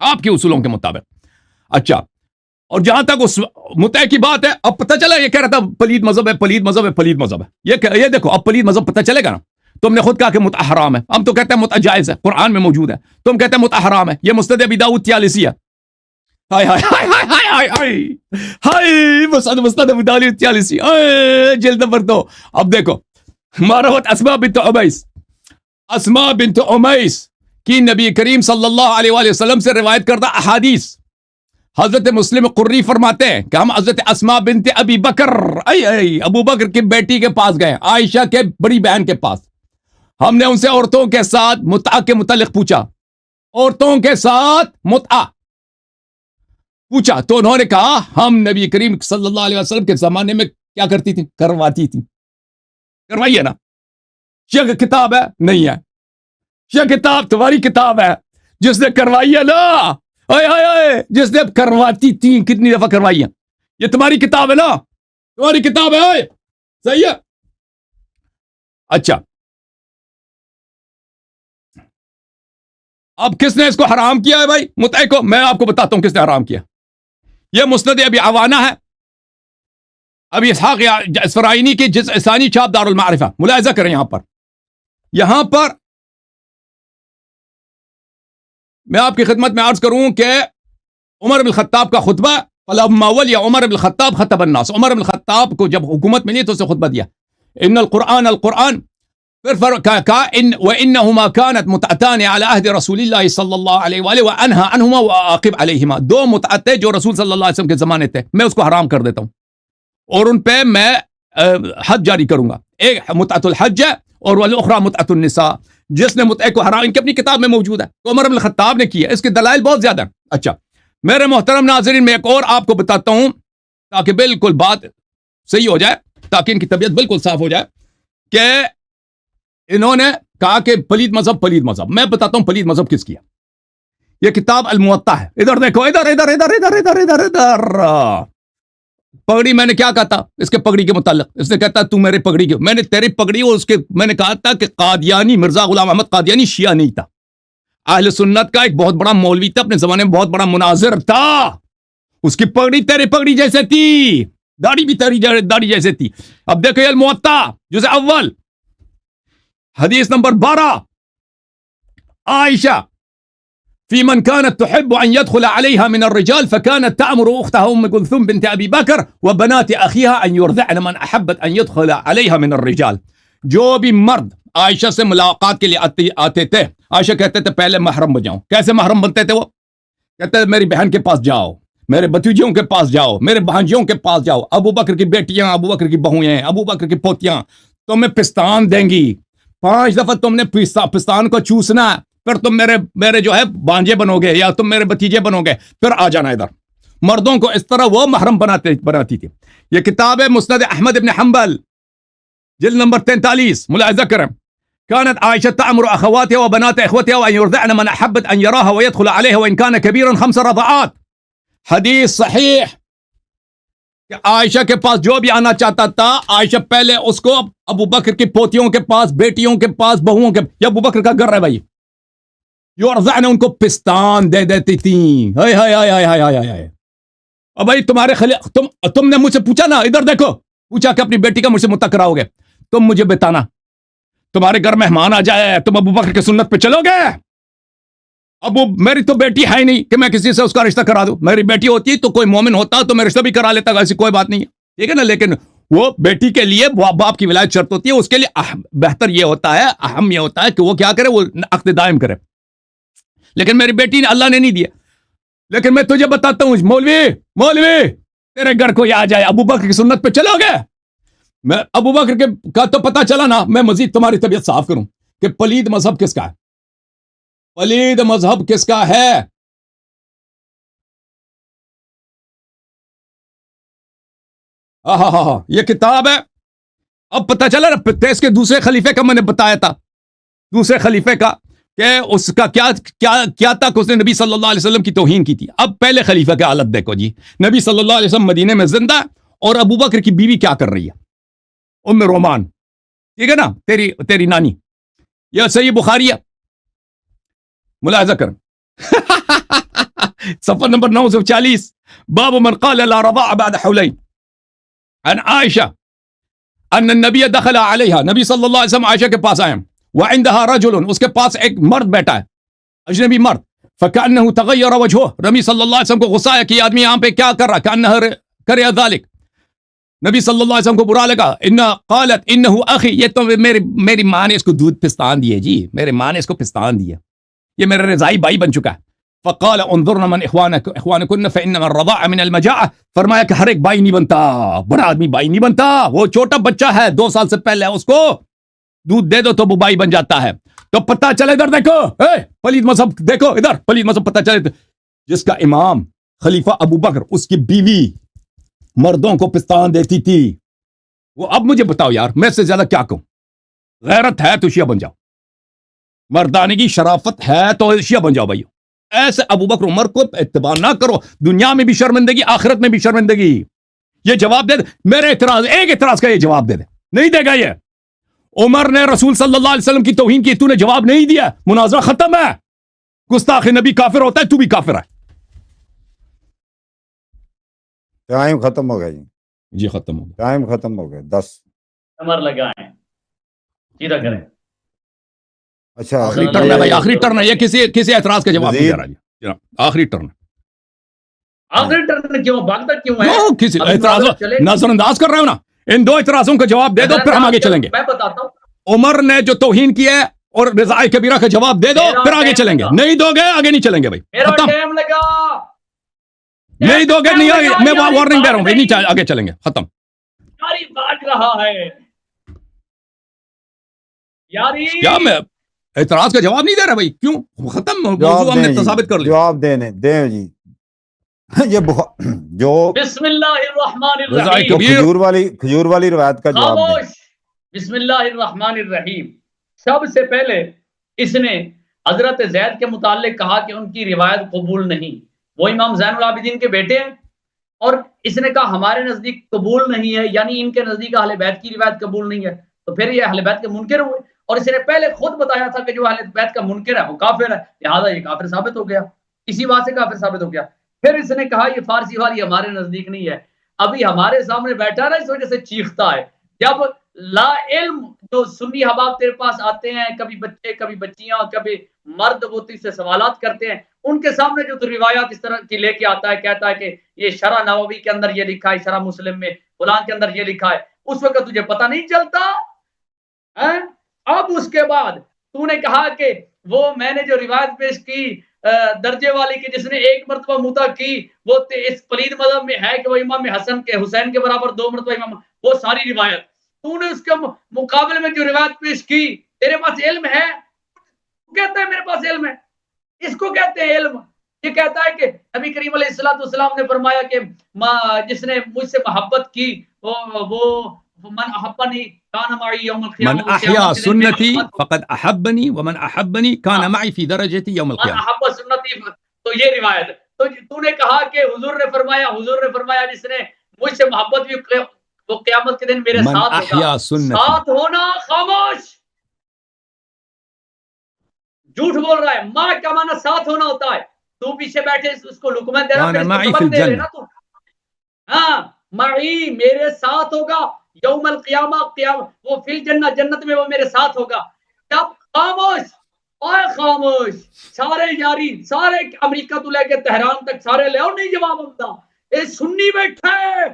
آپ کے اصولوں کے مطابق. اچھا، اور جہاں تک اس متعہ کی بات ہے، اب پتہ چلا یہ کہہ رہا تھا پلید مذہب ہے، پلید مذہب ہے، پلید مذہب ہے. یہ دیکھو اب پلید مذہب پتہ چلے گا نا. تم نے خود کہا کہ متعہ حرام ہے، ہم تو کہتے ہیں متعہ جائز ہے، قرآن میں موجود ہے. تم کہتے ہیں متعہ حرام ہے، یہ مسند ابی داؤد 43 ہے. ہائے ہائے ہائے ہائے ہائے ہائے ہائے، مسند ابی داؤد 43 جلد نمبر 2. اب دیکھو معرفت اسماء بنت امیس کی نبی کریم صلی اللہ علیہ وآلہ وسلم سے روایت کردہ احادیث. حضرت مسلم قری فرماتے ہیں کہ ہم حضرت اسماء بنت ابی بکر، ابو بکر کی بیٹی کے پاس گئے، عائشہ کے بڑی بہن کے پاس. ہم نے ان سے عورتوں کے ساتھ متعہ کے متعلق پوچھا، عورتوں کے ساتھ متعہ پوچھا، تو انہوں نے کہا ہم نبی کریم صلی اللہ علیہ وسلم کے زمانے میں کیا کرتی تھی؟ کرواتی تھی. کروائیے نا. شیخ کتاب ہے؟ نہیں ہے. شیخ کتاب تمہاری کتاب ہے جس نے کروائی ہے نا، جس نے کرواتی تھی، کتنی دفعہ کروائی ہے، یہ تمہاری کتاب ہے نا، تمہاری کتاب ہے، صحیح ہے. اچھا، اب کس نے اس کو حرام کیا ہے بھائی متعہ کو؟ میں آپ کو بتاتا ہوں کس نے حرام کیا. یہ مسند ابی عوانہ ہے، ابی اسحاق اسفرائینی کی جزء ثانی چھاپ دار المعرفہ. ملاحظہ کریں یہاں پر میں آپ کی خدمت میں عرض کروں کہ عمر بن الخطاب کا خطبہ، فلما ولی عمر بن الخطاب خطب الناس. عمر بن الخطاب کو جب حکومت ملی تو اسے خطبہ دیا، ان القرآن پھر کہا وَإِنَّهُمَا كَانَتْ مُتْعَتَانِ عَلَى عَهْدِ رَسُولِ اللَّهِ صلی اللہ علیہ وآلہ وَأَنْهَا عَنْهُمَا وَآقِبْ عَلَيْهِمَا. دو متعتے جو رسول صلی اللہ علیہ وسلم کے زمانے تھے، میں اس کو حرام کر دیتا ہوں اور ان پہ میں حد جاری کروں گا. ایک متعۃ الحج ہے اور والاخرى متعۃ النساء. جس نے متعہ کو حرام، ان کی اپنی کتاب میں موجود ہے، تو عمر بن الخطاب نے کیا، اس کے دلائل بہت زیادہ ہیں. اچھا میرے محترم ناظرین، میں ایک اور آپ کو بتاتا ہوں تاکہ بالکل بات صحیح ہو جائے، تاکہ ان کی طبیعت بالکل صاف ہو جائے کہ انہوں نے کہا کہ پلید مذہب. میں بتاتا ہوں پلید مذہب کس کیا. یہ کتاب الموطا ہے، ادھر دیکھو، ادھر پگڑی. میں نے کیا کہا تھا اس کے پگڑی کے متعلق؟ اس نے کہتا تو میرے پگڑی کے، میں نے تیری پگڑی اور اس کے، میں نے کہا تھا کہ قادیانی مرزا غلام احمد قادیانی شیعہ نہیں تھا، اہل سنت کا ایک بہت بڑا مولوی تھا، اپنے زمانے میں بہت بڑا مناظر تھا. اس کی پگڑی تیری پگڑی جیسے تھی، داڑھی بھی تیری داڑھی جیسے تھی. اب دیکھو یہ الموطا جزء اول حدیث نمبر 12. عائشہ في من كانت تحب أن يدخل عليها من الرجال فكانت تأمر أختها أم كلثوم بنت أبي بكر وبنات أخيها أن يرضعن من أحبت أن يدخل عليها من الرجال. جو بھی مرد عائشہ سے ملاقات کے لیے آتے تھے، عائشہ کہتے تھے پہلے محرم بن جاؤں. کیسے محرم بنتے تھے وہ؟ کہتے تھے میری بہن کے پاس جاؤ، میرے بھتیجوں کے پاس جاؤ، میرے بھانجیوں کے پاس جاؤ، ابو بکر کی بیٹیاں، ابو بکر کی بہویں، ابو بکر کی پوتیاں تمہیں پستان دیں گی. 5 دفعہ تم نے پستان کو چوسنا، پھر تم میرے جو ہے بانجے بنو گے یا تم میرے بتیجے بنو گے، پھر آ جانا ادھر. مردوں کو اس طرح وہ محرم بناتی تھی. یہ کتاب ہے مسند احمد ابن حنبل جلد نمبر 43. ملاحظہ کریں، كانت عائشة تأمر أخواتها وبنات إخوتها أن يرضعن من أحبت أن يراها ويدخل عليها وإن كان كبيرا 5 رضعات. حدیث صحیح کہ عائشہ کے پاس جو بھی آنا چاہتا تھا، عائشہ پہلے اس کو ابو بکر کی پوتیوں کے پاس، بیٹیوں کے پاس، بہوؤں کے، یہ ابو بکر کا گھر ہے بھائی، یرضعن ان کو پستان دے دیتی تھیں. ہائے ہائے ہائے ہائے ہائے ہائے. اب بھائی تمہارے تم نے مجھ سے پوچھا نا، ادھر دیکھو، پوچھا کہ اپنی بیٹی کا مجھ سے متعہ کراؤ گے، تم مجھے بتانا، تمہارے گھر مہمان آ جائے تم ابو بکر کی سنت پہ چلو گے؟ میری تو بیٹی ہے ہی نہیں کہ میں کسی سے اس کا رشتہ کرا دوں. میری بیٹی ہوتی تو کوئی مومن ہوتا تو میں رشتہ بھی کرا لیتا، ایسی کوئی بات نہیں ہے، ٹھیک ہے نا. لیکن وہ بیٹی کے لیے باپ کی ولایت شرط ہوتی ہے، اس کے لیے بہتر یہ ہوتا ہے، اہم یہ ہوتا ہے کہ وہ کیا کرے، وہ عقد دائم کرے. لیکن میری بیٹی نے اللہ نے نہیں دیا. لیکن میں تجھے بتاتا ہوں مولوی تیرے گھر کو آ جائے، ابو بکر کی سنت پہ چلو گے؟ میں ابو بکر کا تو پتہ چلا نا، میں مزید تمہاری طبیعت صاف کروں کہ پلید مذہب کس کا ہے. پلید مذہب کس کا ہے؟ یہ کتاب ہے اب پتہ چلا نا تیس کے دوسرے خلیفے کا میں نے بتایا تھا، دوسرے خلیفے کا کہ اس کا کیا تھا کہ اس نے نبی صلی اللہ علیہ وسلم کی توہین کی تھی. اب پہلے خلیفہ کی حالت دیکھو جی، نبی صلی اللہ علیہ وسلم مدینے میں زندہ ہے اور ابو بکر کی بیوی کیا کر رہی ہے؟ ام رومان، ٹھیک ہے نا، تیری نانی. یہ صحیح بخاری ہے، ملاحظہ کر. صفحہ نمبر 940، باب من قال لا رضاع بعد حولین. عن عائشہ ان النبی دخل علیہا، نبی صلی اللہ علیہ وسلم عائشہ کے پاس آئے، وعندها رجل، اس کے پاس ایک مرد بیٹھا ہے، اجنبی مرد. فکأنہ تغیر وجہہ، نبی صلی اللہ علیہ وسلم کو غصہ ہے کہ یہ آدمی یہاں پہ کیا کر رہا، کأنہ کرے ذالک. نبی صلی اللہ علیہ وسلم کو برا لگا. قالت انہ اخی، یہ تو میری ماں نے اس کو دودھ پستان دیے جی، میرے ماں نے اس کو پستان دیا، یہ میرا رضائی بھائی بن چکا ہے. فقال انظرنا من اخوانکن فانما الرضاع من المجاعة، فرمایا کہ ہر ایک بھائی نہیں بنتا، بڑا آدمی بھائی نہیں بنتا، وہ چھوٹا بچہ ہے 2 سال سے پہلے، اس کو دودھ دے دو تو وہ بھائی بن جاتا ہے. تو پتہ چلے، ادھر دیکھو، پلید مذہب دیکھو، ادھر پلید مذہب پتہ چلے، جس کا امام خلیفہ ابو بکر، اس کی بیوی مردوں کو پستان دیتی تھی. وہ اب مجھے بتاؤ یار، میں سے زیادہ کیا کہوں؟ غیرت ہے تو شیعہ بن جاؤ، مردانگی شرافت ہے تو شیعہ بن جاؤ بھائی. ایسے ابو بکر عمر کو اتباع نہ کرو، دنیا میں بھی شرمندگی، آخرت میں بھی شرمندگی. یہ جواب دے دے میرے اعتراض، ایک اعتراض کا یہ جواب دے دے. نہیں دے گا یہ. عمر نے رسول صلی اللہ علیہ وسلم کی توہین کی، تو نے جواب نہیں دیا، مناظرہ ختم ہے. گستاخ نبی کافر ہوتا ہے، تو بھی کافر ہے. ٹائم ختم ہو گیا جی، جی ختم ہو گیا، ٹائم ختم ہو گیا. 10 کمر لگائیں، سیدھا کریں. اچھا آخری ٹرن ہے بھائی، آخری ٹرن ہے. یہ کسی اعتراض کا جواب نہیں دے رہا جی جناب. آخری ٹرن. آخری ٹرن کیوں بھاگتا کیوں ہے؟ کیوں کسی ابھی اعتراض مناظر چلے، نظر انداز کر رہے ہو نا؟ ان 2 اعتراضوں کا جواب دے دو، پھر ہم آگے چلیں گے. میں بتاتا ہوں، عمر نے جو توہین کی ہے اور رضاء کبیرہ کا جواب دے دو، میرا پھر آگے ٹائم چلیں گے. لگا، نہیں دو گے آگے نہیں چلیں گے بھائی، میرا ختم. ٹائم لگا، نہیں دو گے نہیں آگے، میں یاری وارننگ دے رہا ہوں بھائی، بات نہیں آگے چلیں گے، ختم. یاری بھاگ رہا ہے یاری. کیا میں اعتراض کا جواب نہیں دے رہا بھائی؟ کیوں؟ ختم موضوع ہم نے ثابت کر لیا. جواب دیں جی. یہ جو بسم اللہ الرحمن رضاء الرحیم، کبیر، کھجور والی روایت کا جواب دیں. خاموش. بسم اللہ الرحمن الرحیم. سب سے پہلے اس نے حضرت زید کے متعلق کہا کہ ان کی روایت قبول نہیں، وہ امام زین العابدین کے بیٹے ہیں، اور اس نے کہا ہمارے نزدیک قبول نہیں ہے، یعنی ان کے نزدیک اہل بیت کی روایت قبول نہیں ہے. تو پھر یہ اہل بیت کے منکر ہوئے، اور اس نے پہلے خود بتایا تھا کہ جو اہل بیت کا منکر ہے وہ کافر ہے، لہٰذا یہ کافر ثابت ہو گیا، اسی بات سے کافر ثابت ہو گیا. پھر اس نے کہا یہ فارسی والی ہمارے نزدیک نہیں ہے. ابھی ہمارے سامنے بیٹھا نا، اس وجہ سے چیختا ہے. جب لا علم جو سنی حباب تیرے پاس آتے ہیں، کبھی بچے کبھی بچیاں کبھی مرد، وہ تجھ سے سوالات کرتے ہیں، ان کے سامنے جو تو روایات اس طرح کی لے کے آتا ہے، کہتا ہے کہ یہ شرح نووی کے اندر یہ لکھا ہے، شرح مسلم میں فلاں کے اندر یہ لکھا ہے، اس وقت تجھے پتہ نہیں چلتا. اب اس کے بعد تو نے کہا کہ وہ میں نے جو روایت پیش کی درجے والی کی، جس نے 1 مرتبہ مدعا کی، وہ اس پلید مذہب میں ہے کہ وہ امام حسن کے حسین کے برابر 2 مرتبہ امام، وہ ساری روایت تو نے اس کے مقابلے میں جو روایت پیش کی، تیرے پاس علم ہے؟ کہتا ہے میرے پاس علم ہے. اس کو کہتے ہیں علم. یہ کہتا ہے کہ نبی کریم علیہ الصلوۃ والسلام نے فرمایا کہ جس نے مجھ سے محبت کی وہ من احبنی کان معی یوم القیامہ، من احیا سنتی فقد احبنی ومن احبنی کان معی فی درجتی یوم من القیامہ. احب سنتی. تو یہ روایت تو نے کہا کہ حضور نے فرمایا جس نے مجھ سے محبت بھی وہ قیامت کے دن میرے من ساتھ احیا ہوگا. سنتی، ساتھ ہونا. خاموش، جھوٹ بول رہا ہے. ماں کا معنی ساتھ ہونا ہوتا ہے. تو پیچھے بیٹھے اس کو لقمہ دے رہا، کان معی فی سبق دے الجنہ. لینا تو. ہاں، معی میرے ساتھ ہوگا یوم القیامہ، وہ فی الجنہ، جنت میں وہ میرے ساتھ ہوگا. جب خاموش اور خاموش، سارے یاری، سارے امریکہ تو لے کے تہران تک سارے لے آؤ، نہیں جواب ہوتا. اے سنی بیٹھا ہے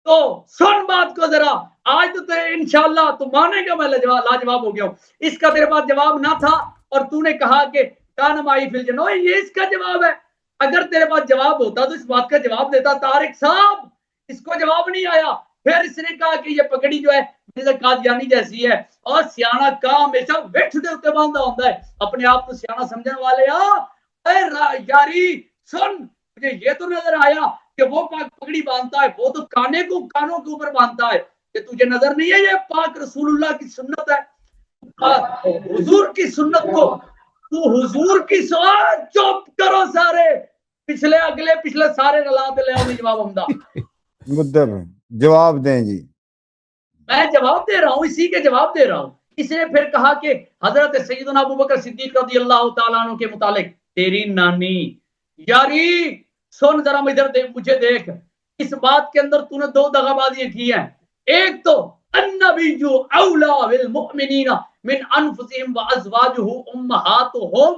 تو سن بات کو ذرا. آج تو انشاءاللہ تو مانے گا میں لاجواب ہو گیا ہوں. اس کا تیرے پاس جواب نہ تھا اور تو نے کہا کہ کان معی فی الجنہ، یہ اس کا جواب ہے. اگر تیرے پاس جواب ہوتا تو اس بات کا جواب دیتا. طارق صاحب، اس کو جواب نہیں آیا. پھر اس نے کہا کہ یہ پگڑی جو ہے جیسے قادیانی جیسی ہے، اور سیانا کا ہمیشہ وٹھ دے اتنے باندھا ہوتا ہے. اپنے آپ کو سیانا سمجھنے والے یاری سن، مجھے یہ تو نظر آیا کہ وہ پگڑی باندھتا ہے، وہ تو کانوں کے اوپر باندھتا ہے. کہ تجھے نظر نہیں ہے یہ پاک رسول اللہ کی سنت ہے, حضور کی سنت کو تو حضور کی سنت, چپ کرو سارے, پچھلے اگلے پچھلے سارے رلا دے لے ہمیں جواب ہمدا مدعا جواب دیں جی. میں جواب دے رہا ہوں, اسی کے جواب دے رہا ہوں. اس نے پھر کہا کہ حضرت سیدنا ابوبکر صدیق رضی اللہ تعالیٰ عنہ کے متعلق تیری نانی, یاری سن ذرا ادھر دیکھ, مجھے دیکھ, اس بات کے اندر تو نے دو دغا بازیاں کی ہیں. ایک تو النبی اولا بالمؤمنین من انفسہم وازواجہ امہاتہم,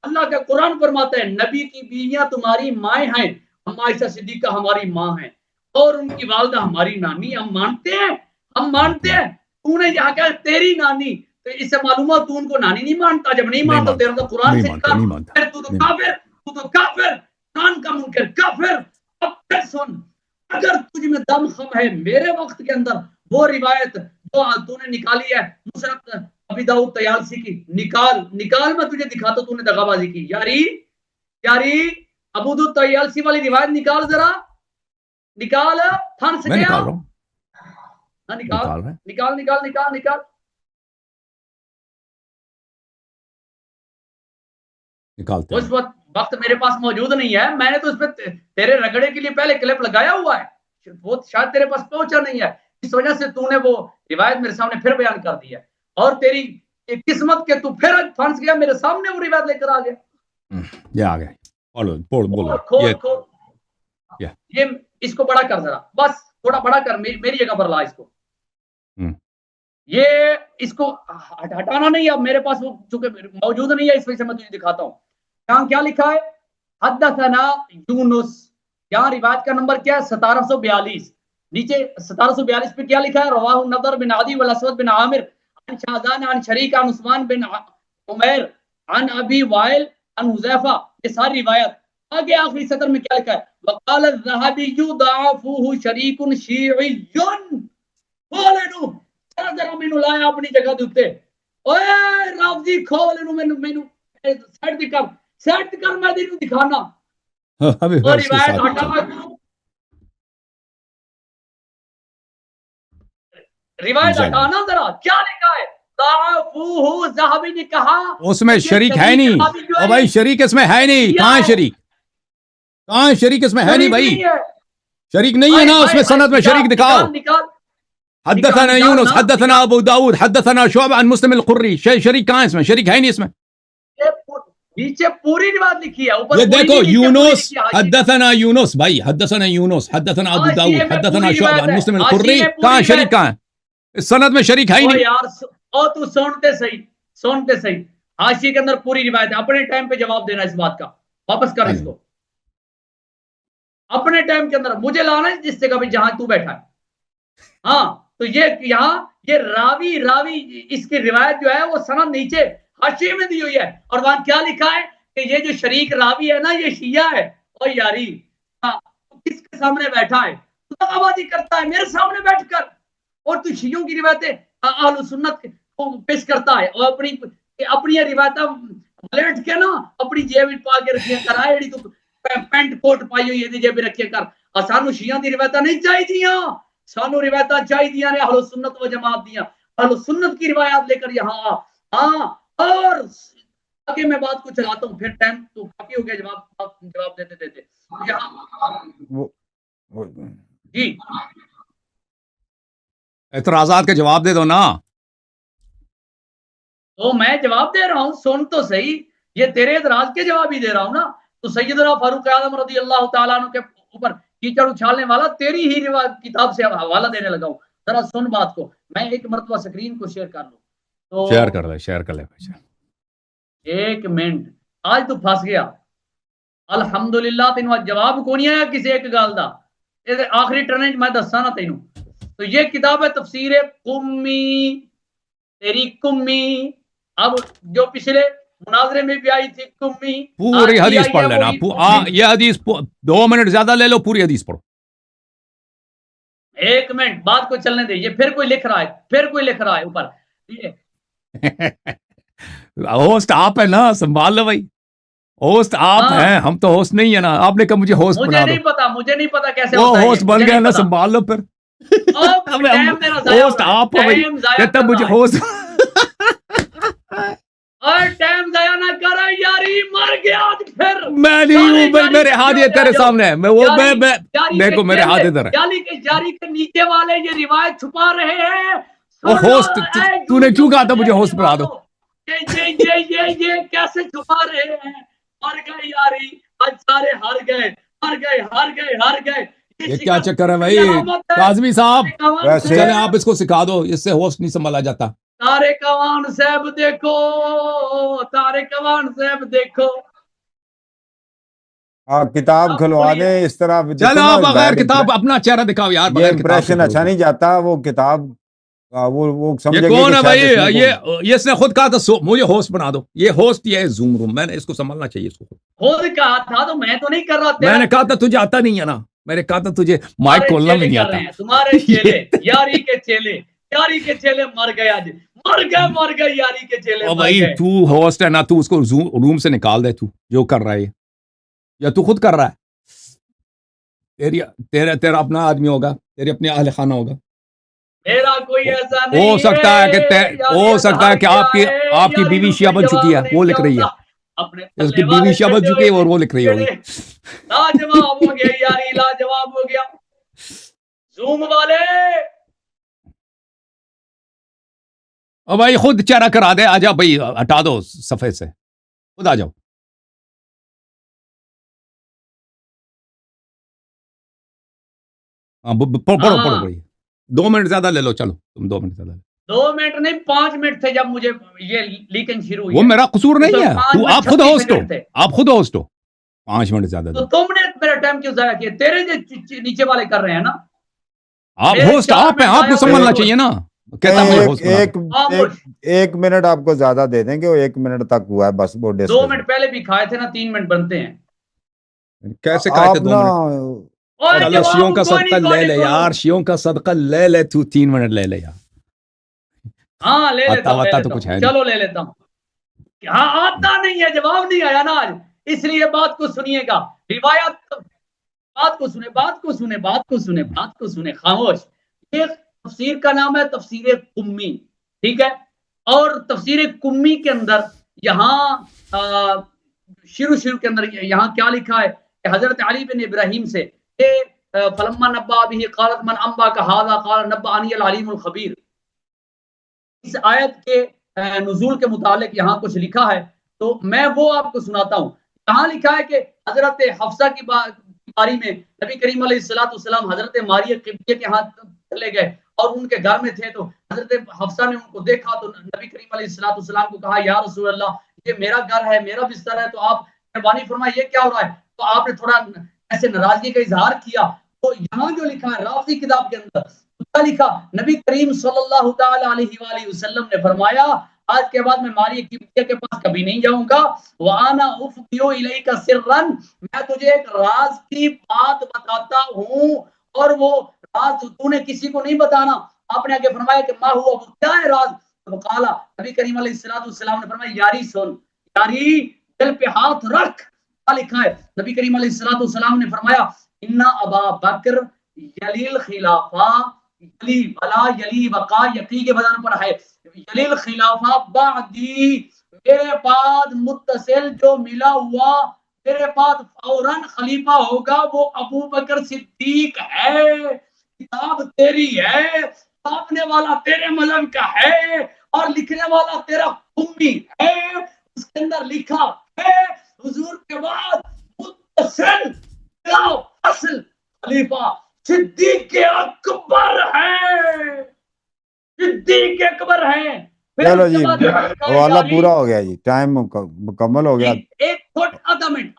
اللہ کا قرآن فرماتا ہے نبی کی بیویاں تمہاری مائیں ہیں, اما عائشہ صدیقہ ہماری ماں ہیں اور ان کی والدہ ہماری نانی. ہم مانتے ہیں. تو نے یہاں کہا تیری نانی, تو اس سے معلوم ہے تو ان کو نانی نہیں مانتا. جب نہیں مانتا تیرا تو قرآن سے کہا تو کافر, قرآن کا منکر, کافر. اب پھر سن, اگر تجھ میں دم خم ہے میرے وقت کے اندر وہ روایت جو تو نے نکالی ہے مسند ابی داؤد طیالسی کی, نکال میں تجھے دکھاتا تو نے دغا بازی کی. یاری ابو داؤد طیالسی والی روایت نکال, ذرا نکال, تھن سے گیا نکال. اس وقت میرے پاس موجود نہیں ہے, میں نے تو اس پہ تیرے رگڑے کے لیے پہلے کلپ لگایا ہوا ہے, وہ شاید تیرے پاس پہنچا نہیں ہے, اس وجہ سے تو نے وہ روایت میرے سامنے پھر بیان کر دی ہے. اور تیری قسمت کے تو پھر پھنس گیا, میرے سامنے وہ روایت لے کر آ گیا. یہ آ گیا, یہ اس کو بڑا کر ذرا, بس تھوڑا بڑا کر, میری جگہ پر لا اس کو. یہ اس کو ہٹانا نہیں, اب میرے پاس وہ چونکہ موجود نہیں ہے اس وجہ سے میں تجھے دکھاتا ہوں. یہاں کیا لکھا ہے, حدثنا یونس, یہاں روایت کا نمبر کیا ہے 1742, نیچے 1742 پہ کیا لکھا ہے, رواہ النضر بن عدی والاسود بن عامر عن شاذان عن شریک عن عثمان بن عمیر عن ابی وائل عن حذیفہ. یہ ساری روایت. آگے آخری سطر میں کیا لکھا ہے, وقال الذهبی ضعفوه شریک شیعی. بولے نو ذرا مینوں لایا اپنی جگہ دے اوتے, اوئے رافضی کھول نو مینوں سیٹ کر میں تینوں دکھانا. اور روایت ہٹا, روایت ہٹانا ذرا, کیا لکھا ہے ضعفوه, ذہبی نے کہا اس میں شریک ہے نہیں. او بھائی شریک اس میں ہے نہیں, کہاں ہے شریک, کہاں شریک اس میں ہے نہیں بھائی, شریک نہیں ہے نا اس میں, سند میں شریک دکھاؤ. حدثنا یونس حدثنا ابو داؤد حدثنا شعبہ عن مسلم القری, شریک کہاں ہے اس میں, شریک ہے نہیں اس میں. نیچے پوری روایت لکھی ہے, اوپر یہ دیکھو یونس حدثنا یونس, بھائی حدثنا یونس حدثنا ابو داؤد حدثنا شعبہ عن مسلم القری, کہاں شریک کہاں ہے, اس سند میں شریک ہے ہی نہیں. یار او تو سنتے صحیح, حاشیے کے اندر پوری روایت ہے. اپنے ٹائم پہ جواب دینا اس بات کا, واپس کر اس کو اپنے ٹائم کے اندر. مجھے لانا ہے جس جگہ پہ جہاں تو بیٹھا ہے. ہاں تو یہ یہاں یہ راوی اس کی روایت جو ہے وہ سند نیچے حاشیے میں دی ہوئی ہے, اور وہاں کیا لکھا ہے کہ یہ جو شریک راوی ہے نا یہ شیعہ ہے. اور یاری کس کے سامنے بیٹھا ہے, تو دغابازی کرتا ہے میرے سامنے بیٹھ کر, اور تو شیعوں کی روایتیں اہل سنت کو پیش کرتا ہے, اور اپنی روایتیں لیٹ کے نا اپنی جیب میں پا کے رکھیا کر, آئے تو پینٹ کوٹ پائی ہوئی ہے جیب میں رکھیا کر. سانو شیعوں کی روایتیں نہیں چاہیے, سانو روایتیں چاہیے نے اہل سنت و جماعت دیاں, اہل سنت کی روایات لے کر یہاں. ہاں اور آگے میں بات کو چلاتا ہوں, پھر ٹائم تو کافی ہو گیا جواب دیتے جی. اعتراضات کا جواب دے دو نا. تو میں جواب دے رہا ہوں, سن تو صحیح, یہ تیرے اعتراض کے جواب ہی دے رہا ہوں نا. تو سیدنا فاروق اعظم رضی اللہ تعالیٰ عنہ کے اوپر کیچڑ اچھالنے والا تیری ہی روایت کتاب سے حوالہ دینے لگا ہوں. ذرا سن بات کو, میں ایک مرتبہ سکرین کو شیئر کر لوں تو شیئر کر لے. ایک منٹ, آج تو پھنس گیا. الحمدللہ تینوں جواب کو نہیں آیا کسی ایک گل دا, آخری ٹرن میں دسا نا تینوں. تو یہ کتاب ہے تفسیر قمی, تیری قمی. اب جو پچھلے مناظرے میں بھی آئی تھی قمی, پوری حدیث پڑھ لینا. یہ حدیث 2 منٹ زیادہ لے لو, پوری حدیث پڑھو. ایک منٹ بات کو چلنے دے. یہ پھر کوئی لکھ رہا ہے اوپر. ہوسٹ آپ ہے نا, سنبھال لو بھائی, ہوسٹ آپ ہیں, ہم تو ہوسٹ نہیں ہے نا. آپ نے کہا مجھے ہوسٹ بنا دو, مجھے نہیں پتا کیسے وہ ہوسٹ بن گیا نا, سنبھال لو پھر. ہوسٹ آپ ہو بھائی، کہتا مجھے ہوسٹ اور ٹائم ضائع نہ کرو یاری، مر گیا پھر میں نہیں ہوں بھائی، میرے ہاتھ یہ تیرے سامنے ہے، میں دیکھو میرے ہاتھ ادھر ہے. جاری کے نیچے والے یہ روایت چھپا رہے ہیں. وہ ہوسٹ تو نے کیوں کہا تھا مجھے ہوسٹ بنا دو؟ یہ کیسے چھپا رہے ہیں؟ مر گئے یاری، آج سارے ہار گئے. یہ کیا چکر ہے بھائی کاظمی صاحب؟ چلیں آپ اس کو سکھا دو، اس سے ہوسٹ نہیں سنبھالا جاتا. طارق اوان صاحب دیکھو، آپ کتاب کھلوا دیں اس طرح. چلو بغیر کتاب اپنا چہرہ دکھاؤ یار، یہ امپریشن اچھا نہیں جاتا. وہ کتاب وہ یہ کون ہے بھائی؟ یہ اس نے خود کہا تھا مجھے ہوسٹ بنا دو. یہ ہوسٹ یہ زوم روم، میں نے اس کو سنبھالنا چاہیے. اس کو خود کہا تھا تو میں تو نہیں کر رہا. میں نے کہا تھا تجھے آتا نہیں ہے نا، میں نے کہا تھا تجھے مائک کھولنا بھی نہیں آتا. تمہارے چیلے یاری کے چیلے مر گئے، آج مر گئے یاری کے چیلے. او بھائی تو ہوسٹ ہے نا، تو اس کو روم سے نکال دے. تو جو کر رہا ہے یا تو خود کر رہا ہے، تیرا اپنا آدمی ہوگا، تیرے اپنے اہل خانہ ہوگا. میرا کوئی ایسا نہیں ہو سکتا ہے کہ آپ کی بیوی شیعہ بن چکی ہے، وہ لکھ رہی ہے. اس کی بیوی شیعہ بن چکی ہے اور وہ لکھ رہی ہوگی. لاجواب ہو گیا یاری، لاجواب ہو گیا. زوم والے او بھائی خود چہرہ کرا دے. آ جاؤ بھائی، ہٹا دو صفحے سے، خود آ جاؤ. پڑھو بھائی. 2 منٹ زیادہ لے لو. چلو تم 2 منٹ زیادہ. 2 منٹ نہیں 5 منٹ تھے جب مجھے یہ لیکن شروع ہوئی. وہ میرا قصور نہیں ہے، تو آپ خود ہوسٹ ہو. 5 منٹ زیادہ تو تم نے میرا ٹائم کیوں ضائع کیا؟ تیرے جو نیچے والے کر رہے ہیں نا. آپ ہوسٹ آپ ہیں، آپ کو سنبھلنا چاہیے نا. ایک منٹ آپ کو زیادہ دے دیں گے، وہ 1 منٹ تک ہوا ہے بس. 2 منٹ پہلے بھی کھائے تھے نا، 3 منٹ بنتے ہیں. کیسے کھائے تھے 2 منٹ؟ چلو شیوں کا صدقہ لے لے یار، شیوں کا صدقہ لے لے. تو 3 منٹ لے لے یار. ہاں لے لیتا ہوں، تو کچھ ہے چلو لے لیتا ہوں. ہاں آتا نہیں ہے، جواب نہیں آیا نا آج، اس لیے بات کو سنیے گا. روایت بات کو سنے خاموش. یہ تفسیر کا نام ہے تفسیر قمی، ٹھیک ہے. اور تفسیر قمی کے اندر یہاں شروع کے اندر یہاں کیا لکھا ہے کہ حضرت علی بن ابراہیم سے فلما نبا به قالت من انبا کا هذا قال نبأني العلیم الخبیر. اس آیت کے نزول کے متعلق یہاں کچھ لکھا ہے، تو میں وہ آپ کو سناتا ہوں. یہاں لکھا ہے کہ حضرت حفصہ کی باری میں نبی کریم علیہ الصلوۃ والسلام حضرت ماریہ قبطیہ کے ہاں چلے گئے اور ان کے گھر میں تھے. تو حضرت حفصہ نے ان کو دیکھا تو نبی کریم علیہ الصلوۃ والسلام کو کہا یا رسول اللہ یہ میرا گھر ہے، میرا بستر ہے، تو آپ مہربانی فرمائیں یہ کیا ہو رہا ہے. تو آپ نے تھوڑا ایسے ناراضگی کا اظہار کیا. تو یہاں جو لکھا ہے رافضی کتاب کے اندر کیا لکھا، نبی کریم صلی اللہ تعالی علیہ وآلہ وسلم نے فرمایا آج کے بعد میں ماریہ قبطیہ کے پاس کبھی نہیں جاؤں گا. وانا افدیو الیک سرا، میں تجھے ایک راز کی بات بتاتا ہوں اور وہ راز تو نے کسی کو نہیں بتانا. آپ نے آگے فرمایا کہ ما ہوا، وہ کیا ہے راز؟ تو قال نبی کریم علیہ الصلوۃ والسلام نے فرمایا یاری سن، یاری دل پہ ہاتھ رکھ. کیا لکھا ہے؟ نبی کریم علیہ الصلوۃ والسلام نے فرمایا ان ابا بکر یلیل خلافہ، یلی بلا یلی وقا، یقی کے بدن پر ہے یلیل خلافہ بعدی، میرے بعد متصل جو ملا ہوا میرے بعد فوراً خلیفہ ہوگا وہ ابو بکر صدیق ہے. کتاب تیری ہے، چھاپنے والا تیرے مذہب کا ہے اور لکھنے والا تیرا قمی ہے. اس کے اندر لکھا ہے حضور کے بعد متصل اصل خلیفہ صدیق اکبر ہے، صدیق اکبر ہے. چلو جی حوالہ پورا ہو گیا جی، ٹائم مکمل ہو گیا. ایک فٹ آدھا منٹ.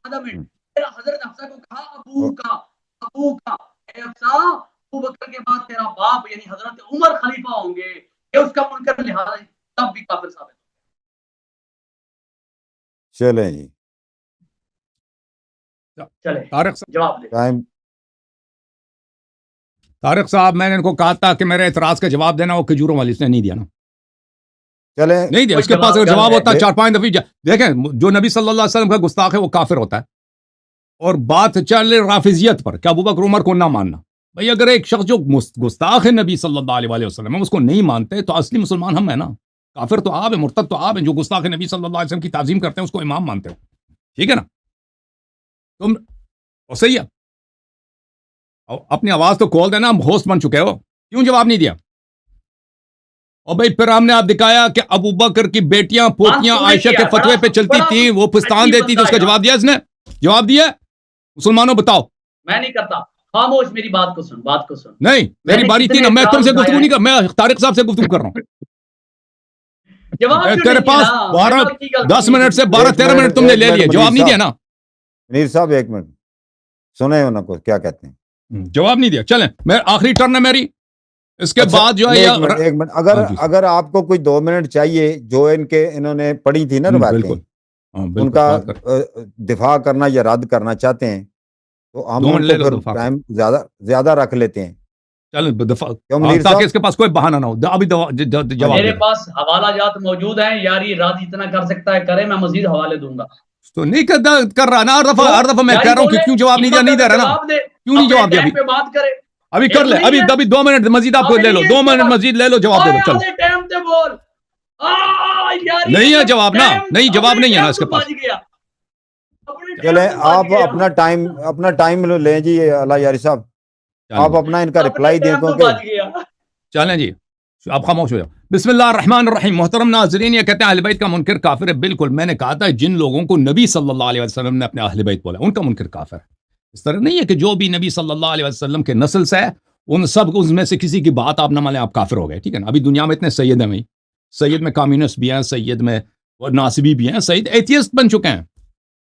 حضرت حفصہ کو کہا ابو کا اے حفصہ ابو بکر کے بعد تیرا باپ یعنی حضرت عمر خلیفہ ہوں گے، یہ اس کا منکر لحاظ تب بھی کافر ثابت. چلیں جی طارق صاحب میں نے ان کو کہا تھا کہ میرے اعتراض کا جواب دینا، وہ کھجوروں والی اس نے نہیں دیا نا. چلے نہیں دیا. اس کے پاس اگر جواب ہوتا 4-5 دفعہ دیکھیں جو نبی صلی اللہ علیہ وسلم کا گستاخ ہے وہ کافر ہوتا ہے. اور بات چل رافضیت پر کہ ابو بکر عمر کو نہ ماننا، بھائی اگر ایک شخص جو گستاخ ہے نبی صلی اللہ علیہ وسلم اس کو نہیں مانتے تو اصلی مسلمان ہم ہیں نا. کافر تو آپ ہیں، مرتد تو آپ ہیں. جو گستاخ نبی صلی اللہ علیہ وسلم کی تعظیم کرتے ہیں اس کو امام مانتے ہو. ٹھیک ہے نا. تم اور صحیح ہے. اپنی آواز تو کھول دینا، ہم ہوسٹ بن چکے ہو. کیوں جواب نہیں دیا؟ اور بھائی پھر ہم نے آپ دکھایا کہ ابو بکر کی بیٹیاں پوتیاں عائشہ کے فتوے پہ چلتی تھیں، وہ پستان دیتی تھی. اس کا جواب دیا اس نے؟ جواب دیا؟ مسلمانوں بتاؤ. میں نہیں کرتا. خاموش، میری بات کو سن، بات کو سن. نہیں میری باری تھی نا، میں تم سے گفتگو نہیں کر، میں طارق صاحب سے گفتگو کر رہا ہوں. تیرے پاس 10 منٹ سے 12-13 منٹ تم نے لے لیے، جواب نہیں دیا نا. منیر صاحب ایک منٹ سنیں انہوں کو کیا کہتے ہیں. جواب نہیں دیا. چلیں میں آخری ٹرن ہے میری، اس کے بعد جو ہے ایک منٹ اگر آپ کو کوئی 2 منٹ چاہیے، جو انہوں نے پڑھی تھی نا روایتیں، ان کا دفاع کرنا یا رد کرنا چاہتے ہیں تو ہم ان کو پھر ٹائم زیادہ رکھ لیتے ہیں. تاکہ اس کے پاس کوئی بہانہ نہ ہو. ابھی جواب میرے پاس حوالہ جات موجود ہیں. یاری راضی اتنا کر سکتا ہے کرے، میں مزید حوالے دوں گا. تو نہیں کر رہا نا. ہر دفعہ میں کہہ رہا ہوں کہ کیوں جواب نہیں دیا، نہیں دے رہا نا. کیوں نہیں جواب دیا؟ بات کرے ابھی کر لے. ابھی 2 منٹ مزید آپ کو لے لو، 2 منٹ مزید لے لو، جواب دے دو. چلو نہیں ہے جواب نا، نہیں جواب نہیں ہے نا اس کے پاس. چلیں آپ اپنا ٹائم لیں جی. اللہ یاری صاحب آپ اپنا ان کا رپلائی دیں. چلیں جی آپ خاموش ہو جاؤ. بسم اللہ الرحمن الرحیم. محترم ناظرین، یہ کہتے ہیں اہل بیت کا منکر کافر ہے. بالکل، میں نے کہا تھا جن لوگوں کو نبی صلی اللہ علیہ وسلم نے اپنے اہل بیت بولا ان کا منکر کافر ہے. اس طرح نہیں ہے کہ جو بھی نبی صلی اللہ علیہ وسلم کے نسل سے ہے ان میں سے کسی کی بات آپ نہ مانیں آپ کافر ہو گئے. ٹھیک ہے نا. ابھی دنیا میں اتنے سید ہیں بھائی. سید میں کمیونسٹ بھی ہیں، سید میں ناصبی بھی ہیں، سید ایتھیسٹ بن چکے ہیں.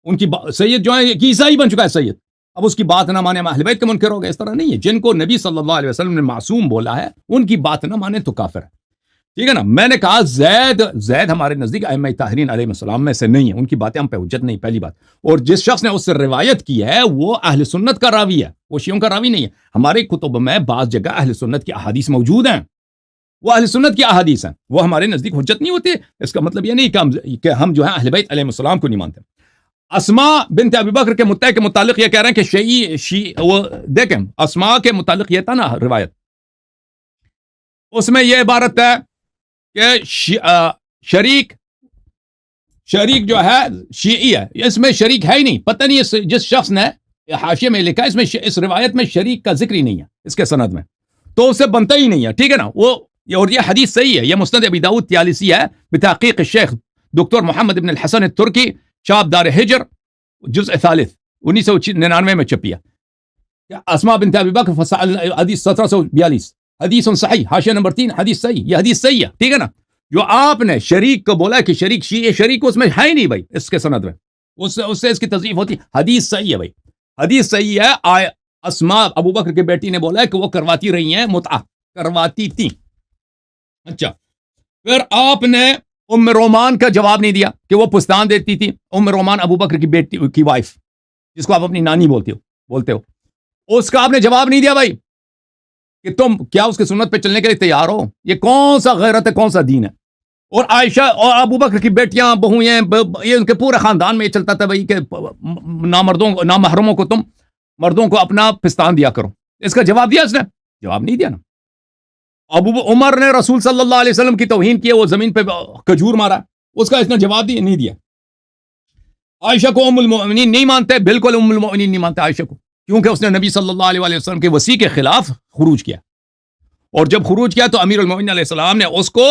ان کی سید جو ہے عیسائی بن چکا ہے سید. اب اس کی بات نہ مانے اہل بیت کے منکر ہو گئے. اس طرح نہیں ہے. جن کو نبی صلی اللہ علیہ وسلم نے معصوم بولا ہے ان کی بات نہ مانے تو کافر ہے. ٹھیک ہے نا. میں نے کہا زید ہمارے نزدیک ائمہ طاہرین علیہ السلام میں سے نہیں ہے. ان کی باتیں ہم پہ حجت نہیں، پہلی بات. اور جس شخص نے اس سے روایت کی ہے وہ اہل سنت کا راوی ہے، وہ شیعوں کا راوی نہیں ہے. ہمارے کتب میں بعض جگہ اہل سنت کی احادیث موجود ہیں، وہ اہل سنت کی احادیث ہیں، وہ ہمارے نزدیک حجت نہیں ہوتی. اس کا مطلب یہ نہیں کہ ہم جو ہے اہل بیت علیہ السلام کو نہیں مانتے. اسماء بنت ابی بکر کے مدعے کے متعلق یہ کہہ رہے ہیں کہ وہ دیکھیں اسماء کے متعلق یہ تھا نا روایت، اس میں یہ عبارت ہے کہ شریک جو ہے شیعی ہے. اس میں شریک ہے ہی نہیں. پتہ نہیں جس شخص نے حاشیے میں لکھا ہے اس روایت میں شریک کا ذکر ہی نہیں ہے اس کے سند میں، تو اسے بنتا ہی نہیں ہے. ٹھیک ہے نا. اور یہ حدیث صحیح ہے. یہ مسند ابی داؤد 43 ہے بتحقیق الشیخ دکتور محمد بن الحسن الترکی، شاب دار ہجر، جزء ثالث 1999 میں چھپی ہے. اسماء بنت ابی بکر حدیث 1742 حدیث صحیح، حاشیہ نمبر 3 حدیث صحیح. یہ حدیث صحیح ہے. ٹھیک ہے نا. جو آپ نے شریک کو بولا کہ شریک شیعہ شریک اس میں ہے ہی نہیں بھائی اس کے سند میں، اس سے اس کی تضعیف ہوتی. حدیث صحیح ہے بھائی، حدیث صحیح ہے. اسماء ابو بکر کی بیٹی نے بولا ہے کہ وہ کرواتی رہی ہیں، متعہ کرواتی تھیں. اچھا، پھر آپ نے ام رومان کا جواب نہیں دیا کہ وہ پستان دیتی تھی. ام رومان ابو بکر کی بیٹی کی وائف، جس کو آپ اپنی نانی بولتے ہو، اس کا آپ نے جواب نہیں دیا بھائی کہ تم کیا اس کے سنت پہ چلنے کے لیے تیار ہو. یہ کون سا غیرت ہے، کون سا دین ہے؟ اور عائشہ اور ابو بکر کی بیٹیاں بہویں، یہ ان کے پورے خاندان میں یہ چلتا تھا بھائی کہ نامحرموں کو تم مردوں کو اپنا پستان دیا کرو. اس کا جواب دیا اس نے؟ جواب نہیں دیا نا. عمر نے رسول صلی اللہ علیہ وسلم کی توہین کی، وہ زمین پہ کھجور مارا، اس کا اس نے جواب دیا نہیں دیا. عائشہ کو ام المؤمنین نہیں مانتے، بالکل ام المؤمنین نہیں مانتے عائشہ کو، کیونکہ اس نے نبی صلی اللہ علیہ وسلم کے وصی کے خلاف خروج کیا. اور جب خروج کیا تو امیر المؤمنین علیہ السلام نے اس کو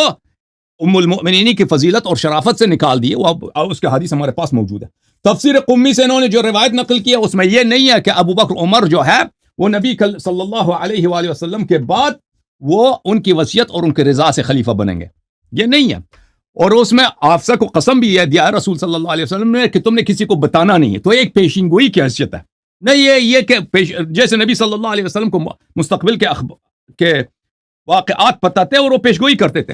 ام المؤمنین کی فضیلت اور شرافت سے نکال دی. وہ اس کے حدیث ہمارے پاس موجود ہے. تفسیر قمی سے انہوں نے جو روایت نقل کی ہے اس میں یہ نہیں ہے کہ ابو بکر عمر جو ہے وہ نبی صلی اللہ علیہ وآلہ وسلم کے بعد وہ ان کی وصیت اور ان کے رضا سے خلیفہ بنیں گے، یہ نہیں ہے. اور اس میں حفصہ کو قسم بھی یہ دیا ہے رسول صلی اللہ علیہ وسلم نے کہ تم نے کسی کو بتانا نہیں ہے. تو ایک پیشین گوئی کی حیثیت ہے. نہیں یہ کہ جیسے نبی صلی اللہ علیہ وسلم کو مستقبل کے واقعات پتہ تھے اور وہ پیشگوئی کرتے تھے.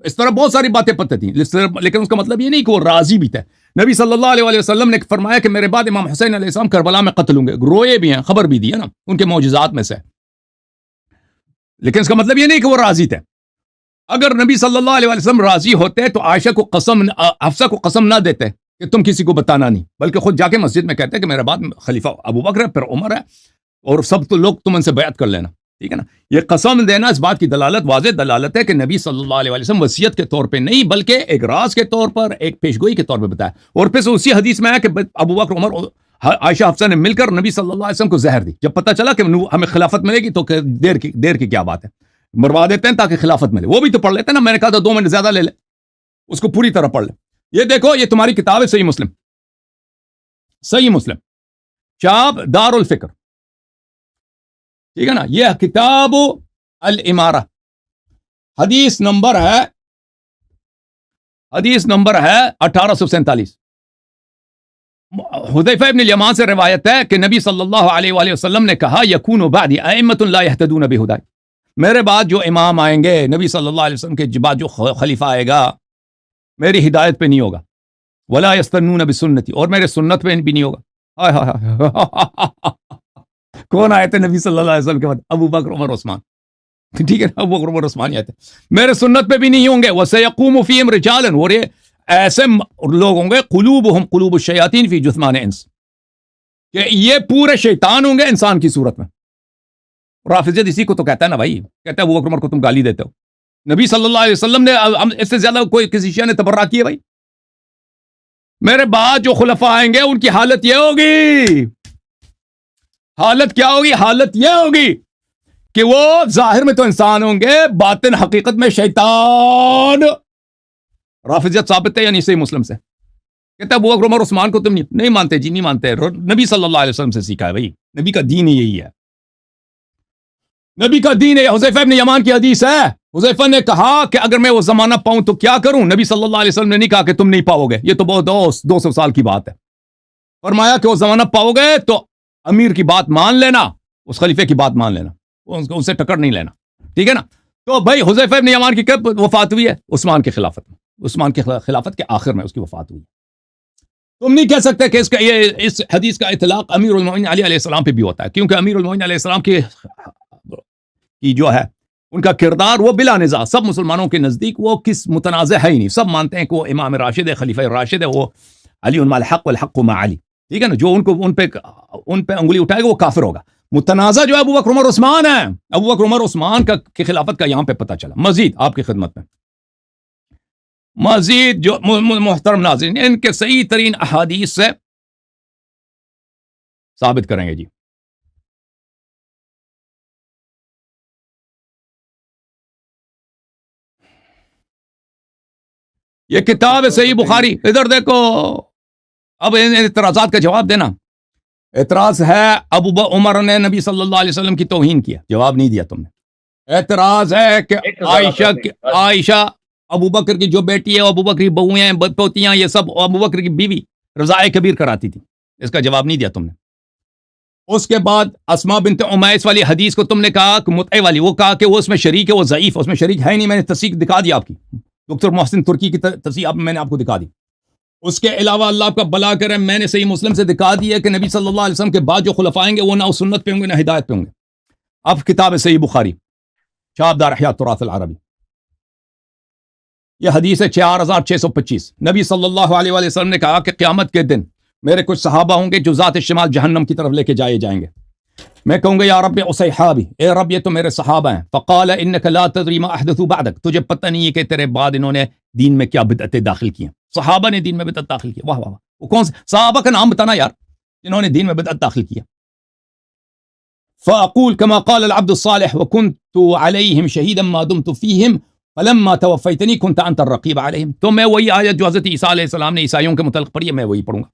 اس طرح بہت ساری باتیں پتہ تھیں، لیکن اس کا مطلب یہ نہیں کہ وہ راضی بھی تھے. نبی صلی اللہ علیہ وسلم نے فرمایا کہ میرے بعد امام حسین علیہ السلام کربلا میں قتل ہوں گے. روئے بھی ہیں، خبر بھی دی ہے نا ان کے معجزات میں سے. لیکن اس کا مطلب یہ نہیں کہ وہ راضی تھے. اگر نبی صلی اللہ علیہ وسلم راضی ہوتے تو عائشہ کو حفصہ کو قسم نہ دیتے کہ تم کسی کو بتانا نہیں، بلکہ خود جا کے مسجد میں کہتے کہ میرے بعد خلیفہ ابو بکر ہے، پھر عمر ہے، اور سب تو لوگ تم ان سے بیعت کر لینا. ٹھیک ہے نا. یہ قسم دینا اس بات کی دلالت، واضح دلالت ہے کہ نبی صلی اللہ علیہ وسلم وصیت کے طور پہ نہیں بلکہ ایک راز کے طور پر، ایک پیشگوئی کے طور پہ بتایا. اور پھر سے اسی حدیث میں ہے کہ ابو بکر عمر عائشہ حفصہ نے مل کر نبی صلی اللہ علیہ وسلم کو زہر دی. جب پتہ چلا کہ ہمیں خلافت ملے گی تو دیر کی کیا بات ہے، مروا دیتے ہیں تاکہ خلافت ملے. وہ بھی تو پڑھ لیتے ہیں نا، میں نے کہا تھا 2 منٹ زیادہ لے لے، اس کو پوری طرح پڑھ لے. یہ دیکھو، یہ تمہاری کتاب ہے صحیح مسلم، صحیح مسلم چاپ دار الفکر، ٹھیک ہے نا. یہ کتاب الامارہ، حدیث نمبر ہے 1847. حذیفہ ابن الیمان سے روایت ہے کہ نبی صلی اللہ علیہ وآلہ وسلم نے کہا یکون بعدی ائمۃ لا یہتدون بہدائی، میرے بعد جو امام آئیں گے، نبی صلی اللہ علیہ وسلم کے بعد جو خلیفہ آئے گا، میری ہدایت پہ نہیں ہوگا. ولا یستنون بسنتی، اور میرے سنت پہ بھی نہیں ہوگا. کون آئے تھے نبی صلی اللہ علیہ وسلم کے بعد؟ ابو بکر عمر عثمان، ٹھیک ہے نا، ابو بکر عمر عثمان آئے تھے. میرے سنت پہ بھی نہیں ہوں گے. وسیقوم فیہم رجالا، اور یہ ایسے لوگ ہوں گے قلوبہم قلوب الشیاطین فی جثمان انس، کہ یہ پورے شیطان ہوں گے انسان کی صورت میں. رافضیت اسی کو تو کہتا ہے نا بھائی، کہتا ہے ابو بکر عمر کو تم گالی دیتے ہو. نبی صلی اللہ علیہ وسلم نے اس سے زیادہ کوئی کسی شیعہ نے تبرہ کی ہے بھائی؟ میرے بعد جو خلفاء آئیں گے ان کی حالت یہ ہوگی، حالت کیا ہوگی؟ حالت یہ ہوگی کہ وہ ظاہر میں تو انسان ہوں گے، باطن حقیقت میں شیطان. رافضیت ثابت ہے یا نہیں صحیح مسلم سے؟ کہتا ہے ابو بکر عمر عثمان کو تم نہیں مانتے جی، نہیں مانتے. نبی صلی اللہ علیہ وسلم سے سیکھا ہے بھائی، نبی کا دین یہی ہے، نبی کا دین ہے. حذیفہ ابن یمان کی حدیث ہے، حذیفہ نے کہا کہ اگر میں وہ زمانہ پاؤں تو کیا کروں؟ نبی صلی اللہ علیہ وسلم نے نہیں کہا کہ تم نہیں پاؤ گے، یہ تو بہت 200 سال کی بات ہے. فرمایا کہ وہ زمانہ پاؤ گے تو امیر کی بات مان لینا، اس خلیفے کی بات مان لینا، اس سے ٹکر نہیں لینا، ٹھیک ہے نا. تو بھائی حذیفہ ابن یمان کی کب وفات ہوئی ہے؟ عثمان کی خلافت میں، عثمان کی خلافت کے آخر میں اس کی وفات ہوئی. تم نہیں کہہ سکتے کہ اس حدیث کا اطلاق امیر المومنین علی علیہ السلام پہ بھی ہوتا ہے، کیونکہ امیر المومنین علیہ السلام کی جو ہے ان کا کردار وہ بلا نزاع سب مسلمانوں کے نزدیک وہ کس متنازع ہے ہی نہیں. سب مانتے ہیں کہ وہ امام راشد ہے، خلیفہ راشد ہے، وہ علی مع الحق والحق مع علی، ٹھیک ہے نا. جو ان پہ انگلی اٹھائے گا وہ کافر ہوگا. متنازع جو ابو بکر عمر عثمان ہے، ابو بکر عمر عثمان کی خلافت کا یہاں پہ پتہ چلا. مزید آپ کی خدمت میں مزید جو محترم ناظرین ان کے صحیح ترین احادیث سے ثابت کریں گے جی. یہ کتاب ہے صحیح بخاری، ادھر دیکھو. اب ان اعتراضات کا جواب دینا. اعتراض ہے ابو عمر نے نبی صلی اللہ علیہ وسلم کی توہین کیا، جواب نہیں دیا تم نے. اعتراض ہے کہ عائشہ ابو بکر کی جو بیٹی ہے، ابو بکر کی بہویں ہیں، پوتیاں، یہ سب ابو بکر کی بیوی رضاء کبیر کراتی تھی، اس کا جواب نہیں دیا تم نے. اس کے بعد اسماء بنت امیس والی حدیث کو تم نے کہا کہ متعہ والی، وہ کہا کہ وہ اس میں شریک ہے، وہ ضعیف ہے، اس میں شریک ہے ہی نہیں. میں نے تصحیح دکھا دی آپ کی، ڈاکٹر محسن ترکی کی تصحیح میں نے آپ کو دکھا دی. اس کے علاوہ اللہ آپ کا بلا کرے، میں نے صحیح مسلم سے دکھا دی ہے کہ نبی صلی اللہ علیہ وسلم کے بعد جو خلفاء آئیں گے وہ نہ سنت پہ ہوں گے نہ ہدایت پہ ہوں گے. اب کتاب صحیح بخاری چاپ دار احیاء التراث العربی، یہ حدیث ہے 4625. نبی صلی اللہ علیہ وآلہ وسلم نے کہا کہ قیامت کے دن میرے کچھ صحابہ ہوں گے جو ذات شمال جہنم کی طرف لے کے جائیں گے. میں کہوں گا یا رب اصحابی، اے رب یہ تو میرے صحابہ ہیں. فقال انک لا تدری ما احدثوا بعدک، تجھے پتہ نہیں ہے کہ تیرے بعد انہوں نے دین میں کیا بدعتیں داخل کی ہیں. صحابہ نے دین میں بدعت داخل کی. واہ واہ واہ، وہ کون سے صحابہ کا نام بتانا یار جنہوں نے دین میں بدعت داخل کیا. فاقول كما قال العبد الصالح وكنت عليهم شهيدا ما دمت فيهم فلما توفيتني كنت انت الرقيب عليهم. تو میں وہی آیت جو حضرت عیسیٰ علیہ السلام نے عیسائیوں کے متعلق پڑھی ہے میں وہی پڑھوں گا.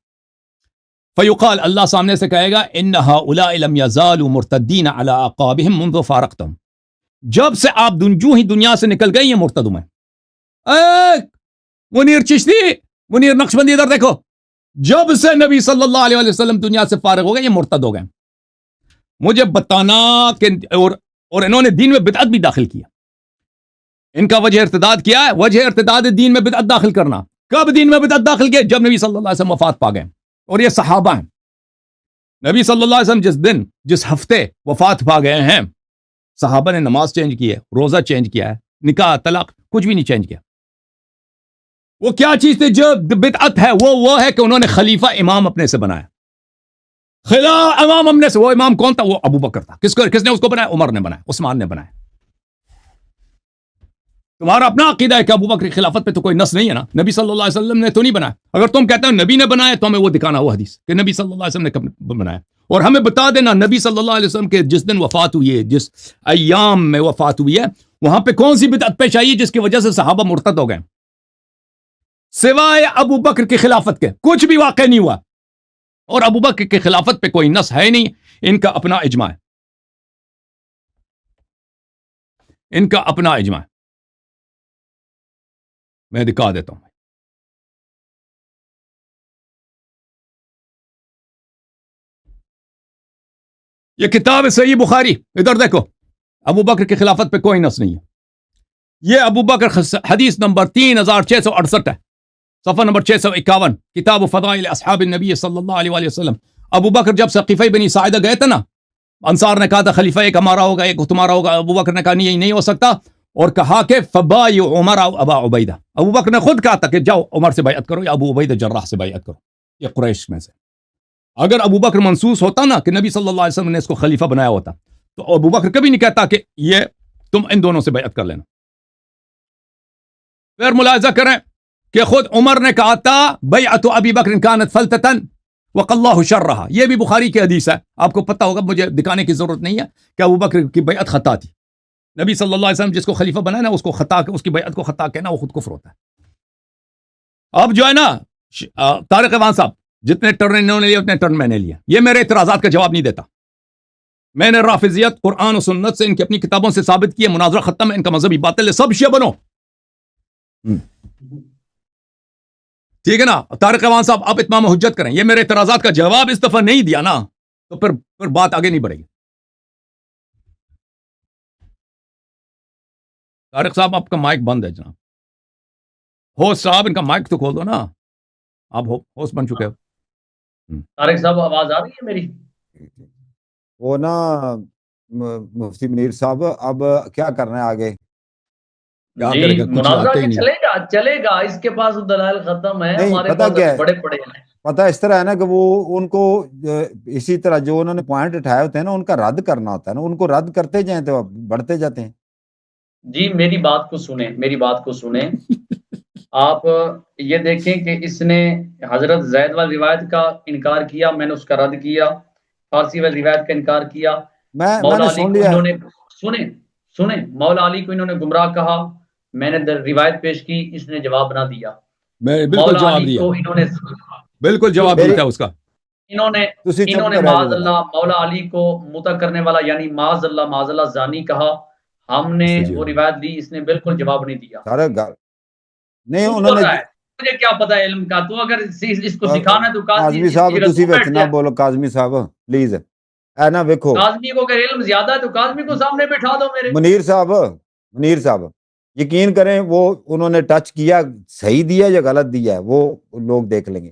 فیقال، اللہ سامنے سے کہے گا ان هؤلاء لم يزالوا مرتدين على اعقابهم منذ فارقتهم، جب سے آپ جو ہی دنیا سے نکل گئے یہ مرتد ہوئے. منیر چشتی، منیر نقشبندی ادھر دیکھو، جب سے نبی صلی اللہ علیہ وسلم دنیا سے فارغ ہو گئے یہ مرتد ہو گئے. مجھے بتانا کہ اور انہوں نے دین میں بدعت بھی داخل کیا. ان کا وجہ ارتداد کیا ہے؟ وجہ ارتداد دین میں بدعت داخل کرنا. کب دین میں بدعت داخل کیا؟ جب نبی صلی اللہ علیہ وسلم وفات پا گئے. اور یہ صحابہ ہیں. نبی صلی اللہ علیہ وسلم جس ہفتے وفات پا گئے ہیں، صحابہ نے نماز چینج کی ہے، روزہ چینج کیا ہے، نکاح طلاق کچھ بھی نہیں چینج کیا. وہ کیا چیز تھی جو بدعت ہے؟ وہ ہے کہ انہوں نے خلیفہ امام اپنے سے بنایا. امام ہم نے سے وہ امام کون تھا؟ وہ ابو بکر تھا. کس نے اس کو بنایا؟ عمر نے بنایا، عثمان نے بنایا. تمہارا اپنا عقیدہ ہے کہ ابو بکر کی خلافت پہ تو کوئی نص نہیں ہے نا، نبی صلی اللہ علیہ وسلم نے تو نہیں بنایا. اگر تم کہتے ہو نبی نے بنایا تو ہمیں وہ دکھانا وہ حدیث کہ نبی صلی اللہ علیہ وسلم نے کب بنایا، اور ہمیں بتا دینا نبی صلی اللہ علیہ وسلم کے جس دن وفات ہوئی ہے، جس ایام میں وفات ہوئی ہے، وہاں پہ کون سی بدعت پیش آئی جس کی وجہ سے صحابہ مرتد ہو گئے سوائے ابو بکر کی خلافت کے؟ کچھ بھی واقع نہیں ہوا. اور ابو بکر کی خلافت پہ کوئی نص ہے نہیں، ان کا اپنا اجماع ہے، ان کا اپنا اجماع ہے. میں دکھا دیتا ہوں. یہ کتاب ہے صحیح بخاری، ادھر دیکھو. ابو بکر کی خلافت پہ کوئی نص نہیں ہے. یہ ابو بکر حدیث نمبر 3668 ہے، صفحہ نمبر 651، کتاب فضائل اصحاب النبی صلی اللہ علیہ وآلہ وسلم. ابو بکر جب ثقیفہ بنی ساعدہ گئے تھے نا، انصار نے کہا تھا خلیفہ ایک ہمارا ہوگا ایک تمہارا ہوگا. ابو بکر نے کہا نہیں ہو سکتا، اور کہا کہ فبایع عمر ابا عبیدہ. ابو بکر نے خود کہا تھا کہ جاؤ عمر سے بیعت کرو یا ابو عبیدہ جراح سے بیعت کرو، یہ قریش میں سے. اگر ابو بکر منصوص ہوتا نا کہ نبی صلی اللہ علیہ وسلم نے اس کو خلیفہ بنایا ہوتا، تو ابو بکر کبھی نہیں کہتا کہ یہ تم ان دونوں سے بیعت کر لینا. پھر ملاحظہ کریں کہ خود عمر نے کہا تھا بیعت ابی بکر کانت فلتتن وقی اللہ شرھا. یہ بھی بخاری کی حدیث ہے، آپ کو پتہ ہوگا، مجھے دکھانے کی ضرورت نہیں ہے کہ ابو بکر کی بیعت خطا تھی. نبی صلی اللہ علیہ وسلم جس کو خلیفہ بنایا نا، اس کو خطا، اس کی بیعت کو خطا کہنا وہ خود کفر ہوتا ہے. اب جو ہے نا طارق وان صاحب، جتنے ٹرن انہوں نے لیے اتنے ٹرن میں نے لیا. یہ میرے اعتراضات کا جواب نہیں دیتا. میں نے رافضیت قرآن و سنت سے ان کی اپنی کتابوں سے ثابت کیا، مناظرہ ختم ہے، ان کا مذہبی باطل ہے، سب شیعہ بنو. ٹھیک ہے نا؟ طارق وان صاحب آپ اتمام حجت کریں. یہ میرے اعتراضات کا جواب اس دفعہ نہیں دیا نا، تو پھر بات آگے نہیں بڑھے گی. طارق صاحب آپ کا مائک بند ہے جناب. ہوسٹ صاحب ان کا مائک تو کھول دو نا، آپ ہوسٹ بن چکے ہو. طارق صاحب آواز آ رہی ہے میری؟ وہ نا مفتی منیر صاحب اب کیا کرنا ہے آگے؟ جی مناظرہ کے چلے گا، اس کے پاس دلائل ختم ہے، ہمارے پاس بڑے پڑے ہیں. پتہ اس طرح ہے نا کہ وہ ان کو اسی طرح جو انہوں نے پوائنٹ اٹھائے ہوتے ہیں نا، ان کا رد کرنا ہوتا ہے نا، ان کو رد کرتے جائیں تو بڑھتے جاتے ہیں. جی میری بات کو سنیں. آپ یہ دیکھیں کہ اس نے حضرت زید والی روایت کا انکار کیا، میں نے اس کا رد کیا. فارسی والی روایت کا انکار کیا. مولا علی کو انہوں نے سنیں مولا علی کو انہوں نے گمراہ کہا، میں نے روایت پیش کی، اس نے جواب نہ دیا. مولا علی کو انہوں نے بالکل جواب دیا اس کا. انہوں نے معاذ اللہ مولا علی کو مطع کرنے والا یعنی معاذ اللہ زانی کہا. ہم نے وہ روایت دی، اس نے بالکل جواب نہیں دیا. نہیں انہوں نے مجھے کیا پتا علم کا، تو اگر اس کو سکھانا ہے تو کاظمی صاحب تسی وچ نہ بولو. کاظمی صاحب پلیز اے نا ویکھو، کاظمی کو اگر علم زیادہ ہے تو کاظمی کو سامنے بٹھا دو. میرے منیر صاحب یقین کریں، وہ انہوں نے ٹچ کیا، صحیح دیا یا غلط دیا ہے وہ لوگ دیکھ لیں گے.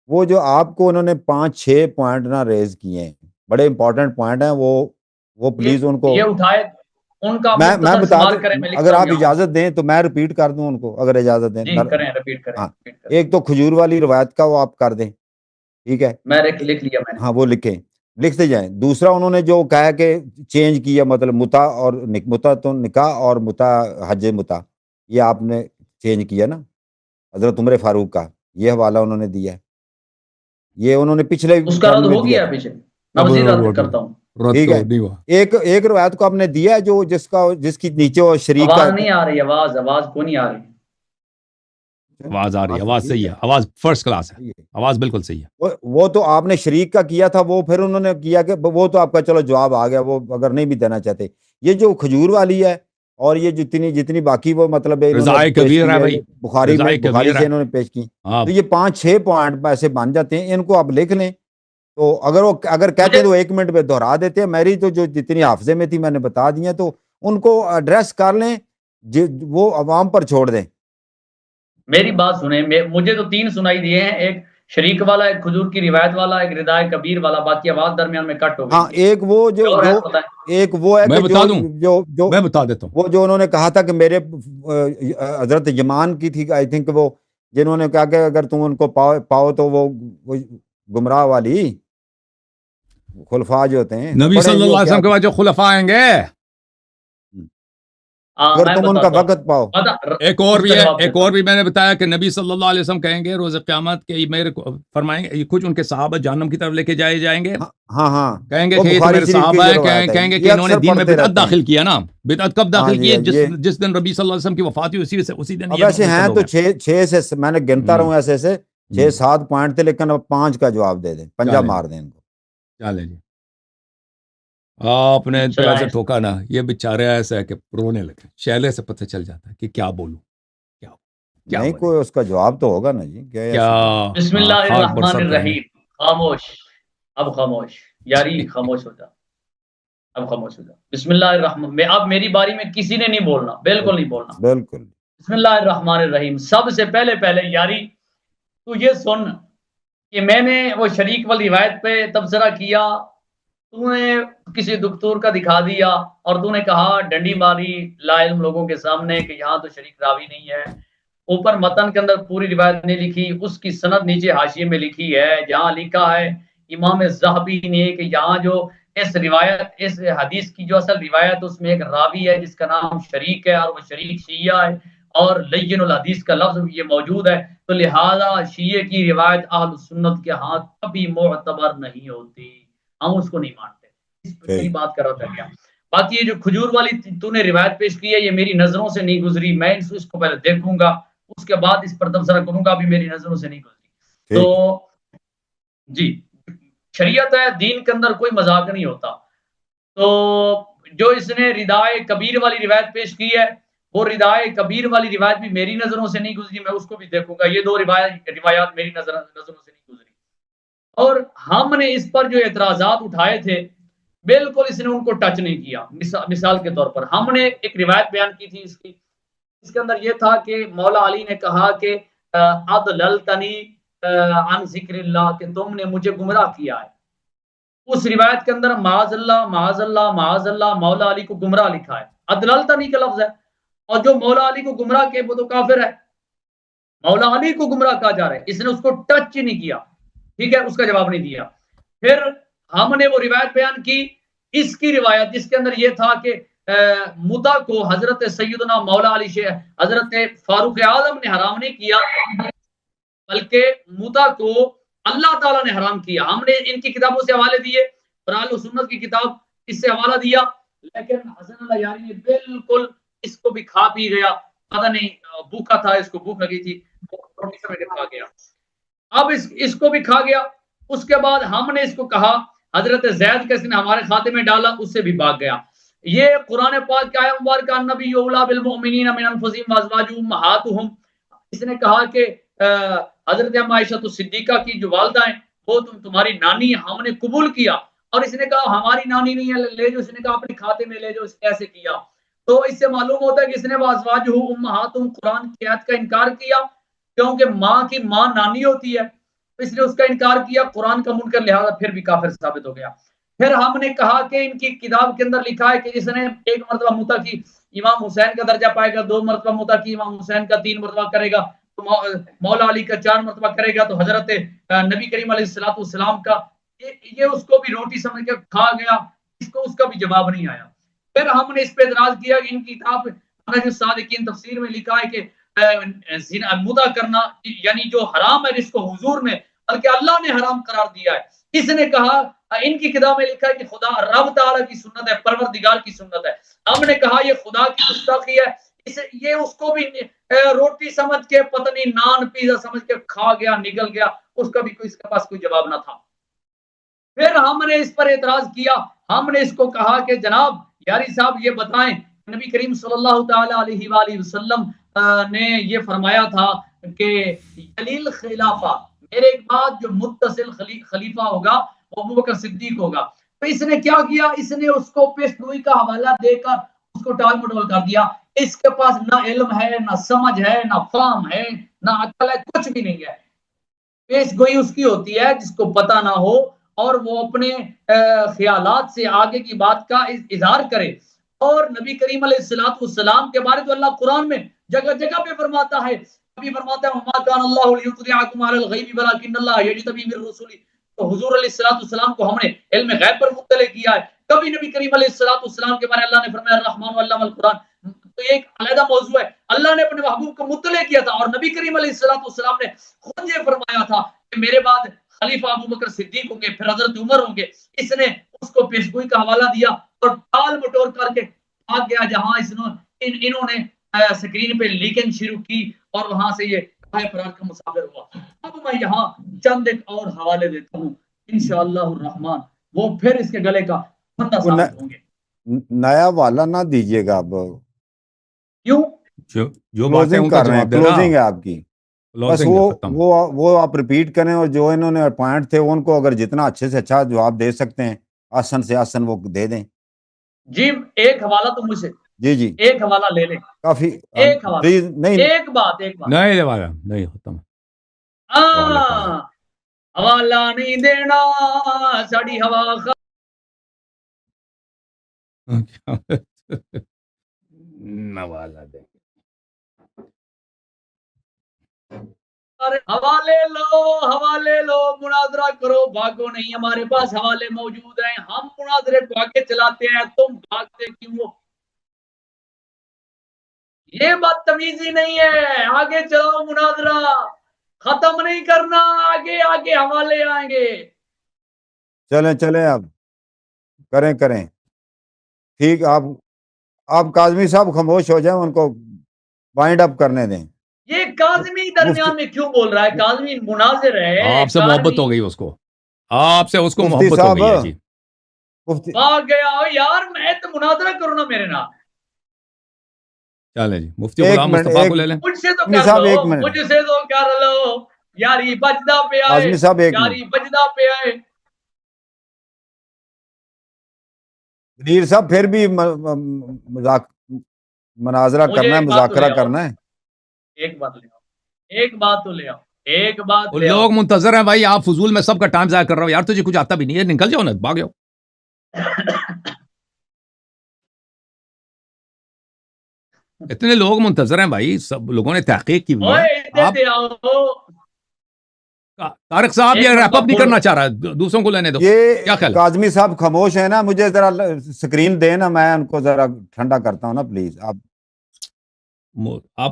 وہ جو آپ کو انہوں نے 5-6 پوائنٹ نہ ریز کیے ہیں، بڑے امپورٹنٹ پوائنٹ ہیں، وہ پلیز ان کو یہ اٹھائے، ان کا میں بتا دوں. اگر آپ اجازت دیں تو میں ریپیٹ کر دوں ان کو، اگر اجازت دیں. ریپیٹ کریں. ایک تو کھجور والی روایت کا وہ آپ کر دیں، ٹھیک ہے، میں لکھ لیا میں نے. ہاں وہ لکھتے جائیں. دوسرا انہوں نے جو کہا کہ چینج کیا، مطلب متا اور متا تو نکاح اور متا حج متا، یہ آپ نے چینج کیا نا حضرت عمر فاروق کا، یہ حوالہ انہوں نے دیا ہے. یہ انہوں نے پچھلے اس کا رد ہو گیا پیچھے، میں مزید رد کرتا ہوں. ٹھیک ہے، ایک روایت کو آپ نے دیا ہے جو جس کی نیچے وہ شریک آواز نہیں آ رہی، آواز کو نہیں آ رہی. آواز آ رہی ہے، آواز صحیح ہے، آواز فرسٹ کلاس ہے، آواز بالکل صحیح ہے. وہ تو آپ نے شریک کا کیا تھا، وہ پھر انہوں نے کیا کہ وہ تو آپ کا چلو جواب آ گیا، وہ اگر نہیں بھی دینا چاہتے. یہ جو کھجور والی ہے اور یہ جتنی باقی وہ مطلب بخاری سے انہوں نے پیش کی، تو یہ 5-6 پوائنٹ ایسے بن جاتے ہیں. ان کو آپ لکھ لیں، تو اگر کہتے ہیں تو 1 منٹ میں دہرا دیتے ہیں. میری تو جو جتنی حافظے میں تھی میں نے بتا دی ہیں، تو ان کو ایڈریس کر لیں، وہ عوام پر چھوڑ دیں. میری بات سنیں، مجھے تو 3 سنائی دیے ہیں، ایک شریک والا، ایک کھجور کی روایت والا، ایک ردائے کبیر والا، باقی آواز درمیان میں کٹ ہو گئی. ہاں ایک وہ ہے میں بتا دوں، میں بتا دیتا ہوں. وہ جو انہوں نے کہا تھا کہ میرے حضرت یمان کی تھی، آئی تھنک، وہ جنہوں نے کہا کہ اگر تم ان کو پاؤ تو وہ گمراہ والی. خلفاء جو ہوتے ہیں نبی صلی اللہ علیہ وسلم کے بعد جو خلفاء آئیں گے اگر تم ان کا وقت پاؤ. ایک اور بھی میں نے بتایا کہ نبی صلی اللہ علیہ وسلم کہیں گے روز قیامت کے میرے فرمائیں گے کچھ ان کے صحابہ جہنم کی طرف لے کے جائیں گے. ہاں کہیں گے کہ یہ تو میرے صحابہ ہیں, کہیں گے کہ انہوں نے دین میں بدعت داخل کیا نا. بدعت کب داخل کی؟ جس دن نبی صلی اللہ علیہ وسلم کی وفات ہوئی اسی دن. اب ایسے ہیں تو 6 سے میں نے گنتا رہا ہوں ایسے 6-7 پوائنٹ تھے, لیکن اب 5 کا جواب دے دیں, پنجہ مار دیں ان کو. چلیں جی, آپ نے پیسے ٹھوکا نا, یہ بیچارے ایسا ہے کہ رونے لگے, شیلے سے پتہ چل جاتا ہے کہ کیا بولوں کیا نہیں, کوئی اس کا جواب تو ہوگا نا جی. کیا بسم اللہ الرحمن الرحیم. خاموش, اب خاموش یاری, خاموش ہو جا, اب خاموش ہو جا. بسم اللہ الرحمن, میں اب میری باری میں کسی نے نہیں بولنا, بالکل نہیں بولنا, بالکل. بسم اللہ الرحمن الرحیم. سب سے پہلے یاری تو یہ سن کہ میں نے وہ شریک والی روایت پہ تبصرہ کیا, تو نے کسی دکتور کا دکھا دیا اور تو نے کہا ڈنڈی ماری لا علم لوگوں کے سامنے کہ یہاں تو شریک راوی نہیں ہے. اوپر متن کے اندر پوری روایت نہیں لکھی, اس کی سند نیچے حاشیے میں لکھی ہے, جہاں لکھا ہے امام ذہبی نے کہ یہاں جو اس حدیث کی جو اصل روایت اس میں ایک راوی ہے جس کا نام شریک ہے, اور وہ شریک شیعہ ہے, اور لین الحدیث کا لفظ یہ موجود ہے, تو لہذا شیعہ کی روایت اہل سنت کے ہاں کبھی معتبر نہیں ہوتی, ہم اس کو نہیں مانتے. اس پر بات کر رہا تھا کیا. باقی یہ جو کھجور والی تو نے روایت پیش کی ہے, یہ میری نظروں سے نہیں گزری, میں اس کو پہلے دیکھوں گا, اس کے بعد اس پر تبصرہ کروں گا, ابھی میری نظروں سے نہیں گزری. تو جی, شریعت ہے, دین کے اندر کوئی مذاق نہیں ہوتا. تو جو اس نے ردائے کبیر والی روایت پیش کی ہے, وہ ردائے کبیر والی روایت بھی میری نظروں سے نہیں گزری, میں اس کو بھی دیکھوں گا. یہ 2 روایات میری نظروں سے نہیں گزری. اور ہم نے اس پر جو اعتراضات اٹھائے تھے بالکل اس نے ان کو ٹچ نہیں کیا. مثال کے طور پر ہم نے ایک روایت بیان کی تھی اس کے اندر یہ تھا کہ مولا علی نے کہا کہ اضللتنی عن ذکر اللہ, کہ تم نے مجھے گمراہ کیا ہے. اس روایت کے اندر معاذ اللہ معاذ اللہ معاذ اللہ مولا علی کو گمراہ لکھا ہے, اضللتنی کا لفظ ہے, اور جو مولا علی کو گمراہ کیا وہ تو کافر ہے. مولا علی کو گمراہ کہا جا رہا ہے, اس نے اس کو ٹچ ہی نہیں کیا. ٹھیک ہے, اس کا جواب نہیں دیا. پھر ہم نے وہ روایت بیان کی, اس کی روایت جس کے اندر یہ تھا کہ متا کو حضرت سیدنا مولا علی شیخ حضرت فاروق اعظم نے حرام نہیں کیا, بلکہ متا کو اللہ تعالیٰ نے حرام کیا. ہم نے ان کی کتابوں سے حوالے دیے, اہل سنت کی کتاب اس سے حوالہ دیا, لیکن حسن اللہ یاری نے بالکل اس کو بھی کھا پی گیا. پتہ نہیں بھوکا تھا, اس کو بھوک لگی تھی, روٹی سمیٹ کھا گیا. اب اس کو بھی کھا گیا. اس کے بعد ہم نے اس کو کہا حضرت زید کا اس نے ہمارے کھاتے میں ڈالا, اس سے بھی بھاگ گیا. یہ قرآن پاک کا آیت مبارکہ النبی اولی بالمؤمنین من انفسہم وازواجہم امہاتہم, اس نے کہا کہ حضرت عائشہ صدیقہ کی جو والدہ ہیں وہ تمہاری نانی, ہم نے قبول کیا. اور اس نے کہا ہماری نانی نہیں ہے, لے جو, اس نے کہا اپنے کھاتے میں لے جو, اس نے ایسے کیا. تو اس سے معلوم ہوتا ہے کہ اس نے وازواجہم امہاتہم قرآن کی آیت کا انکار کیا, کیونکہ ماں کی ماں نانی ہوتی ہے, اس نے اس کا انکار کیا, قرآن کا منکر, لہذا پھر بھی کافر ثابت ہو گیا. پھر ہم نے کہا کہ ان کی کتاب کے اندر لکھا ہے کہ جس نے 1 مرتبہ متا کی امام حسین کا درجہ پائے گا, 2 مرتبہ متا کی امام حسین کا, 3 مرتبہ کرے گا تو مولا علی کا, 4 مرتبہ کرے گا تو حضرت نبی کریم علیہ السلام کا. یہ اس کو بھی روٹی سمجھ کے کھا گیا, اس کا بھی جواب نہیں آیا. پھر ہم نے اس پہ اعتراض کیا کہ ان کی کتاب منہج الصادقین تفسیر میں لکھا ہے کہ مدہ کرنا یعنی جو حرام ہے جس کو حضور نے بلکہ اللہ نے حرام قرار دیا ہے. اس نے کہا ان کی کتاب میں لکھا ہے کہ خدا رب تعالیٰ کی سنت ہے, پروردگار کی سنت ہے. ہم نے کہا یہ خدا کی گستاخی ہے, یہ اس کو بھی روٹی سمجھ کے پتہ نہیں نان پیزا سمجھ کے کھا گیا, نگل گیا, اس کا بھی اس کے پاس کوئی جواب نہ تھا. پھر ہم نے اس پر اعتراض کیا, ہم نے اس کو کہا کہ جناب یاری صاحب یہ بتائیں, نبی کریم صلی اللہ تعالی علیہ وآلہ وسلم نے یہ فرمایا تھا کہ جلیل خلافہ, میرے ایک بعد جو متصل خلیفہ ہوگا وہ ابوبکر صدیق ہوگا. تو اس نے کیا کیا, اس نے اس کو پیش گوئی کا حوالہ دے کر اس کو ٹال مٹول کر دیا. اس کے پاس نہ علم ہے, نہ سمجھ ہے, نہ فہم ہے, نہ عقل ہے, کچھ بھی نہیں ہے. پیش گوئی اس کی ہوتی ہے جس کو پتہ نہ ہو اور وہ اپنے خیالات سے آگے کی بات کا اظہار کرے. اور نبی کریم علیہ السلام کے بارے تو اللہ قرآن میں جگہ جگہ پہ فرماتا ہے, ابھی فرماتا ہے وما کان اللہ لیطلعکم علی الغیب ولکن اللہ یجتبی من رسلہ, تو حضور علیہ السلام کو ہم نے علم غیب پر مطلع کیا ہے. کبھی نبی کریم علیہ السلام کے بارے اللہ نے فرمایا الرحمن علم القرآن، تو یہ ایک علیحدہ موضوع ہے. اللہ نے اپنے محبوب کو مطلع کیا تھا، اور نبی کریم علیہ السلام نے خود یہ فرمایا تھا کہ میرے بعد خلیفہ ابو بکر صدیق ہوں گے، پھر حضرت عمر ہوں گے. اس نے اس کو پیشگوئی کا حوالہ دیا اور ٹال مٹور کر کے بھاگ گیا جہاں انہوں نے سکرین پہ لیکنگ شروع کی اور وہاں سے یہ فرار کا مسافر ہوا. اب میں یہاں چند ایک اور حوالے دیتا ہوں انشاءاللہ الرحمن، وہ پھر اس کے گلے کا پھندا ثابت ہوں گے. نیا والا نہ دیجیے گا اب، کیوں؟ جو باتیں ان کا جواب دے رہا کلوزنگ ہے آپ کی، بس وہ آپ ریپیٹ کریں، اور جو انہوں نے پوائنٹ تھے ان کو اگر جتنا اچھے سے اچھا جواب دے سکتے ہیں آسن سے آسن وہ دے دیں. جی ایک حوالہ تو مجھ سے جی ایک حوالہ لے لیں، کافی. ایک حوالہ نہیں ایک بات نہیں ختم. حوالہ نہیں دینا ساڑی ہوا نوالا دیں. حوالے لو مناظرہ کرو، بھاگو نہیں. ہمارے پاس حوالے موجود ہیں، ہم مناظرے کو آگے چلاتے ہیں، تم بھاگتے کیوں؟ یہ بدتمیزی نہیں ہے. آگے چلاؤ مناظرہ، ختم نہیں کرنا، آگے آگے حوالے آئیں گے. چلیں اب کریں ٹھیک. آپ کاظمی صاحب خاموش ہو جائیں، ان کو وائنڈ اپ کرنے دیں. یہ کاظمی درمیان میں کیوں بول رہا ہے؟ کاظمی مناظر ہے، آپ سے محبت ہو گئی، اس کو آپ سے اس کو محبت ہو گئی ہے. جی آ گیا یار، میں تو مناظرہ کروں نا میرے نام. چلیں جی مفتی غلام مصطفیٰ کو لے لیں. مجھ سے تو کر لو، مجھ سے تو کر لو یاری. بجدہ پہ آئے یاری، بجدہ پہ آئے. منیر صاحب پھر بھی مناظرہ کرنا ہے، مذاکرہ کرنا ہے. ایک بات لے آؤ، ایک بات تو لے آؤ، ایک بات لے آؤ. لوگ منتظر ہیں بھائی، آپ فضول میں سب کا ٹائم ضائع کر رہے ہو یار. تجھے کچھ آتا بھی نہیں ہے، نکل جاؤ نا، بھاگ جاؤ. اتنے لوگ منتظر ہیں بھائی، سب لوگوں نے تحقیق کی ہوئی ہے. طارق صاحب یہ ریپ اپ نہیں کرنا چاہ رہا، دوسروں کو لینے دو. کیا خیال ہے؟ کاظمی صاحب خاموش ہیں نا، مجھے ذرا سکرین دیں نا، میں ان کو ذرا ٹھنڈا کرتا ہوں نا پلیز. آپ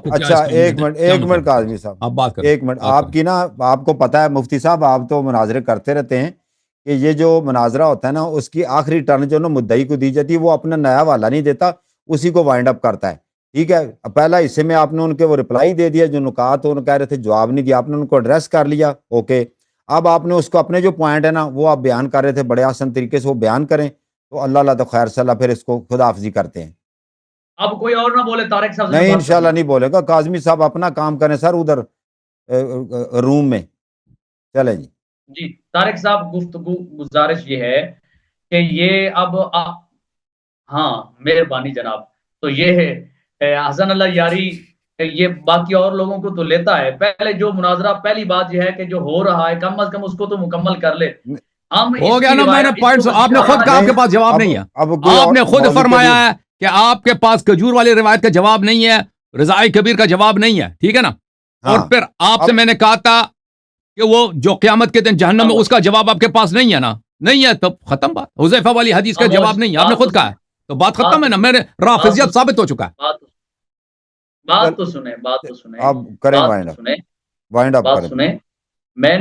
کو اچھا ایک منٹ کاظمی صاحب، آپ بات کریں. ایک منٹ. آپ کی نا، آپ کو پتا ہے مفتی صاحب، آپ تو مناظرے کرتے رہتے ہیں کہ یہ جو مناظرہ ہوتا ہے نا، اس کی آخری ٹرن جو نا مدعی کو دی جاتی ہے، وہ اپنا نیا والا نہیں دیتا، اسی کو وائنڈ اپ کرتا ہے. ٹھیک ہے، پہلا حصے میں آپ نے ان کے وہ رپلائی دے دیا، جو نکات انہوں کہہ رہے تھے جواب نہیں دیا، آپ نے ان کو ایڈریس کر لیا. اوکے، اب آپ نے اس کو اپنے جو پوائنٹ ہے نا وہ آپ بیان کر رہے تھے بڑے آسان طریقے سے، وہ بیان کریں تو اللہ تو خیر صلاح، پھر اس کو خدا حافظی کرتے ہیں. اب کوئی اور نہ بولے، طارق صاحب نہیں انشاءاللہ نہیں بولے گا. کاظمی صاحب اپنا کام کریں سر ادھر روم میں. چلیں جی طارق صاحب، گفتگو گزارش یہ ہے کہ یہ اب ہاں مہربانی جناب، تو یہ ہے حسن اللہ یاری، یہ باقی اور لوگوں کو تو لیتا ہے. پہلے جو مناظرہ، پہلی بات یہ ہے کہ جو ہو رہا ہے کم از کم اس کو تو مکمل کر لے. ہو گیا نا، میں نے پوائنٹس، آپ نے خود کہا آپ کے پاس جواب نہیں ہے. آپ نے خود فرمایا ہے کہ آپ کے پاس کھجور والی روایت کا جواب نہیں ہے، رضائی کبیر کا جواب نہیں ہے. ٹھیک ہے نا؟ اور پھر آپ سے میں نے کہا تھا کہ وہ جو قیامت کے دن جہنم میں، اس کا جواب آپ کے پاس نہیں ہے نا. نہیں ہے تو ختم بات. حذیفہ والی حدیث کا جواب نہیں ہے، آپ نے خود کہا ہے، تو بات ختم ہے نا. میرے رافضیت ثابت ہو چکا ہے. بات تو سنیں، بات تو سنیں، آپ کریں وائنڈ اپ بات سنیں. میں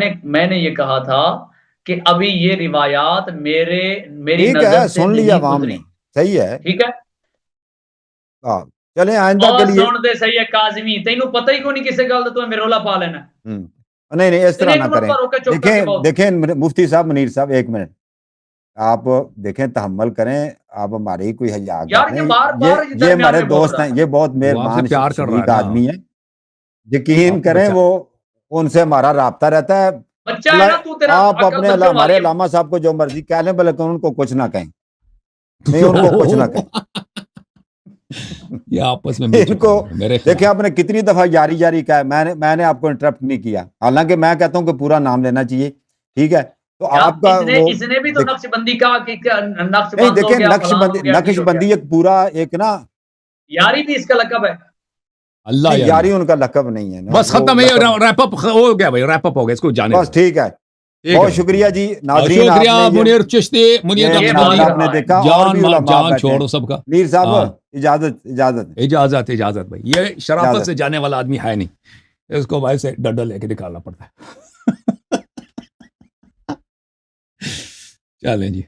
نے یہ کہا تھا کہ ابھی یہ روایات میری نظر سے سن لیا نہیں عوام گزری. نے، صحیح ہے، ٹھیک ہے. چلیں آئندہ کے لیے سن دے صحیح ہے کاظمی، تینوں پتہ ہی کو نہیں کسے گل تو میرے رولا پا لینا. نہیں اس طرح نہ کریں. دیکھیں مفتی صاحب، منیر صاحب ایک منٹ، آپ دیکھیں تحمل کریں. آپ ہماری کوئی حیا کریں، یہ ہمارے دوست ہیں، یہ بہت مہربان شفیق آدمی ہیں، یقین کریں وہ ان سے ہمارا رابطہ رہتا ہے. آپ اپنے ہمارے علامہ صاحب کو جو مرضی کہہ لیں، بلکہ ان کو کچھ نہ کہیں، نہیں ان کو کچھ نہ کہیں. یہ آپس میں دیکھیں آپ نے کتنی دفعہ یاری کہا ہے، میں نے آپ کو انٹرپٹ نہیں کیا، حالانکہ میں کہتا ہوں کہ پورا نام لینا چاہیے. ٹھیک ہے، تو آپ کا اس نے بھی تو نقش بندی کا نہیں، دیکھیں نقش بندی ایک پورا ایک نا، یاری بھی اس کا لقب ہے. اللہ یاری ان کا لقب نہیں ہے. بس ختم ہے، ریپ اپ ہو گیا بھائی، ریپ اپ ہو گیا، اس کو جانے بس ٹھیک ہے. بہت شکریہ جی ناظرین، شکریہ آپ نے منیر چشتی، منیر یہ احمد بات مدنی، آپ نے دیکھا، اور جان بھی علماء جان بیٹھے ہیں۔ چھوڑو سب کا۔ میر صاحب ہاں۔ اجازت اجازت بھائی، یہ شرافت اجازت۔ سے جانے والا آدمی ہے نہیں، اس کو بھائی سے ڈنڈا لے کے نکالنا پڑتا ہے۔ چلیں جی۔